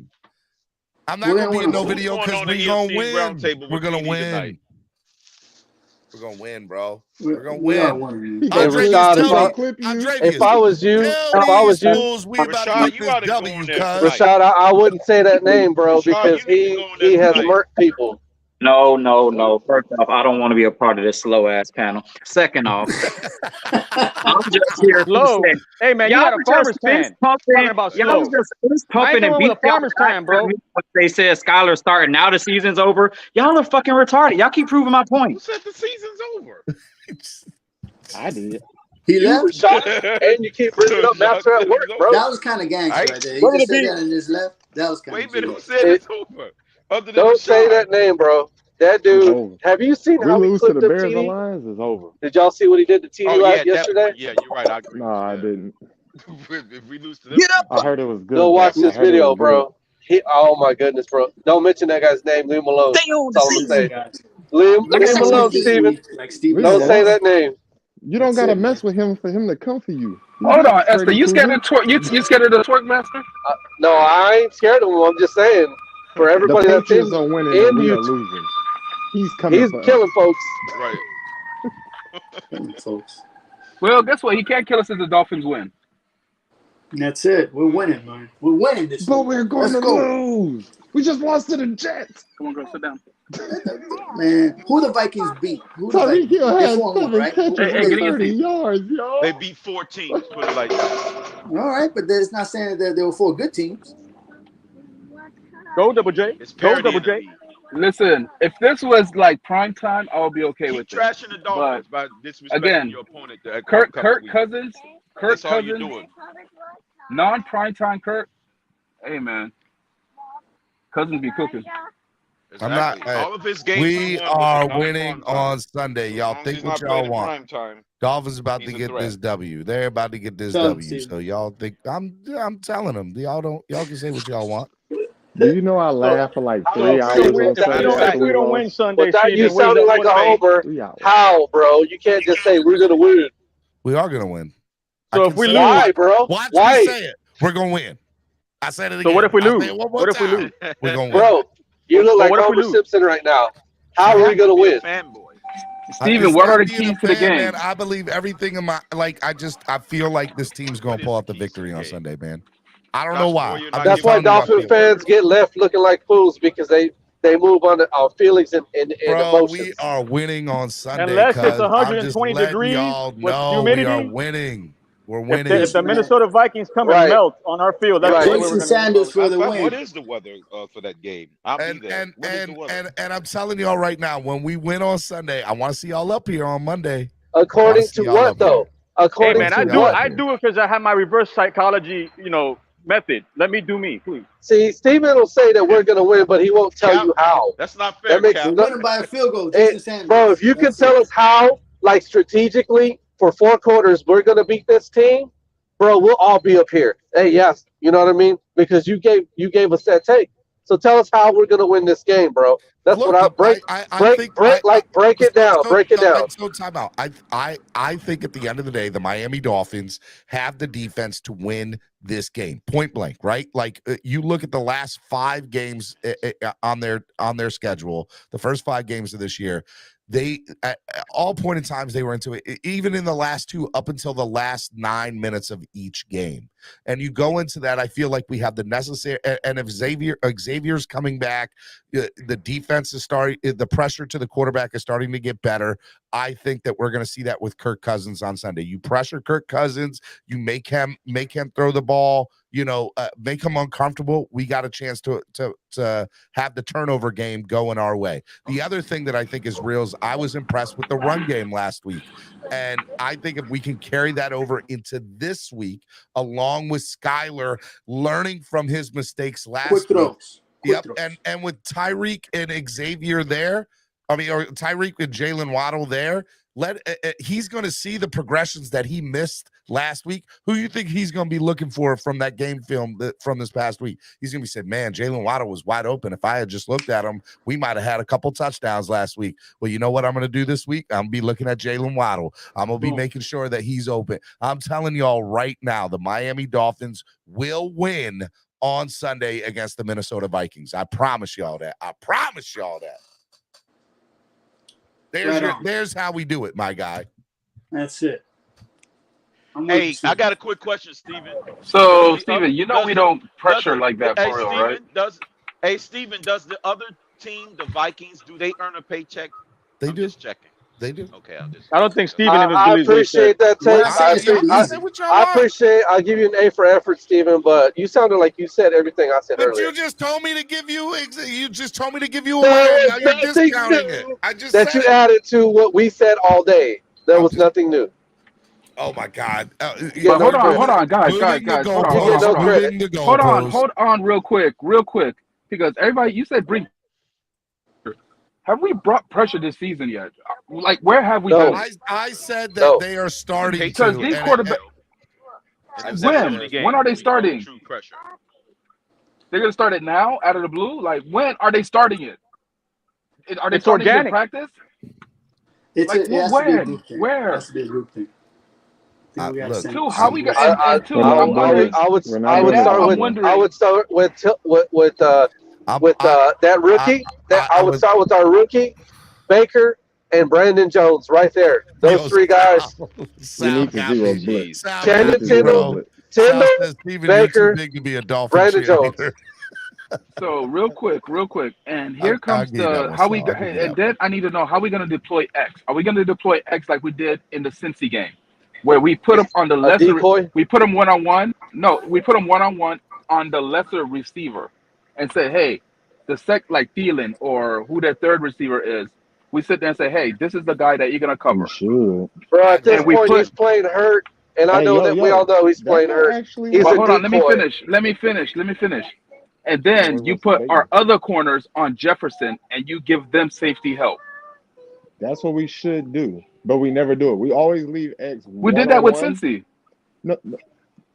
I'm not gonna be in no video because we're gonna win. We're gonna win. We're gonna win, bro. We're gonna win. If I was you, Rashad, I wouldn't say that name, bro, because he has murked people. No. First off, I don't want to be a part of this slow ass panel. Second off, I'm just here slow. to say, Hey man, you got a farmer's tan. Talking about slow. Y'all just fist pumping and beat a farmer's tan, bro. They said Skyler starting now the season's over. Y'all are fucking retarded. Y'all keep proving my point. Who said the season's over? I did. He left. And you keep bringing it up after at work, bro. That was kind of gangster right there. He just said that and just left. That was kind of. Wait a minute, who said it's over? Don't say that name, bro. That dude. Have you seen how he lose to clipped the up Bears and TD? Lions is over. Did y'all see what he did to TD yesterday? Yeah, you're right. I agree. No, I didn't. If we lose to them, I heard it was good. Go watch this video, bro. Oh my goodness, bro. Don't mention that guy's name. Leave him alone. That's all I'm saying. Leave him alone, Steven. Don't say that name. You don't gotta mess with him for him to come for you. Hold on, Esther. You scared of twerk? You scared of the twerk master? No, I ain't scared of him. I'm just saying for everybody that's in, are winning and we are losing. He's coming. He's killing folks. Right. Folks. Well, guess what? He can't kill us if the Dolphins win. That's it. We're winning, man. We're winning this. But we're going to lose. We just lost to the Jets. Come on, go sit down. Man, who the Vikings beat? Who the Tyreek Hill Vikings? had They 4-1, 7 right? catches for 30 yards, yo. They beat 4 teams. Put it like that. All right, but that's not saying that there were 4 good teams. Go Double J. Go Double J. Listen, if this was like prime time, I would be okay with it. Trashing the Dolphins by disrespecting again, your opponent. Kirk Cousins, non-prime time Kirk. Hey man, Cousins be cooking. I'm not. All of his games We are winning on Sunday. Y'all think what y'all want. Dolphins about to get this W. They're about to get this W. So y'all think I'm telling them. Y'all can say what y'all want. Do you know I laughed for like 3 hours on Sunday? If we don't win Sunday, Without you sounding like a homer, how, bro? You can't just say we're gonna win. We are gonna win. So if we lose, why, bro? Watch Why? me say it. We're gonna win. I said it again. So what if we lose? What if we lose? We're gonna win. Bro, you look like Homer Simpson right now. How are we gonna win? Steven, what are the keys to the game? Man, I believe everything in my I feel like this team's gonna pull out the victory on Sunday, man. I don't know why. That's why Dolphin fans get left looking like fools because they they move on feelings and emotions. We are winning on Sunday. Unless it's I'm 120 just letting degrees y'all with know humidity. we are winning. We're If winning. the Minnesota Vikings come and melt on our field, that's the way we're Jason going Sanders for the win. What is the weather for that game? I'll be there. What is the weather? And I'm telling y'all right now, when we win on Sunday, I want to see y'all up here on Monday. According to what though? According hey man, to what? I do it because I have my reverse psychology, method. Let me do me, please. See, Steven will say that we're going to win, but he won't tell you how. That's not fair. That makes We're winning by a field goal, Jason Sanders. Bro, if you can tell us how, like strategically, for 4 quarters, we're going to beat this team, bro, we'll all be up here. Hey, yes, you know what I mean? Because you gave us that take. So tell us how we're going to win this game, bro. That's what I break it down. Break it down. So time out. I think at the end of the day, the Miami Dolphins have the defense to win this game, point blank, right? Like you look at the last 5 games on their schedule, the first 5 games of this year. They at all point in times they were into it, even in the last 2 up until the last 9 minutes of each game. And you go into that, I feel like we have the necessary. And if Xavier's coming back, the defense is starting. The pressure to the quarterback is starting to get better. I think that we're going to see that with Kirk Cousins on Sunday. You pressure Kirk Cousins, you make him throw the ball. Make him uncomfortable. We got a chance to have the turnover game going our way. The other thing that I think is real is I was impressed with the run game last week. And I think if we can carry that over into this week, along with Skyler learning from his mistakes last week. Yep. And with Tyreek and Xavier there, or Tyreek and Jalen Waddle there, he's going to see the progressions that he missed last week. Who you think he's going to be looking for from that game film from this past week? He's going to be saying, man, Jalen Waddle was wide open. If I had just looked at him, we might have had a couple touchdowns last week. Well, you know what I'm going to do this week? I'm going to be looking at Jalen Waddle. I'm going to be making sure that he's open. I'm telling y'all right now, the Miami Dolphins will win on Sunday against the Minnesota Vikings. I promise y'all that. There's how we do it, my guy. That's it. Hey, I got a quick question, Steven. So, Steven, we don't pressure like that for real, right? Steven, does the other team, the Vikings, do they earn a paycheck? They do. Just checking. They do. Okay, I don't think Steven I appreciate that take. I appreciate. I'll give you an A for effort, Steven. But you sounded like you said everything I said earlier. But you just told me to give you. You just told me to give you a win. Now you're discounting it. I just that said you added to what we said all day. There was nothing new. Oh my God! But hold on, guys. Hold on, real quick, because everybody, you said bring. Have we brought pressure this season yet? Like, where have we done it? I said that they are starting because these quarterbacks. When are they starting? They're gonna start it now, out of the blue. Like, when are they starting it? Are they starting it in practice? It has to be a group thing. Where? It has to be a group thing. How we got? I would start with that rookie. I would start with our rookie, Baker, and Brandon Jones right there. Those 3 guys. We need to do a blitz. Tindall, Baker, big to be a Dolphin Brandon Jones. So real quick, and here comes how we. And then I need to know how we going to deploy X. Are we going to deploy X like we did in the Cincy game, where we put him on the lesser? We put him one-on-one. No, we put him one-on-one on the lesser receiver, and say, hey, like Thielen or who their third receiver is. We sit there and say, hey, this is the guy that you're going to cover. Sure. Bro, at this point, he's playing hurt, and I know that we all know he's playing hurt. He's a hold on, let me decoy. finish. And then you put our other corners on Jefferson, and you give them safety help. That's what we should do, but we never do it. We always leave X. We did that with Cincy. No.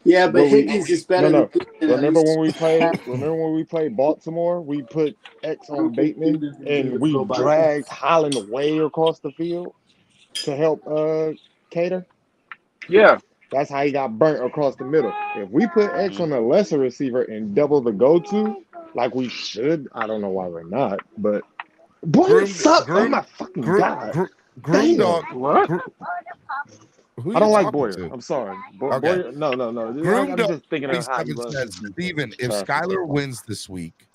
Yeah, but Higgins is better. No. Remember when we played Baltimore? We put X on Bateman and we dragged Holland way across the field to help Cater. Yeah, that's how he got burnt across the middle. If we put X on the lesser receiver and double the go-to, like we should, I don't know why we're not, but boy, it sucks. Oh my fucking God. What? I don't like Boyer. I'm sorry. Boyer, no. I'm just thinking of how he runs. Steven, if Skyler wins this week,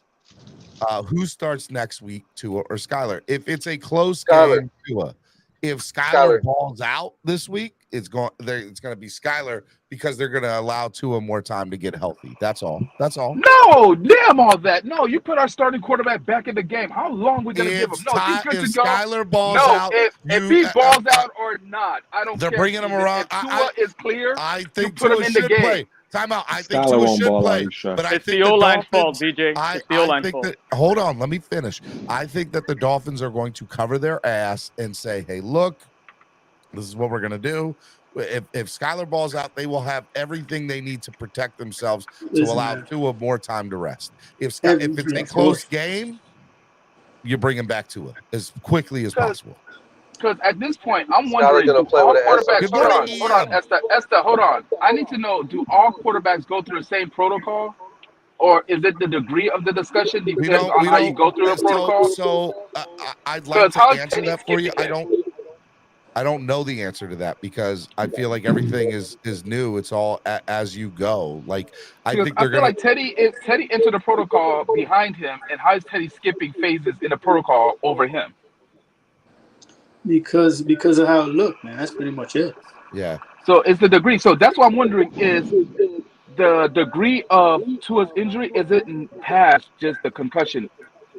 Who starts next week, Tua or Skylar? If it's a close Skylar. game, Tua. If Skylar. Skylar balls out this week, it's going to be Skylar because they're going to allow Tua more time to get healthy. That's all. No, damn all that. No, you put our starting quarterback back in the game. How long we gonna give him? No, he's good to go. Skylar balls No, out, if he balls out or not, I don't care. They're bringing him around. If Tua is clear, I think put him Tua in the should game. play. Time out. I think Skylar Tua won't should ball play, out, sure. but I It's think the the O-line's Dolphins. fault, BJ. It's the I O-line's think fault. that. Hold on, let me finish. I think that the Dolphins are going to cover their ass and say, "Hey, look, this is what we're going to do." If Skylar balls out, they will have everything they need to protect themselves to Listen, allow man. Tua more time to rest. If it's a close game, you bring him back Tua as quickly as possible. Because at this point, I'm Skylar wondering, gonna do play all with an S on quarterbacks? his Hold face. on, Esther, hold on. I need to know: do all quarterbacks go through the same protocol, or is it the degree of the discussion depends on how you go through the protocol? I'd like to how is answer Teddy that for you. skipping I don't know the answer to that because I feel like everything is new. It's all as you go. Like I Because think I they're feel gonna. like Teddy entered the protocol behind him, and how is Teddy skipping phases in the protocol over him? Because of how it looked, man. That's pretty much it. Yeah. So it's the degree. So that's what I'm wondering: is the degree of Tua's injury? Is it past just the concussion?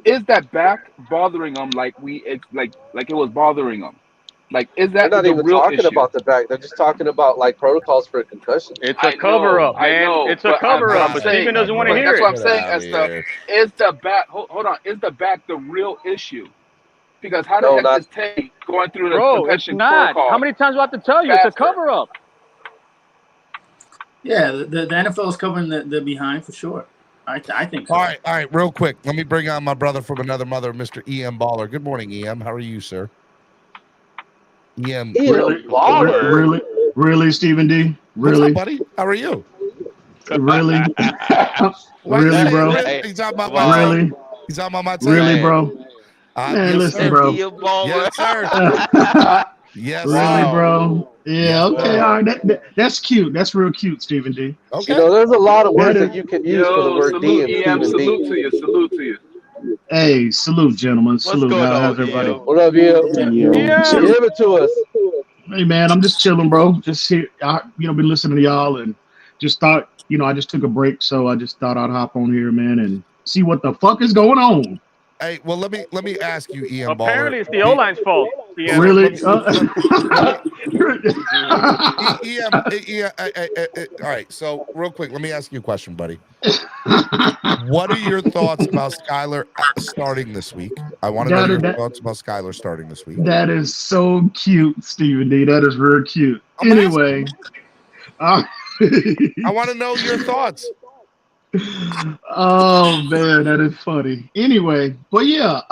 Is that back bothering him like it was bothering him? Like, is They're that not the even real talking issue? about the back. They're just talking about like protocols for a concussion. It's a cover-up, man. It's a cover-up, but Steven doesn't want to hear That's it. what I'm saying. Is the back? Hold on. Is the back the real issue? Because how the heck is Teddy going through the Bro, it's concussion not. protocol? How many times do I have to tell you? It's a cover-up. Yeah, the NFL is covering the behind for sure. I think so. All right. Real quick, let me bring on my brother from another mother, Mr. E.M. Baller. Good morning, E.M. How are you, sir? E.M. Really, Stephen D? Really? What's up, buddy? How are you? Really? Really, bro? He's talking about my really? He's talking about my team. Really, bro? Man, yes, listen, sir. bro. Yes, sir. Yes, really, sir. bro? Yeah, Yes, okay, sir. all right. That's cute. That's real cute, Stephen D. Okay. You know, there's a lot of words that you can use for the word D salute, and EM, Stephen salute D. to you. Salute to you. Hey, salute, gentlemen. Salute. How's everybody? What up, EM? Give it to us. Hey, man, I'm just chilling, bro. Just here, been listening to y'all and just thought, I just took a break, so I just thought I'd hop on here, man, and see what the fuck is going on. Hey, well, let me ask you, EM. Apparently, Baller. it's the O-line's fault. EM. Really? All right. So, real quick, let me ask you a question, buddy. What are your thoughts about Skylar starting this week? I want to know your thoughts about Skylar starting this week. That is so cute, Stephen D. That is real cute. Anyway, I want to know your thoughts. Oh man, that is funny. Anyway, but yeah,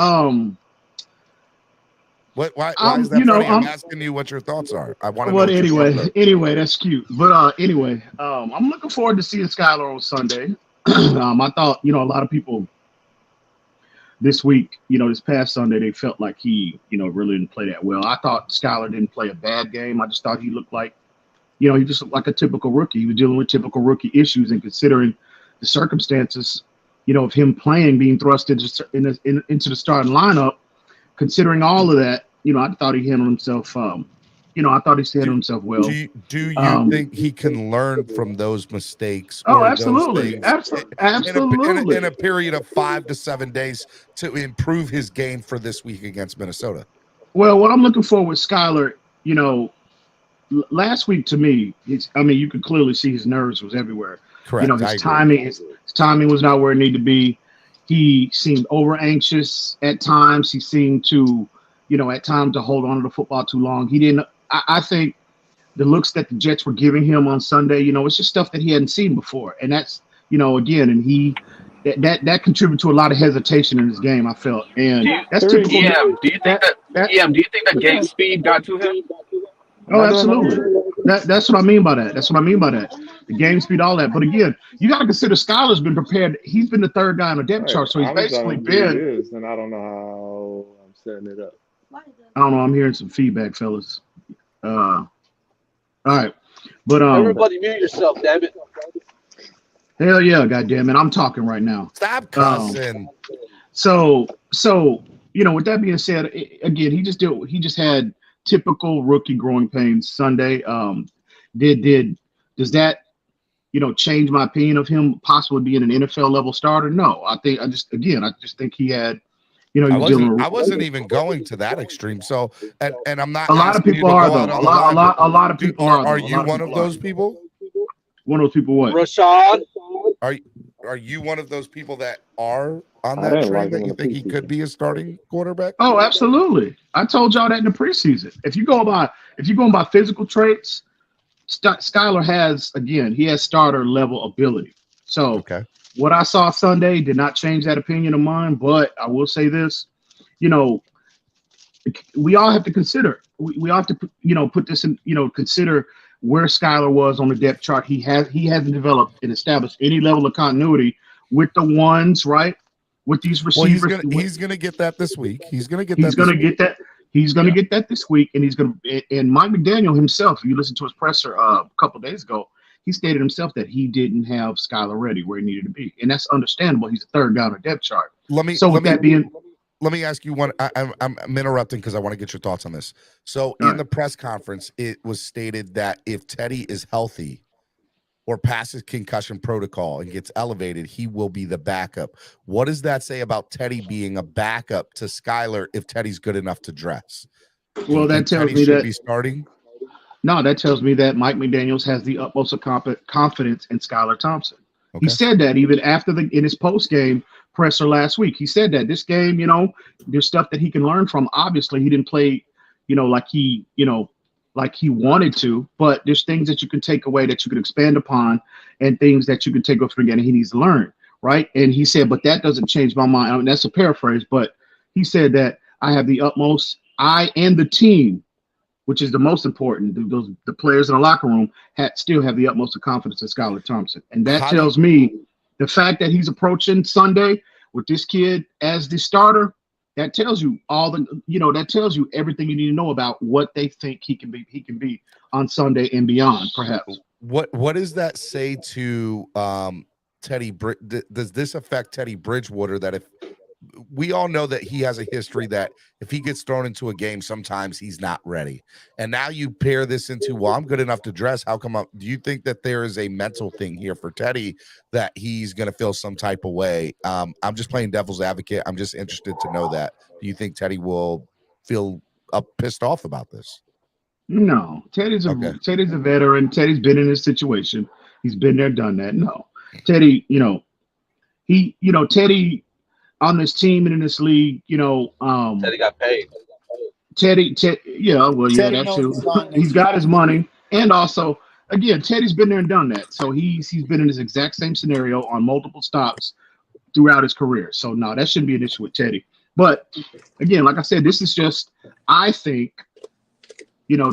why is that funny? I'm asking you what your thoughts are. I want to know. Anyway, that's cute. But anyway, I'm looking forward to seeing Skylar on Sunday. I thought, a lot of people this week, this past Sunday, they felt like he, really didn't play that well. I thought Skylar didn't play a bad game. I just thought he looked like, he just looked like a typical rookie. He was dealing with typical rookie issues, and considering the circumstances, of him being thrust into the starting lineup, considering all of that, I thought he handled himself. I thought he handled himself well. Do you think he can learn from those mistakes? Oh, absolutely, absolutely. In a period of 5 to 7 days to improve his game for this week against Minnesota. Well, what I'm looking for with Skylar, last week to me, you could clearly see his nerves was everywhere. Correct. His timing was not where it needed to be. He seemed over anxious at times. He seemed to, at times to hold on to the football too long. He didn't. I think the looks that the Jets were giving him on Sunday, it's just stuff that he hadn't seen before, and that's, again, and that contributed to a lot of hesitation in his game. I felt, and that's typical. Do you think that game speed got to him? Oh, absolutely. That's what I mean by that. The game speed, all that. But again, you got to consider Skylar's been prepared. He's been the third guy on the depth chart, so he's basically been. And I don't know how I'm setting it up. I don't know. I'm hearing some feedback, fellas. All right, but everybody mute yourself, damn it. Hell yeah, goddamn it! I'm talking right now. Stop cussing. So with that being said, again, he just had typical rookie growing pains Sunday. Does that change my opinion of him possibly being an NFL level starter? No, I just think he had, he was dealing with. I wasn't even going to that extreme. So, and I'm not. A lot of people are though. A lot of people are. Are you one of those people? One of those people what? Rashad? Are you one of those people that are on that train that you think he could be a starting quarterback? Oh, absolutely. I told y'all that in the preseason. If you go by physical traits, Skylar has starter level ability. So what I saw Sunday did not change that opinion of mine. But I will say this, we all have to consider. We all have to put this in. Consider where Skylar was on the depth chart. He hasn't developed and established any level of continuity with the ones, right? With these receivers. Well, he's gonna get that this week. He's gonna get that this week, and and Mike McDaniel himself, if you listen to his presser a couple of days ago, he stated himself that he didn't have Skylar ready where he needed to be, and that's understandable. He's a third down on the depth chart. Let me ask you one. I'm interrupting because I want to get your thoughts on this. So in the press conference, it was stated that if Teddy is healthy or passes concussion protocol and gets elevated, he will be the backup. What does that say about Teddy being a backup to Skylar if Teddy's good enough to dress? Well, that tells Teddy me should that be starting. No, that tells me that Mike McDaniels has the utmost of confidence in Skylar Thompson. Okay. He said that even in his post game presser last week. He said that this game, there's stuff that he can learn from. Obviously, he didn't play, like he wanted to, but there's things that you can take away that you can expand upon and things that you can take off again and he needs to learn, right? And he said, but that doesn't change my mind. I mean, that's a paraphrase, but he said that I and the team, which is the most important, the players in the locker room still have the utmost of confidence in Skylar Thompson. And that tells me the fact that he's approaching Sunday with this kid as the starter, that tells you that tells you everything you need to know about what they think he can be on Sunday and beyond, perhaps. What does that say to Teddy? Does this affect Teddy Bridgewater? That if we all know that he has a history that if he gets thrown into a game, sometimes he's not ready. And now you pair this into, well, I'm good enough to dress. How come do you think that there is a mental thing here for Teddy that he's going to feel some type of way? I'm just playing devil's advocate. I'm just interested to know that. Do you think Teddy will feel pissed off about this? No, Teddy's a veteran. Teddy's been in this situation. He's been there, done that. No, Teddy, Teddy on this team and in this league, Teddy got paid. Teddy, that too. He's got his money, and also, again, Teddy's been there and done that. So he's been in this exact same scenario on multiple stops throughout his career. So no, that shouldn't be an issue with Teddy. But again, like I said, this is just, I think,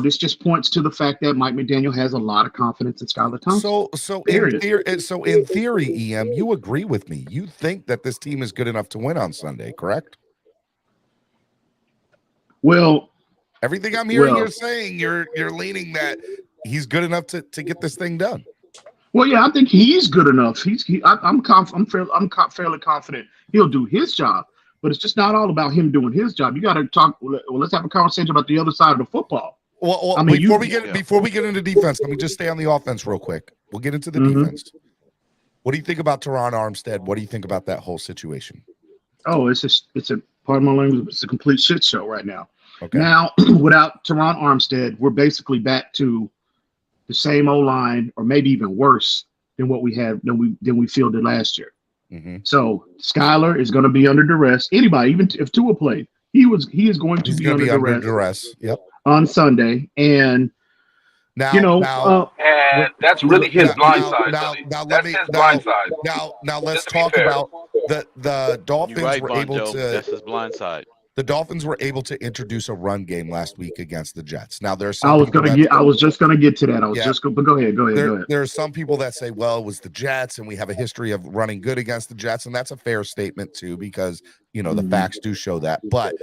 this just points to the fact that Mike McDaniel has a lot of confidence in Skylar Thompson. So in theory, EM, you agree with me. You think that this team is good enough to win on Sunday, correct? Well, everything I'm hearing you're saying, you're leaning that he's good enough to get this thing done. Well, yeah, I think he's good enough. I'm fairly confident he'll do his job. But it's just not all about him doing his job. You got to talk. Well, let's have a conversation about the other side of the football. Well, I mean, before we get into defense, let me just stay on the offense real quick. We'll get into the defense. What do you think about Teron Armstead? What do you think about that whole situation? Oh, it's a part of my language. It's a complete shit show right now. Okay. Now, without Teron Armstead, we're basically back to the same O-line, or maybe even worse than what we had than we fielded last year. Mm-hmm. So Skylar is going to be under duress. Anybody, even if Tua played, he is going to be under duress. Yep. On Sunday, and and that's really his blind side. That's his blind side. Now let's talk about the Dolphins were able to. That's his blind side. The Dolphins were able to introduce a run game last week against the Jets. Now there's I was just going to get to that. But go ahead. There are some people that say, well, it was the Jets and we have a history of running good against the Jets. And that's a fair statement too, because, the facts do show that. But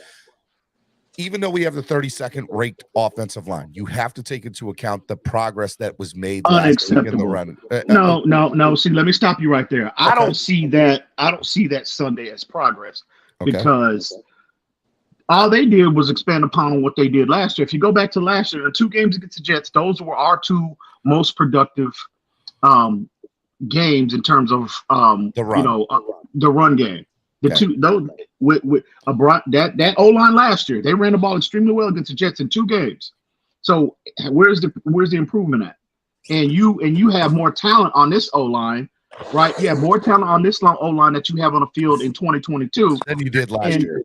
even though we have the 32nd ranked offensive line, you have to take into account the progress that was made last week in the run. No. See, let me stop you right there. I don't see that Sunday as progress. because all they did was expand upon what they did last year. If you go back to last year, the 2 games against the Jets, those were our 2 most productive games in terms of the run game. The two those with that O-line last year, they ran the ball extremely well against the Jets in 2 games. So where's the improvement at? And you have more talent on this O-line, right? You have more talent on this O-line that you have on the field in 2022 than you did last year.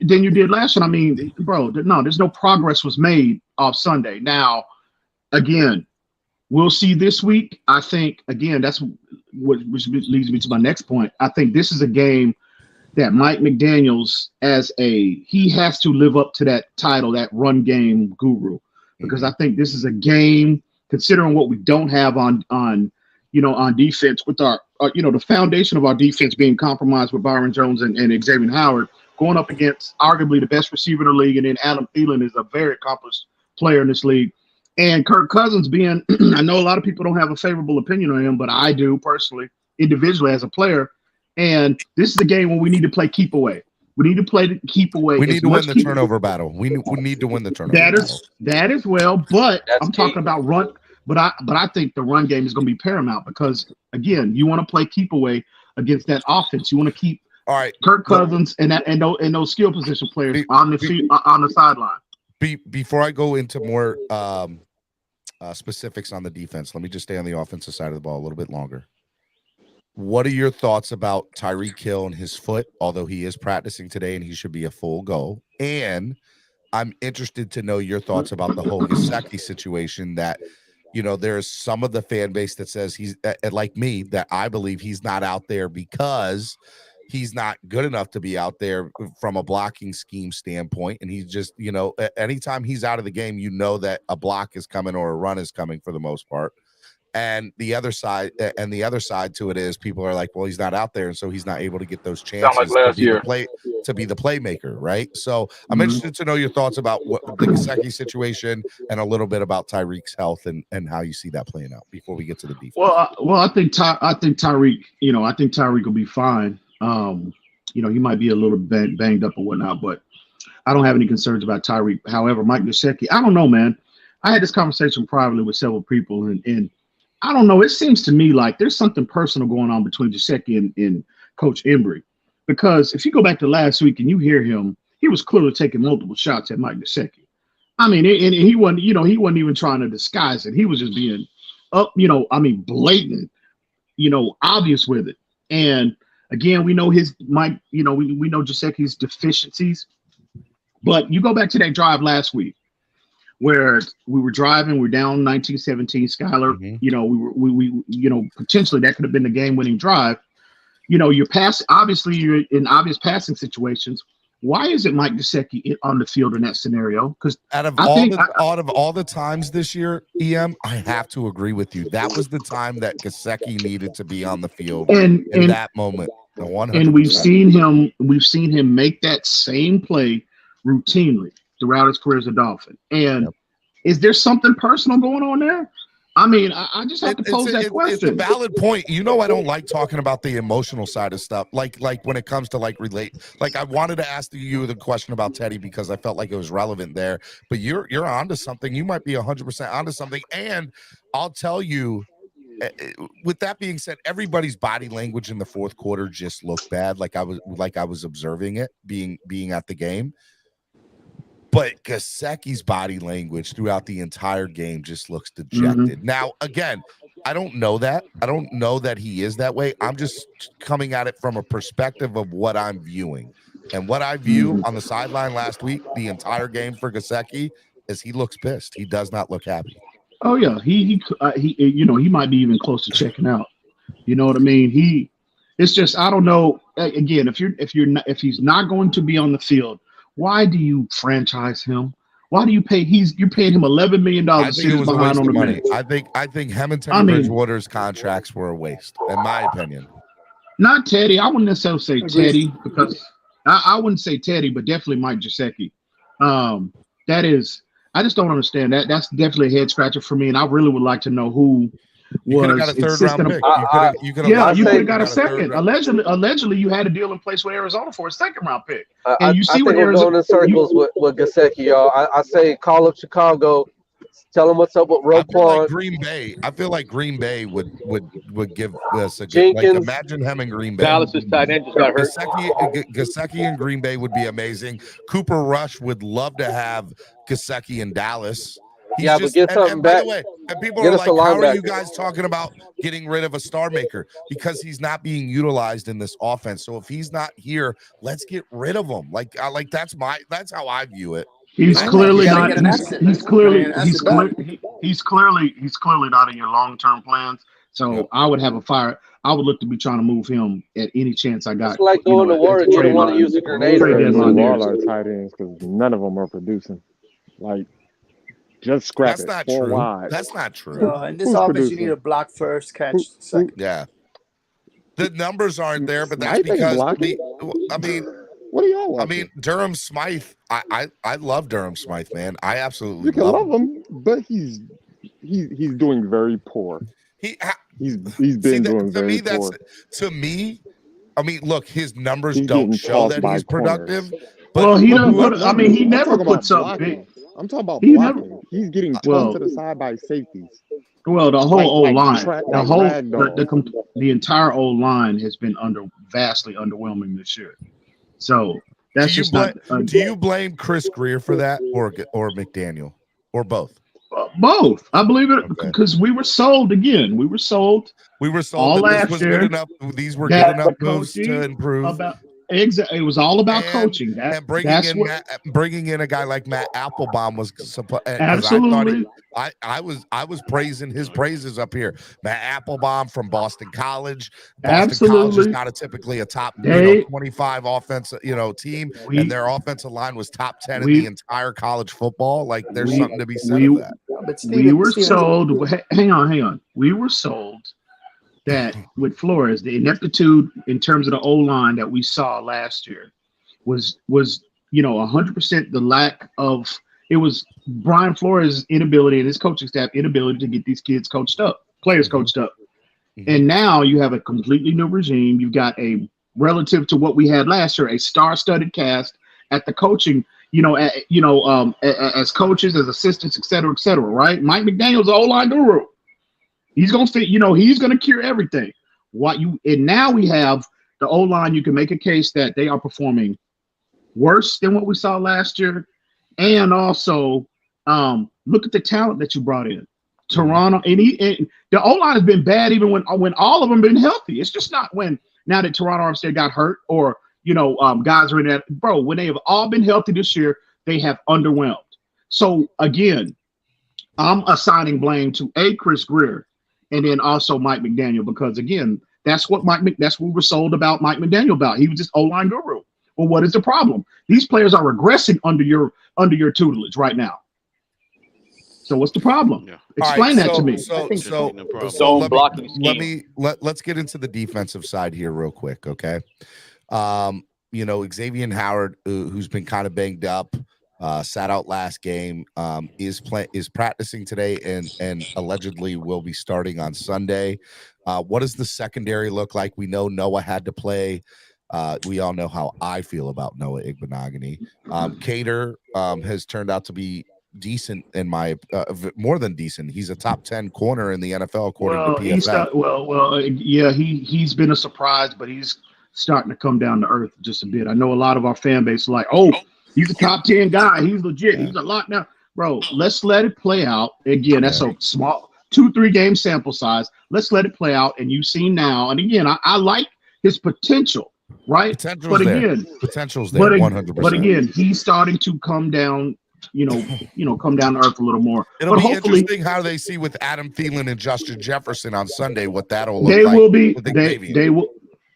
Than you did last year. I mean, bro, no, there's no progress was made off Sunday. Now, again, we'll see this week. I think, again, that's which leads me to my next point. I think this is a game that Mike McDaniels, he has to live up to that title, that run game guru, because I think this is a game, considering what we don't have on defense with our the foundation of our defense being compromised with Byron Jones and Xavier Howard, going up against arguably the best receiver in the league, and then Adam Thielen is a very accomplished player in this league. And Kirk Cousins being, I know a lot of people don't have a favorable opinion on him, but I do personally, individually as a player. And this is a game when we need to play keep away. We need to play the keep away. We need to win the turnover battle. We need to win the turnover battle. That is well, but I'm talking about run. But I think the run game is going to be paramount because, again, you want to play keep away against that offense. You want to keep Kirk Cousins and those skill position players on the sideline. Before I go into more specifics on the defense, let me just stay on the offensive side of the ball a little bit longer. What are your thoughts about Tyreek Hill and his foot, although he is practicing today and he should be a full go? And I'm interested to know your thoughts about the whole Gesicki situation that, there's some of the fan base that says he's like me, that I believe he's not out there because he's not good enough to be out there from a blocking scheme standpoint. And he's just, anytime he's out of the game, that a block is coming or a run is coming for the most part. And the other side to it is people are like, well, he's not out there, and so he's not able to get those chances to be the playmaker, right? So I'm interested to know your thoughts about what the Gesicki situation and a little bit about Tyreek's health and how you see that playing out before we get to the defense. Well, I think Tyreek, I think Tyreek will be fine. He might be a little banged up or whatnot, but I don't have any concerns about Tyreek. However, Mike Gesicki, I don't know, man. I had this conversation privately with several people, and I don't know. It seems to me like there's something personal going on between Gesicki and Coach Embry, because if you go back to last week and you hear him, he was clearly taking multiple shots at Mike Gesicki. I mean, and he wasn't even trying to disguise it. He was just being blatant, obvious with it. And again, we know we know Gesicki's deficiencies, but you go back to that drive last week, where we were driving, we're down 19-17, Skyler, we potentially that could have been the game-winning drive. You're in obvious passing situations. Why isn't Mike Gesicki on the field in that scenario? Because out of all the times this year, EM, I have to agree with you. That was the time that Gesicki needed to be on the field in that moment. 100%. And we've seen him make that same play routinely throughout his career as a Dolphin. And is there something personal going on there? I mean, I just have to pose that question. It's a valid point. I don't like talking about the emotional side of stuff. Like when it comes to I wanted to ask you the question about Teddy because I felt like it was relevant there. But you're onto something. You might be 100% onto something. And I'll tell you, with that being said, everybody's body language in the fourth quarter just looked bad. Like I was observing it being at the game. But Gesicki's body language throughout the entire game just looks dejected. Now, again, I don't know that. I don't know that he is that way. I'm just coming at it from a perspective of what I'm viewing. And what I view on the sideline last week, the entire game for Gesicki, is he looks pissed. He does not look happy. Oh yeah, he might be even close to checking out. You know what I mean? It's just, I don't know. Again, if he's not going to be on the field, why do you franchise him? Why do you pay? You're paying him $11 million. I think it was a waste of money. I think him and Teddy Bridgewater's contracts were a waste, in my opinion. Not Teddy. I wouldn't necessarily say Teddy because I wouldn't say Teddy, but definitely Mike Gesicki. I just don't understand that. That's definitely a head scratcher for me, and I really would like to know who was insistent. You could have got a second. Allegedly, you had a deal in place with Arizona for a second-round pick. And you see I think we're going in circles with Gesicki, y'all. I say call up Chicago, tell them what's up with Roquan. I feel like Green Bay would give us a good, like, imagine him in Green Bay. Dallas's tight end just got hurt. Gesicki in Green Bay would be amazing. Cooper Rush would love to have Gesicki in Dallas. But get something back. By the way, and people are like, how are you guys talking about getting rid of a star maker? Because he's not being utilized in this offense. So if he's not here, let's get rid of him. Like that's how I view it. He's clearly not. He's clearly not in your long-term plans. So I would have I would look to be trying to move him at any chance I got. It's like going to war and you don't want to use a grenade. All our tight ends because none of them are producing. Like, just scrap it. That's not true. Wide. That's not true. In this offense, you need a block first, catch second. Yeah. The numbers aren't there, but that's because what are y'all watching? I mean, Durham Smythe. I love Durham Smythe, man. I absolutely you can love him, but he's doing very poor. He's been doing very poor. To me, I mean, look, his numbers don't show that he's productive. But he never puts up big. I'm talking about blocking. He's getting tossed to the side by safeties. Well, the whole O-line, the entire O-line has been vastly underwhelming this year. So that's do you blame Chris Greer for that, or McDaniel, or both? Both. I believe it because we were sold again. We were sold all last year. These were good enough moves to improve. Exactly, it was all about coaching. Bringing in a guy like Matt Applebaum was absolutely. I was praising his praises up here. Matt Applebaum from Boston College. College is not typically a top 25 offense team, and their offensive line was top 10 in the entire college football. Like, there's something to be said of that. We were sold. Hang on. We were sold that with Flores, the ineptitude in terms of the O-line that we saw last year was 100% the lack of. It was Brian Flores' inability and his coaching staff inability to get these players coached up. And now you have a completely new regime. You've got relative to what we had last year, a star-studded cast at the coaching. As coaches, as assistants, et cetera, right? Mike McDaniel's the O-line guru. He's gonna fit. He's gonna cure everything. And now we have the O-line. You can make a case that they are performing worse than what we saw last year, and also look at the talent that you brought in. Toronto and the O-line has been bad even when all of them been healthy. It's just not now that Toronto Armstead got hurt or guys are in that. Bro, when they have all been healthy this year, they have underwhelmed. So again, I'm assigning blame to Chris Greer. And then also Mike McDaniel, because again, that's what we were sold about Mike McDaniel about. He was just O-line guru. Well, what is the problem? These players are regressing under your tutelage right now. So what's the problem? Yeah. Explain that to me. Let's get into the defensive side here real quick, okay? Xavier Howard, who's been kind of banged up, sat out last game, is practicing today and allegedly will be starting on Sunday. What does the secondary look like? We know Noah had to play. We all know how I feel about Noah Igbenogany. Cater has turned out to be decent in my more than decent. He's a top 10 corner in the NFL according to PFF. He's been a surprise, but he's starting to come down to earth just a bit. I know a lot of our fan base are like, he's a top 10 guy. He's legit. He's a lot now. Bro, let's let it play out. Again, that's a small 2-3 game sample size. Let's let it play out. And you've seen now. And again, I like his potential, right? Potential's there 100%. But again, he's starting to come down, come down to earth a little more. It'll be interesting how they see with Adam Thielen and Justin Jefferson on Sunday what that'll look like.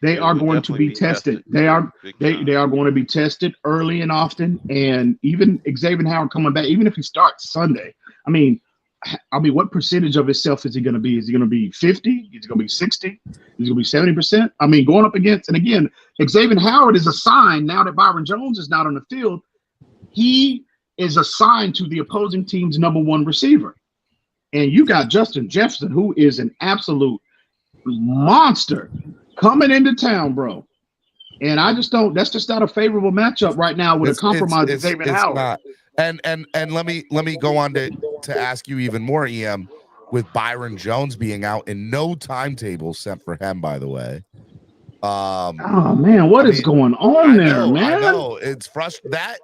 They are going to be tested. They are going to be tested early and often. And even Xavier Howard coming back, even if he starts Sunday, I mean, what percentage of himself is he going to be? Is he going to be 50? Is he going to be 60? Is he going to be 70%? I mean, going up against, and again, Xavier Howard is assigned now that Byron Jones is not on the field. He is assigned to the opposing team's number one receiver. and you got Justin Jefferson, who is an absolute monster coming into town, bro. And I just don't. That's just not a favorable matchup right now with a compromised David Howard. Not. And let me go on to ask you even more, EM, with Byron Jones being out and no timetable sent for him, by the way. Oh man, what is going on there, man? I know it's frustrating. That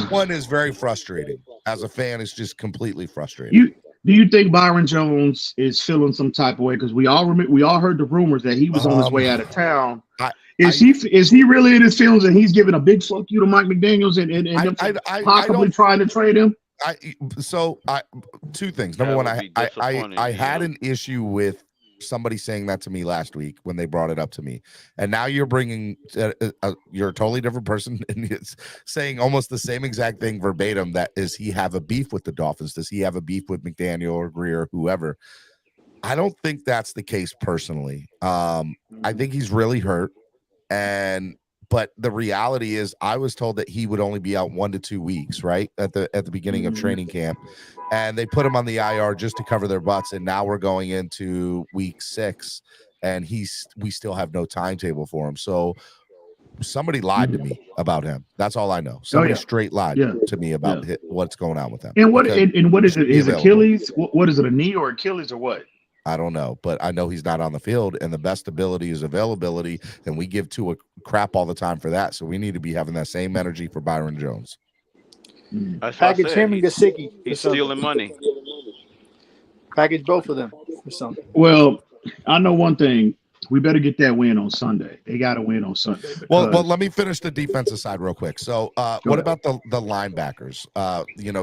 one is very frustrating. As a fan, it's just completely frustrating. Do you think Byron Jones is feeling some type of way? Because we all heard the rumors that he was on his way out of town. Is he really in his feelings and he's giving a big fuck you to Mike McDaniels and possibly trying to trade him? Two things. Number one, I had an issue with somebody saying that to me last week when they brought it up to me, and now you're bringing you're a totally different person and it's saying almost the same exact thing verbatim. That is, he have a beef with the Dolphins? Does he have a beef with McDaniel or Greer or whoever? I don't think that's the case personally. I think he's really hurt, but the reality is I was told that he would only be out 1 to 2 weeks, right? At the beginning of training camp. And they put him on the IR just to cover their butts. And now we're going into week 6 and we still have no timetable for him. So somebody lied to me about him. That's all I know. Somebody straight lied to me about what's going on with him. And what is it? His Achilles? What is it? A knee or Achilles or what? I don't know, but I know he's not on the field, and the best ability is availability, and we give Tua crap all the time for that. So we need to be having that same energy for Byron Jones. Package him and Gesicki. He's stealing money. Package both of them for something. Well, I know one thing. We better get that win on Sunday. They got to win on Sunday. Well, let me finish the defensive side real quick. So, what about the linebackers?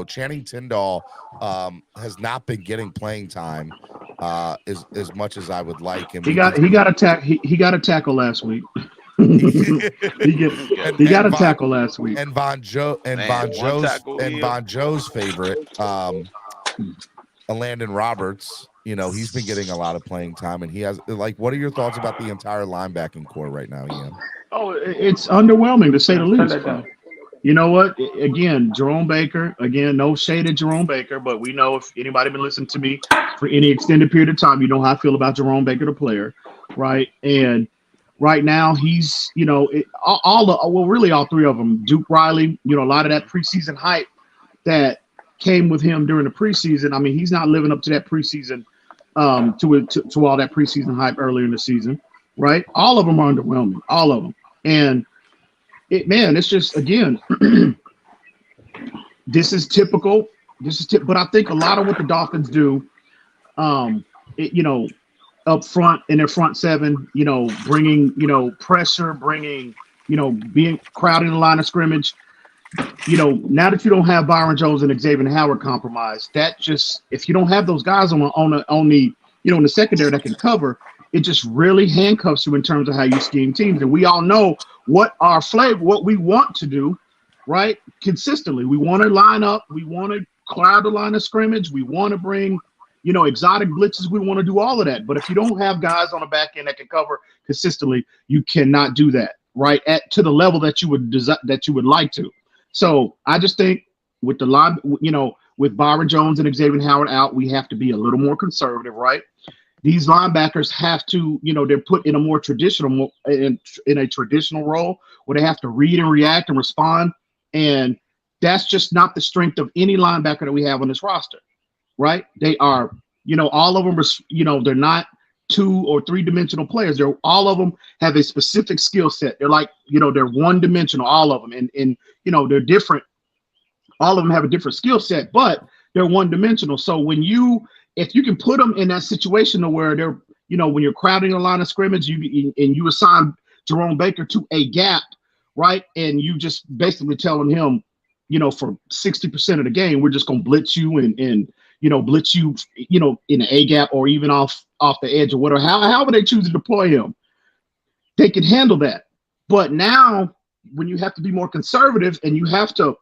Channing Tindall has not been getting playing time as much as I would like. And he got a tackle last week. he got a tackle last week. And Von Joe's favorite, Landon Roberts. He's been getting a lot of playing time, and he has what are your thoughts about the entire linebacking core right now, Ian? Oh, it's underwhelming to say the least. You know what? Again, Jerome Baker. Again, no shade at Jerome Baker, but we know if anybody been listening to me for any extended period of time, you know how I feel about Jerome Baker, the player, right? And right now, he's all three of them. Duke Riley, a lot of that preseason hype that came with him during the preseason. I mean, he's not living up to that preseason. To all that preseason hype earlier in the season, right? All of them are underwhelming, all of them. And it's just, again, this is typical. But I think a lot of what the Dolphins do, up front in their front seven, bringing, pressure, being crowding the line of scrimmage. Now that you don't have Byron Jones and Xavier Howard compromised, that just, if you don't have those guys on the in the secondary that can cover, it just really handcuffs you in terms of how you scheme teams. And we all know what our flavor, what we want to do, right? Consistently, we want to line up, we want to crowd the line of scrimmage, we want to bring, exotic blitzes, we want to do all of that. But if you don't have guys on the back end that can cover consistently, you cannot do that, right? To the level that you would like to. So I just think with the line, with Byron Jones and Xavier Howard out, we have to be a little more conservative, right? These linebackers have to, they're put in a more traditional, in a traditional role where they have to read and react and respond. And that's just not the strength of any linebacker that we have on this roster, right? They are, all of them are, they're not 2 or 3 dimensional players. All of them have a specific skill set. They're like, they're one dimensional, all of them. And they're different. All of them have a different skill set, but they're one dimensional. So if you can put them in that situation where they're, when you're crowding a line of scrimmage, you assign Jerome Baker to a gap, right? And you just basically telling him, for 60% of the game, we're just going to blitz you and blitz you, in an A gap or even off the edge or whatever. However they choose to deploy him, they can handle that. But now, when you have to be more conservative and you have to,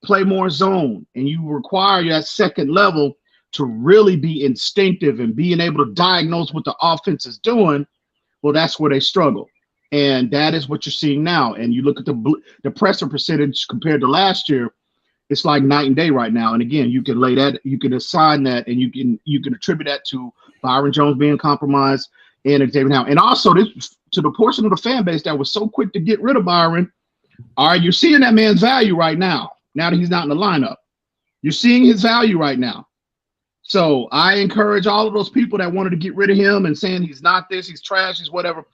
play more zone and you require that second level to really be instinctive and being able to diagnose what the offense is doing, well, that's where they struggle. And that is what you're seeing now. And you look at the pressure percentage compared to last year, it's like night and day right now. And again, you can lay that, you can assign that, and you can attribute that to Byron Jones being compromised and Xavier Howard. And also this to the portion of the fan base that was so quick to get rid of Byron. All right, you're seeing that man's value right now. Now that he's not in the lineup, you're seeing his value right now. So I encourage all of those people that wanted to get rid of him and saying he's not this, he's trash, he's whatever.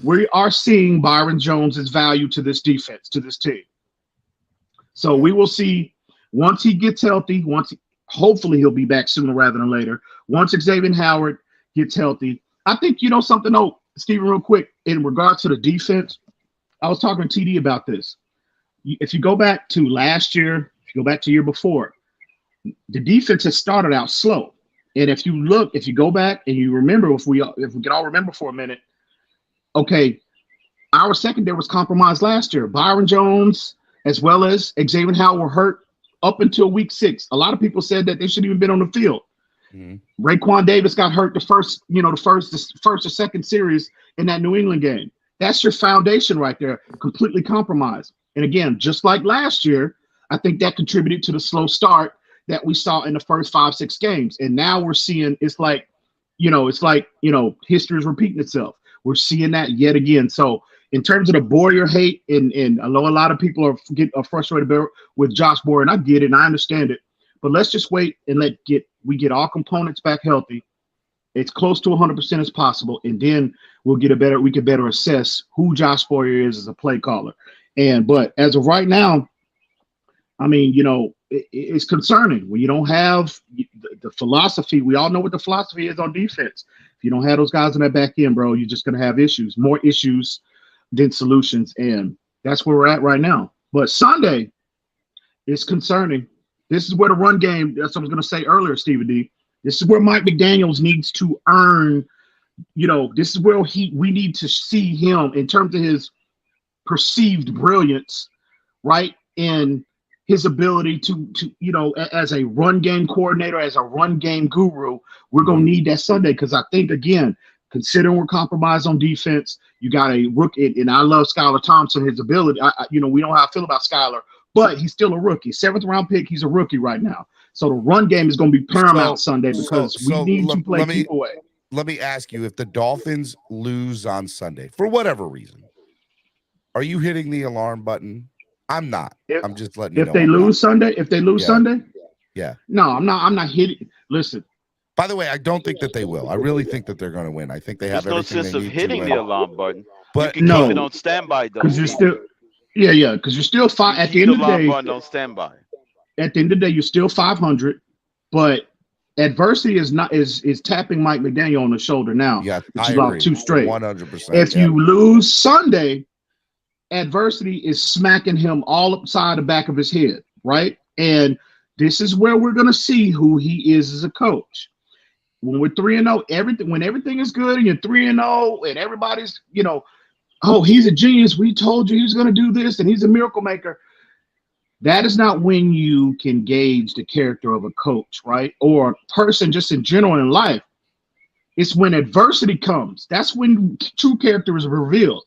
We are seeing Byron Jones's value to this defense, to this team. So we will see once he gets healthy, hopefully he'll be back sooner rather than later. Once Xavier Howard gets healthy, I think, something, Steven, real quick, in regards to the defense, I was talking to TD about this. If you go back to last year, if you go back to the year before, the defense has started out slow. And if you go back and you remember, if we can all remember for a minute, okay, our secondary was compromised last year. Byron Jones, as well as Xavier Howard, were hurt up until week 6. A lot of people said that they shouldn't even been on the field. Mm-hmm. Raekwon Davis got hurt the first or second series in that New England game. That's your foundation right there, completely compromised. And again, just like last year, I think that contributed to the slow start that we saw in the first 5-6 games. And now we're seeing it's like history is repeating itself. We're seeing that yet again. So in terms of the Boyer hate, and I know a lot of people are frustrated with Josh Boyer, and I get it and I understand it. But let's just wait and we get all components back healthy. It's close to 100% as possible, and then we can better assess who Josh Boyer is as a play caller. But as of right now, I mean, it's concerning when you don't have the philosophy. We all know what the philosophy is on defense. If you don't have those guys in that back end, bro, you're just going to have issues, more issues than solutions. And that's where we're at right now. But Sunday is concerning. This is where the run game, that's what I was going to say earlier, Stevie D. This is where Mike McDaniels needs to earn, this is where we need to see him in terms of his perceived brilliance, right? And his ability to as a run game coordinator, as a run game guru, we're going to need that Sunday. Because I think, again, considering we're compromised on defense, you got a rookie, and I love Skylar Thompson, his ability. We know how I feel about Skylar, but he's still a rookie. 7th round pick, he's a rookie right now. So the run game is going to be paramount Sunday because we need to play keep away. Let me ask you, if the Dolphins lose on Sunday, for whatever reason, are you hitting the alarm button? I'm not. I'm just letting you know. If they lose Sunday, Sunday? Yeah. No, I'm not hitting. Listen. By the way, I don't think that they will. I really think that they're going to win. I think they have everything no sense they of need hitting to the win. alarm button. But you can keep it on standby, though. Because you're still, because you're still five. At the end of the day, button on standby. At the end of the day, you're still 500, but adversity is tapping Mike McDaniel on the shoulder now. Yeah, which is about 2 straight. 100%. If you lose Sunday, adversity is smacking him all upside the back of his head, right? And this is where we're going to see who he is as a coach. When we're 3-0, when everything is good and you're 3-0 and everybody's, oh, he's a genius. We told you he was going to do this and he's a miracle maker. That is not when you can gauge the character of a coach, right? Or a person just in general in life. It's when adversity comes. That's when true character is revealed.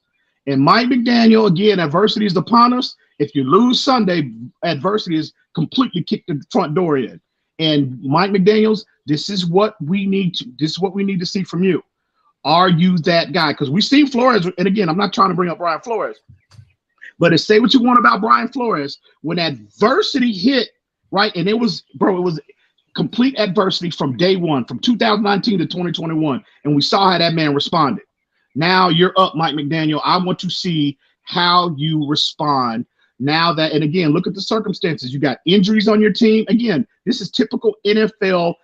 And Mike McDaniel, again, adversity is upon us. If you lose Sunday, adversity is completely kicked the front door in. And Mike McDaniels, this is what we need to see from you. Are you that guy? Because we've seen Flores, and again, I'm not trying to bring up Brian Flores, but to say what you want about Brian Flores, when adversity hit, right, and it was complete adversity from day one, from 2019 to 2021, and we saw how that man responded. Now you're up, Mike McDaniel. I want to see how you respond now that, and again, look at the circumstances. You got injuries on your team. Again, this is typical NFL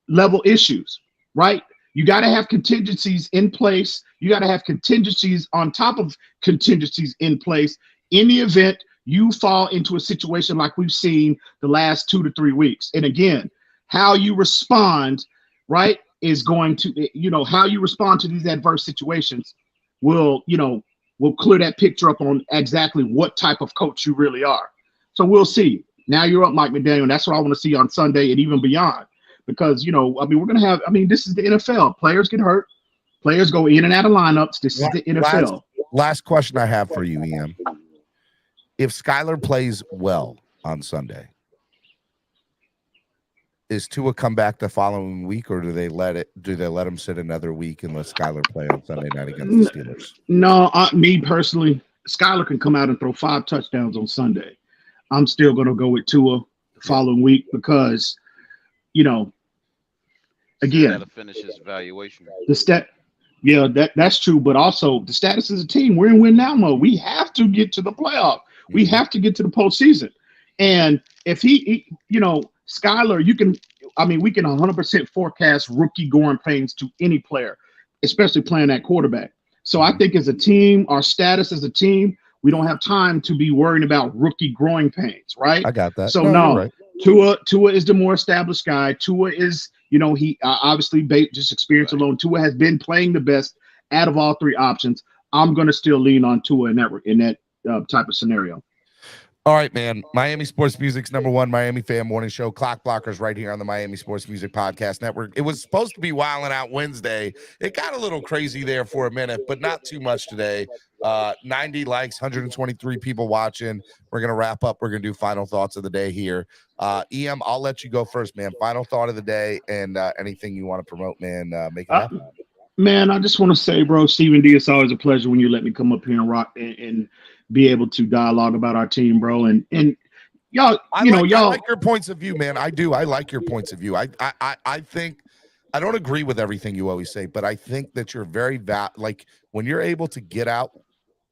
level issues, right? You got to have contingencies in place. You got to have contingencies on top of contingencies in place in the event you fall into a situation like we've seen the last 2 to 3 weeks. And again, how you respond, right, is going to, how you respond to these adverse situations will clear that picture up on exactly what type of coach you really are. So we'll see. Now you're up, Mike McDaniel. And that's what I want to see on Sunday and even beyond. Because, we're going to have, this is the NFL. Players get hurt. Players go in and out of lineups. This is the NFL. Last question I have for you, Ian. If Skylar plays well on Sunday, is Tua come back the following week, or do they let him sit another week and let Skylar play on Sunday night against the Steelers? No, me personally, Skylar can come out and throw 5 touchdowns on Sunday. I'm still going to go with Tua the following week because, again, got to finish his evaluation. That's true. But also the status as a team, we're in win now mode. We have to get to the playoff. We have to get to the postseason. And if Skylar, we can 100% forecast rookie growing pains to any player, especially playing that quarterback. So I think as a team, our status as a team, we don't have time to be worrying about rookie growing pains, right? I got that. So right. Tua is the more established guy. Tua is, he obviously just experience alone. Tua has been playing the best out of all 3 options. I'm going to still lean on Tua in that type of scenario. All right, man. Miami Sports Music's #1 Miami fan morning show. Clock Blockers right here on the Miami Sports Music Podcast Network. It was supposed to be Wildin' Out Wednesday. It got a little crazy there for a minute, but not too much today. 90 likes, 123 people watching. We're going to wrap up. We're going to do final thoughts of the day here. EM, I'll let you go first, man. Final thought of the day and anything you want to promote, man. Make it happen. Man, I just want to say, bro, Stephen D, it's always a pleasure when you let me come up here and rock and be able to dialogue about our team, bro. And y'all, I like your points of view, man. I do. I like your points of view. I think I don't agree with everything you always say, but I think that you're very when you're able to get out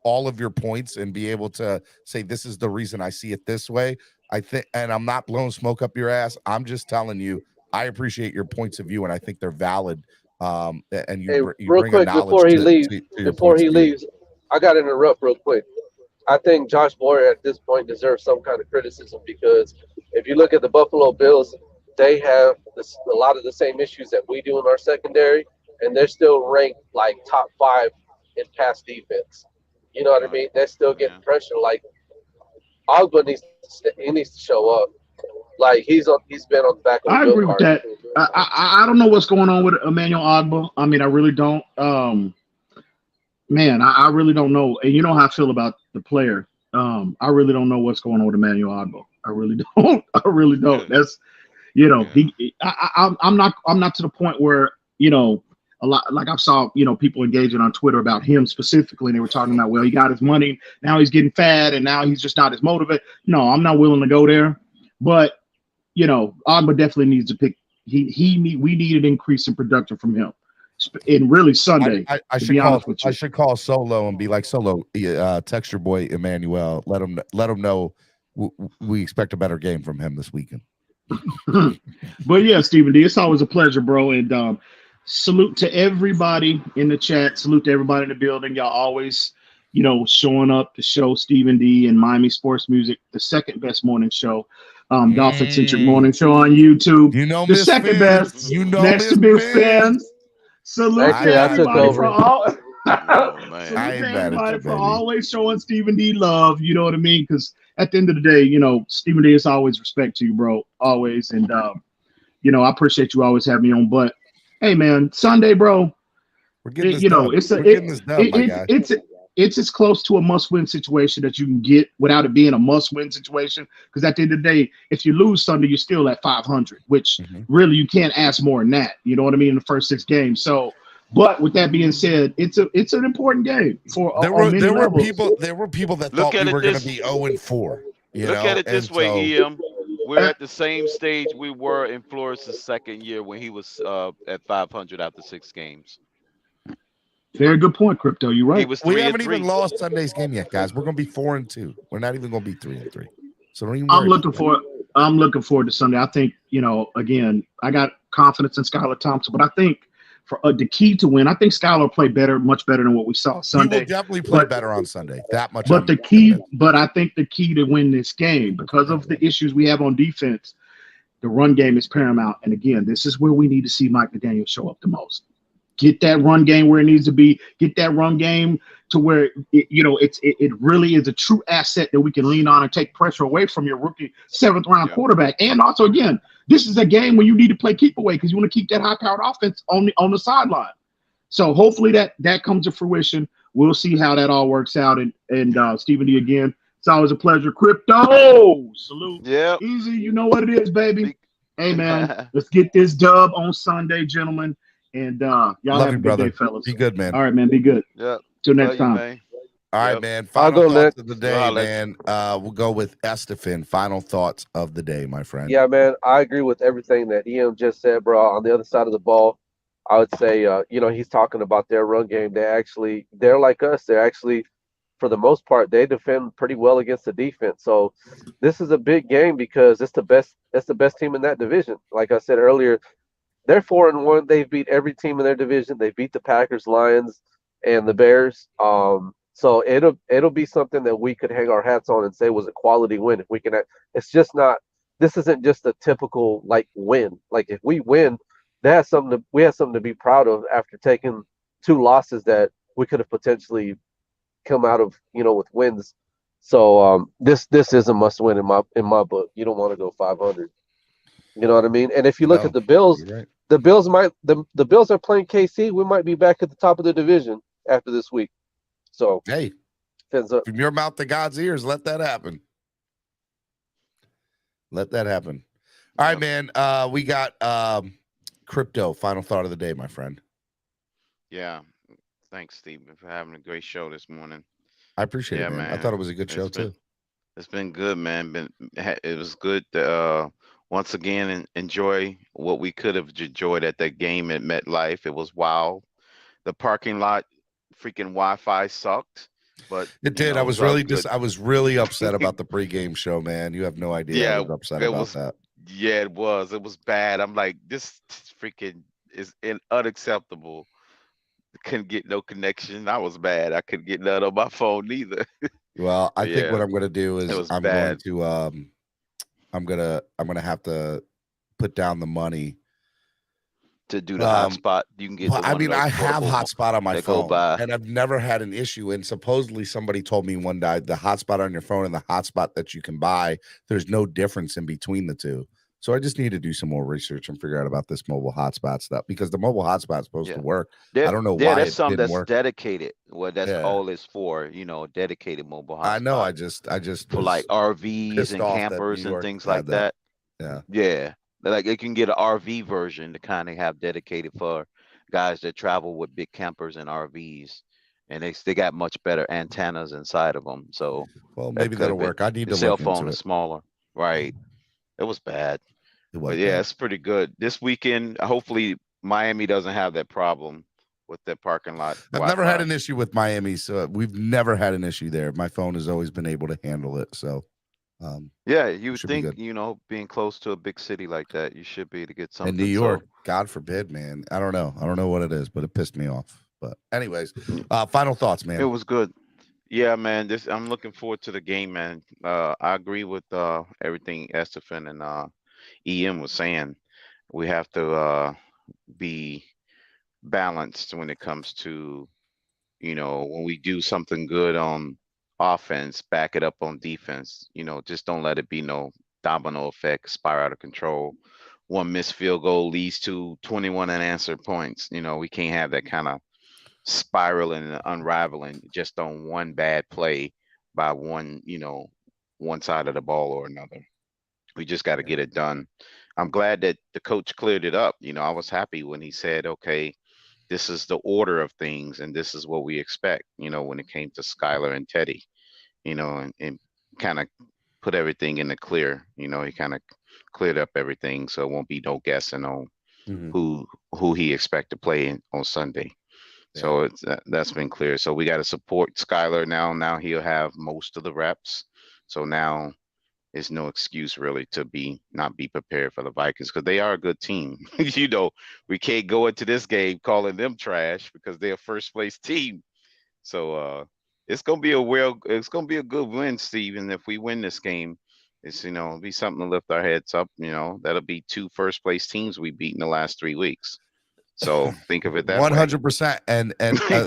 all of your points and be able to say, this is the reason I see it this way. I think, and I'm not blowing smoke up your ass. I'm just telling you, I appreciate your points of view and I think they're valid. And you real bring quick a knowledge before he to leaves, I got to interrupt real quick. I think Josh Boyer at this point deserves some kind of criticism because if you look at the Buffalo Bills, they have a lot of the same issues that we do in our secondary, and they're still ranked like top 5 in pass defense. You know what I mean? They're still getting pressure. Like Ogba needs to show up. Like he's been on the back of the I agree with that. I don't know what's going on with Emmanuel Ogba. I mean, I really don't. Man, I really don't know. And you know how I feel about the player. I really don't know what's going on with Emmanuel Ogba. I really don't. I really don't. That's, I'm not to the point where, a lot, like I saw, people engaging on Twitter about him specifically. And they were talking about, well, he got his money. Now he's getting fat and now he's just not as motivated. No, I'm not willing to go there. But, Ogba definitely needs to pick. We need an increase in production from him. And really Sunday. I should call Solo and be like, Solo, text your boy Emmanuel. Let him know we expect a better game from him this weekend. But yeah, Stephen D, it's always a pleasure, bro. And salute to everybody in the chat. Salute to everybody in the building. Y'all always, showing up to show Stephen D and Miami Sports Music, the second best morning show. Dolphin Centric Morning Show on YouTube. The second best. Next to Big Fans. Salute to everybody for always showing Stephen D love. You know what I mean? Because at the end of the day, Stephen D is always respect to you, bro. Always. And I appreciate you always having me on. But hey, man, Sunday, bro. We're getting this done. It's as close to a must-win situation that you can get without it being a must-win situation. Because at the end of the day, if you lose Sunday, you're still at 500, which really you can't ask more than that. You know what I mean? In the first 6 games. So, but with that being said, it's an important game for there were people that thought we were going to be 0-4. Look at it this way, EM. We're at the same stage we were in Flores' second year when he was at 500 after 6 games. Very good point, Crypto. You're right. We haven't even lost Sunday's game yet, guys. We're going to be 4-2. We're not even going to be 3-3. So don't even worry. I'm looking forward to Sunday. I think, again, I got confidence in Skylar Thompson, but I think for the key to win, I think Skylar played much better than what we saw Sunday. He will definitely play better on Sunday. That much. But I think the key to win this game, because of the issues we have on defense, the run game is paramount. And again, this is where we need to see Mike McDaniel show up the most. Get that run game where it needs to be. Get that run game to where it really is a true asset that we can lean on and take pressure away from your rookie 7th round quarterback. And also, again, this is a game where you need to play keep away because you want to keep that high powered offense on the sideline. So hopefully that comes to fruition. We'll see how that all works out. And Stephen D again, it's always a pleasure. Crypto salute. Yeah, easy. You know what it is, baby. Hey, man, let's get this dub on Sunday, gentlemen. And y'all Love have you, a good brother. day, fellas. Be good, man. All right, man. Be good. Yep. Till next Love you, time. man. All right, Yep. man. I'll Final go thoughts next. of the day, man. We'll go with Estefan. Final thoughts of the day, my friend. Yeah, man, I agree with everything that EM just said, bro. On the other side of the ball, I would say, he's talking about their run game. They're like us. They're actually, for the most part, they defend pretty well against the defense. So this is a big game because it's the best team in that division. Like I said earlier, they're 4-1. They've beat every team in their division. They beat the Packers, Lions, and the Bears. So it'll be something that we could hang our hats on and say was a quality win. If we can, it's just not. This isn't just a typical win. Like if we win, we have something to be proud of after taking 2 losses that we could have potentially come out of with wins. So this is a must win in my book. You don't want to go 500. You know what I mean? And if you look at the Bills, right. the Bills the Bills are playing KC. We might be back at the top of the division after this week. So hey, from your mouth to God's ears, let that happen. Let that happen. All right, man. We got crypto. Final thought of the day, my friend. Yeah. Thanks, Stephen, for having a great show this morning. I appreciate it, man. I thought it was a good show too. It's been good, man. It was good to once again enjoy what we could have enjoyed at that game at MetLife. It was wild. The parking lot freaking Wi-Fi sucked, but it did. I was really upset about the pregame show, man. You have no idea. Yeah, I was upset about that. Yeah, it was. It was bad. I'm like, this freaking is unacceptable. Couldn't get no connection. I was bad. I couldn't get none on my phone neither. Well, I think what I'm gonna do is I'm bad. gonna have to put down the money to do the hotspot. You can get. Well, I mean, I have hotspot on my phone, and I've never had an issue. And supposedly, somebody told me one day the hotspot on your phone and the hotspot that you can buy, there's no difference in between the two. So I just need to do some more research and figure out about this mobile hotspot stuff because the mobile hotspot is supposed to work. I don't know why there's it some didn't that's work. dedicated. Well, that's all it's for. Dedicated mobile hotspot. I know. I just for like RVs and campers and things like that. Yeah. Like it can get an RV version to kind of have dedicated for guys that travel with big campers and RVs, and they got much better antennas inside of them. So maybe that'll work. I need to cell look into phone it. is smaller, right? It was bad, but yeah, it's pretty good. This weekend, hopefully Miami doesn't have that problem with their parking lot. I've never had an issue with Miami, so we've never had an issue there. My phone has always been able to handle it. So. Yeah, you would think, being close to a big city like that, you should be able to get something. In New York, God forbid, man. I don't know what it is, but it pissed me off. But anyways, final thoughts, man. It was good. Yeah, man. I'm looking forward to the game, man. I agree with everything Estefan and EM was saying. We have to be balanced when it comes to, when we do something good on offense, back it up on defense. Just don't let it be no domino effect, spiral out of control. One missed field goal leads to 21 unanswered points. We can't have that kind of spiraling and unraveling just on one bad play by one side of the ball or another. We just got to get it done. I'm glad that the coach cleared it up. I was happy when he said, okay, this is the order of things and this is what we expect, when it came to Skylar and Teddy, and kind of put everything in the clear. He kind of cleared up everything, so it won't be no guessing on who he expect to play on Sunday. So that's been clear. So we got to support Skylar now. Now he'll have most of the reps. So now it's no excuse really to not be prepared for the Vikings because they are a good team. We can't go into this game calling them trash because they're a first place team. So it's gonna be a good win, Steven. If we win this game, it's it'll be something to lift our heads up. That'll be 2 first place teams we beat in the last 3 weeks. So think of it that 100%. And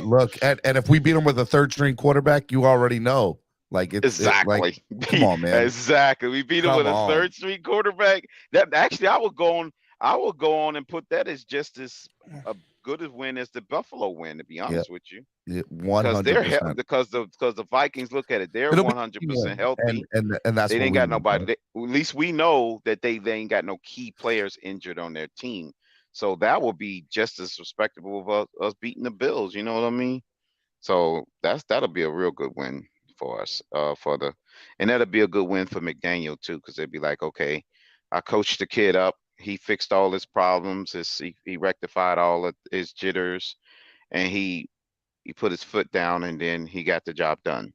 look, and if we beat them with a third string quarterback, you already know. Like it's exactly. Come on, man. Exactly. We beat them with a third string quarterback. That actually, I will go on and put that as just as a good a win as the Buffalo win, to be honest with you. Yeah, Because they're 100%. because the Vikings look at it, they're It'll be 100% healthy. and that's They what ain't we got want, nobody. right? At least we know that they ain't got no key players injured on their team. So that will be just as respectable of us beating the Bills. You know what I mean? So that'll be a real good win for us. And that'll be a good win for McDaniel too, because they'd be like, okay, I coached the kid up. He fixed all his problems. He rectified all of his jitters, and he put his foot down, and then he got the job done.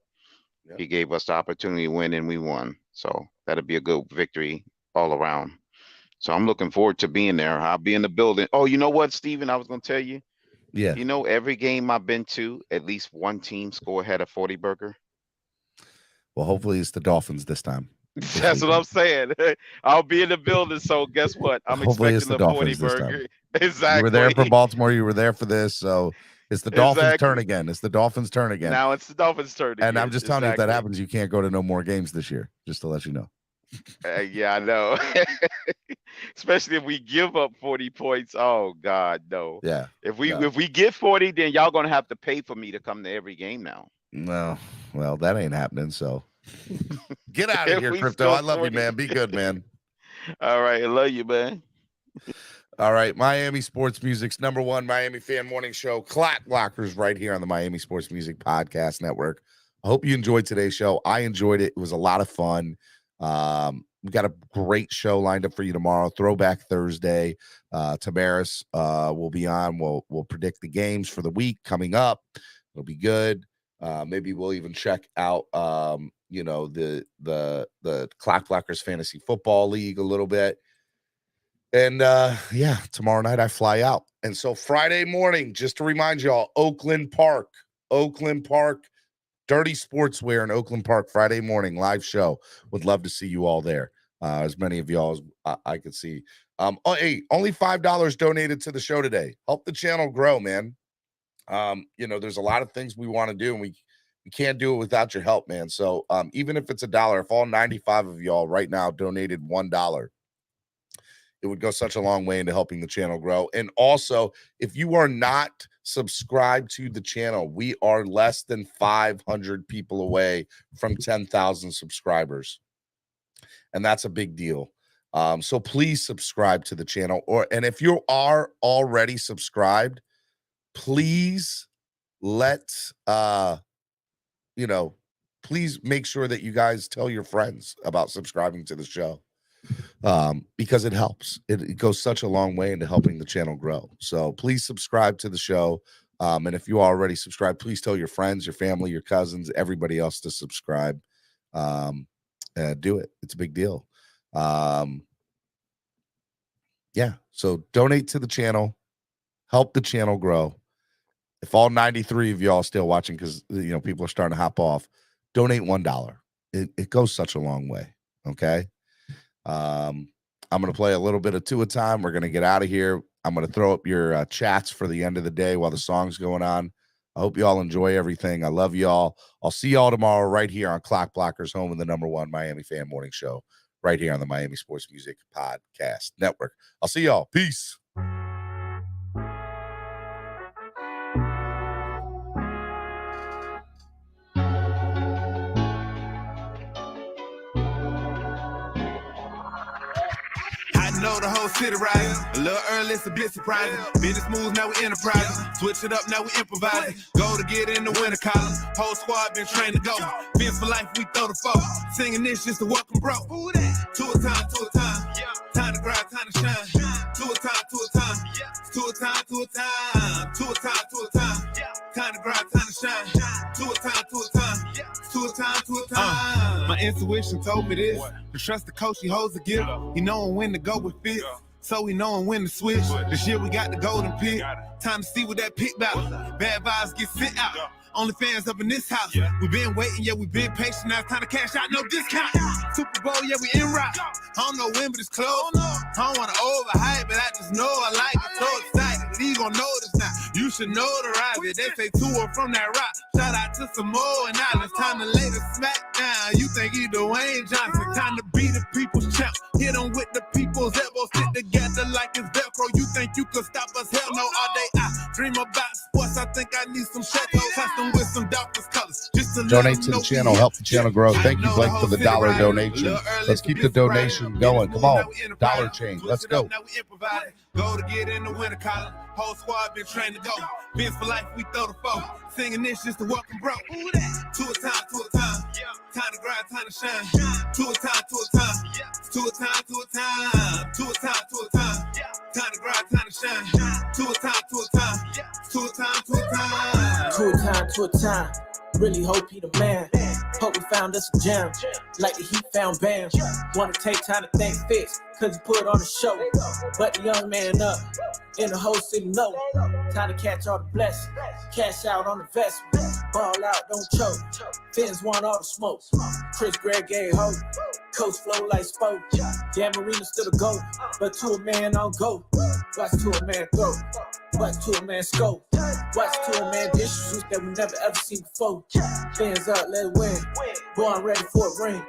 Yep. He gave us the opportunity to win, and we won. So that'll be a good victory all around. So I'm looking forward to being there. I'll be in the building. Oh, you know what, Steven? I was going to tell you. Yeah. You know, every game I've been to, at least one team score had a 40 burger. Well, hopefully it's the Dolphins this time. That's what I'm saying. I'll be in the building. So guess what? I'm Hopefully it's expecting the a 40 Dolphins this time. burger. Exactly. You were there for Baltimore. You were there for this. So it's the Dolphins' turn Exactly. again. It's the Dolphins' turn again. Now it's the Dolphins' turn again. And I'm just telling you, if that Exactly. happens, you can't go to no more games this year, just to let you know. Yeah, I know. Especially if we give up 40 points. Oh God, no. Yeah. If we get 40, then y'all gonna have to pay for me to come to every game now. No, well, that ain't happening. So get out of If here, we Crypto. score I love you, 40. man. Be good, man. All right, I love you, man. All right, Miami Sports Music's #1 Miami fan morning show, Clock Blockers, right here on the Miami Sports Music Podcast Network. I hope you enjoyed today's show. I enjoyed it. It was a lot of fun. We got a great show lined up for you tomorrow. Throwback Thursday. Tavares will be on. We'll predict the games for the week coming up. It'll be good. Maybe we'll even check out the Clock Blockers Fantasy Football League a little bit. And yeah, tomorrow night I fly out. And so Friday morning, just to remind y'all, Oakland Park, Dirty Sportswear in Oakland Park, Friday morning, live show. Would love to see you all there. As many of y'all as I could see. Hey, only $5 donated to the show today. Help the channel grow, man. There's a lot of things we want to do, and we can't do it without your help, man. So even if it's $1, if all 95 of y'all right now donated $1, it would go such a long way into helping the channel grow. And also, if you are not subscribed to the channel, we are less than 500 people away from 10,000 subscribers. And that's a big deal. So please subscribe to the channel. And if you are already subscribed, please please make sure that you guys tell your friends about subscribing to the show. Because it helps. It goes such a long way into helping the channel grow. So please subscribe to the show. And if you already subscribed, please tell your friends, your family, your cousins, everybody else to subscribe. Do it. It's a big deal. Yeah. So donate to the channel, help the channel grow. If all 93 of y'all still watching, because people are starting to hop off, donate $1. It goes such a long way. Okay. I'm going to play a little bit of Tua time. We're going to get out of here. I'm going to throw up your chats for the end of the day while the song's going on. I hope you all enjoy everything. I love y'all. I'll see y'all tomorrow right here on Clock Blockers, home of the #1 Miami fan morning show, right here on the Miami Sports Music Podcast Network. I'll see y'all. Peace. I know the whole city riding. A little early, it's a bit surprising. Business moves, now we enterprising. Switch it up, now we improvising. Go to get in the winter column. Whole squad been trained to go. Fence for life, we throw the foe. Singing this just to welcome bro. To a time, to a time. Time to grind, time to shine. To a time, to a time. To a time, to a time. To a time, to a time. Time to grind, time to shine. To a time, to a time. To a time, to a time. My intuition told me this. To trust the coach, he holds the gift. He knowing when to go with fits. So we knowing when to switch. This year we got the golden pick. Time to see what that pick about. Bad vibes get sent out. Only fans up in this house. We been waiting, yeah, we been patient. Now it's time to cash out, no discount. Super Bowl, yeah, we en route. I don't know when, but it's close. I don't want to overhype, but I just know I like it. So excited, he gon' notice now. You should notarize it. They say Tua from that rock. Shout out to Samoa and Islands. Time to lay the smack down. You think he Dwayne Johnson. Time to be the people's champ. Hit him with the people's elbows. Sit together like it's Velcro. You think you could stop us? Hell no, all day I dream about sports, I think I need some shadows. Custom with some Dolphins colors. Just to Donate to the channel, help the channel grow. Thank you, Blake, for the $1 donation. Let's keep the donation going. Come on, dollar change. Let's go. Go to get in the winter collar. Whole squad been trained to go. Been for life, we throw the foe. Singing this just to walk and bro. To a time, to a time. Time to grind, time to shine. To a time, to a time. To a time, to a time. To a time, to a time. Time to grind, time to shine. To a time, to a time. To a time, to a time. To a time, to a time. Really hope he the man. Hope we found us a gem. Like the Heat found Bam. Wanna take time to thank Fitz, cause he put on a show. But the young man up in the whole city know. Time to catch all the blessings. Cash out on the vest. Ball out, don't choke. Fins want all the smoke. Chris Gregg gave hope. Coach flow like spoke. Dan Marino still a GOAT. But to a man on go. Watch to a man throw. Watch to a man scope. Watch to a man dishes that we never ever seen before. Fans up, let it win. Born ready for a ring.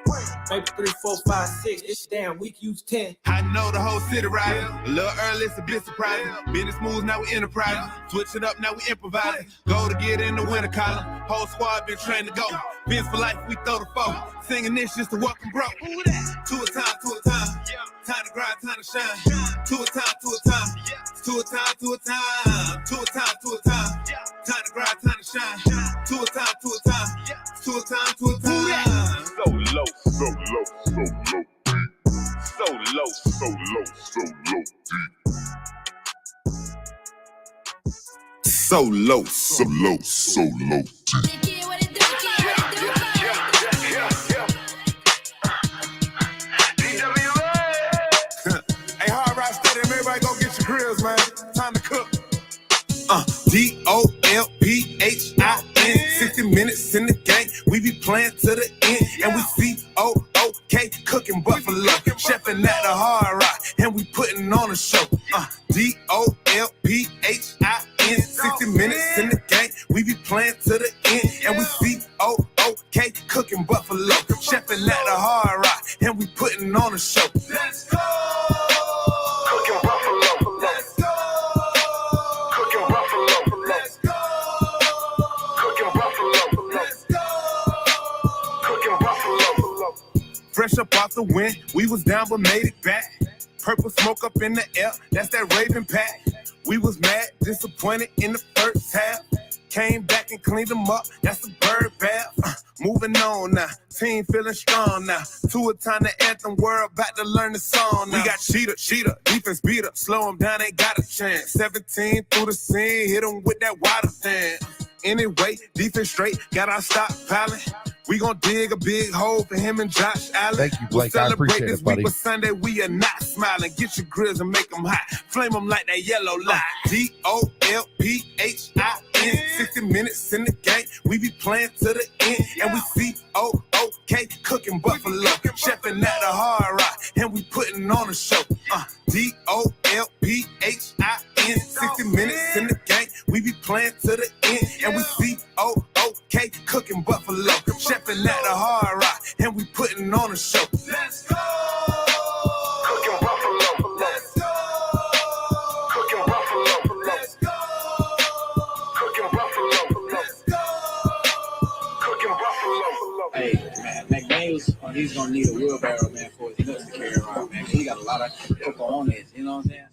Maybe 3, 4, 5, 6. It's damn week, use 10. I know the whole city riding. A little early, it's a bit surprising. Business moves, now we enterprising. Switch it up, now we improvising. Go to get in the winter collar. Whole squad been trained to go. Bins for life, we throw the foe. Singing this just to walk and bro. To a time, to a time. Time to grind, time to shine. To a time, to a time. To a time, to a time. To a time, to a time. Time to grind, time to shine. To a time, to a time. To a time, to a time. So low, so low, so low, deep. So low, so low, so low, deep. So low, so low, so low, deep. Everybody go get your grills, man. Time to cook. DOLPHIN. 60 minutes in the game. We be playing to the end. And we COOK cooking buffalo. Chefing at the Hard Rock. And we putting on a show. DOLPHIN. 60 minutes in the game. We be playing to the end. And we COOK cooking buffalo. Chefing at the Hard Rock. And we putting on a show. Let's go. Fresh up off the wind, we was down but made it back. Purple smoke up in the air, that's that Raven pack. We was mad, disappointed in the first half. Came back and cleaned them up, that's the bird bath. Moving on now, team feeling strong now. To a time the anthem, we're about to learn the song now. We got cheater, defense beater. Slow them down, they got a chance. 17 through the scene, hit them with that water fan. Anyway, defense straight, got our stockpiling. We gon' dig a big hole for him and Josh Allen. Thank you, Blake. I appreciate it, buddy. Week Sunday, we are not smiling. Get your grills and make them hot. Flame them like that yellow light. DOLPHIN. 60 minutes in the game. We be playing to the end. And we COOK cooking buffalo. Chefing at the Hard Rock. And we putting on a show. DOLPHIN. 60 minutes in the game. We be playing to the end. And we COOK cooking buffalo. Chefing at the Hard Rock. And we putting on a show. Let's go. Cooking buffalo. Let's go. Cooking buffalo. Let's go. Cooking buffalo. Let's go. Cooking buffalo. Hey, man, McDaniels, he's gonna need a wheelbarrow, man, for his nuts to carry around, man. He got a lot of cocoa on it, you know what I'm saying?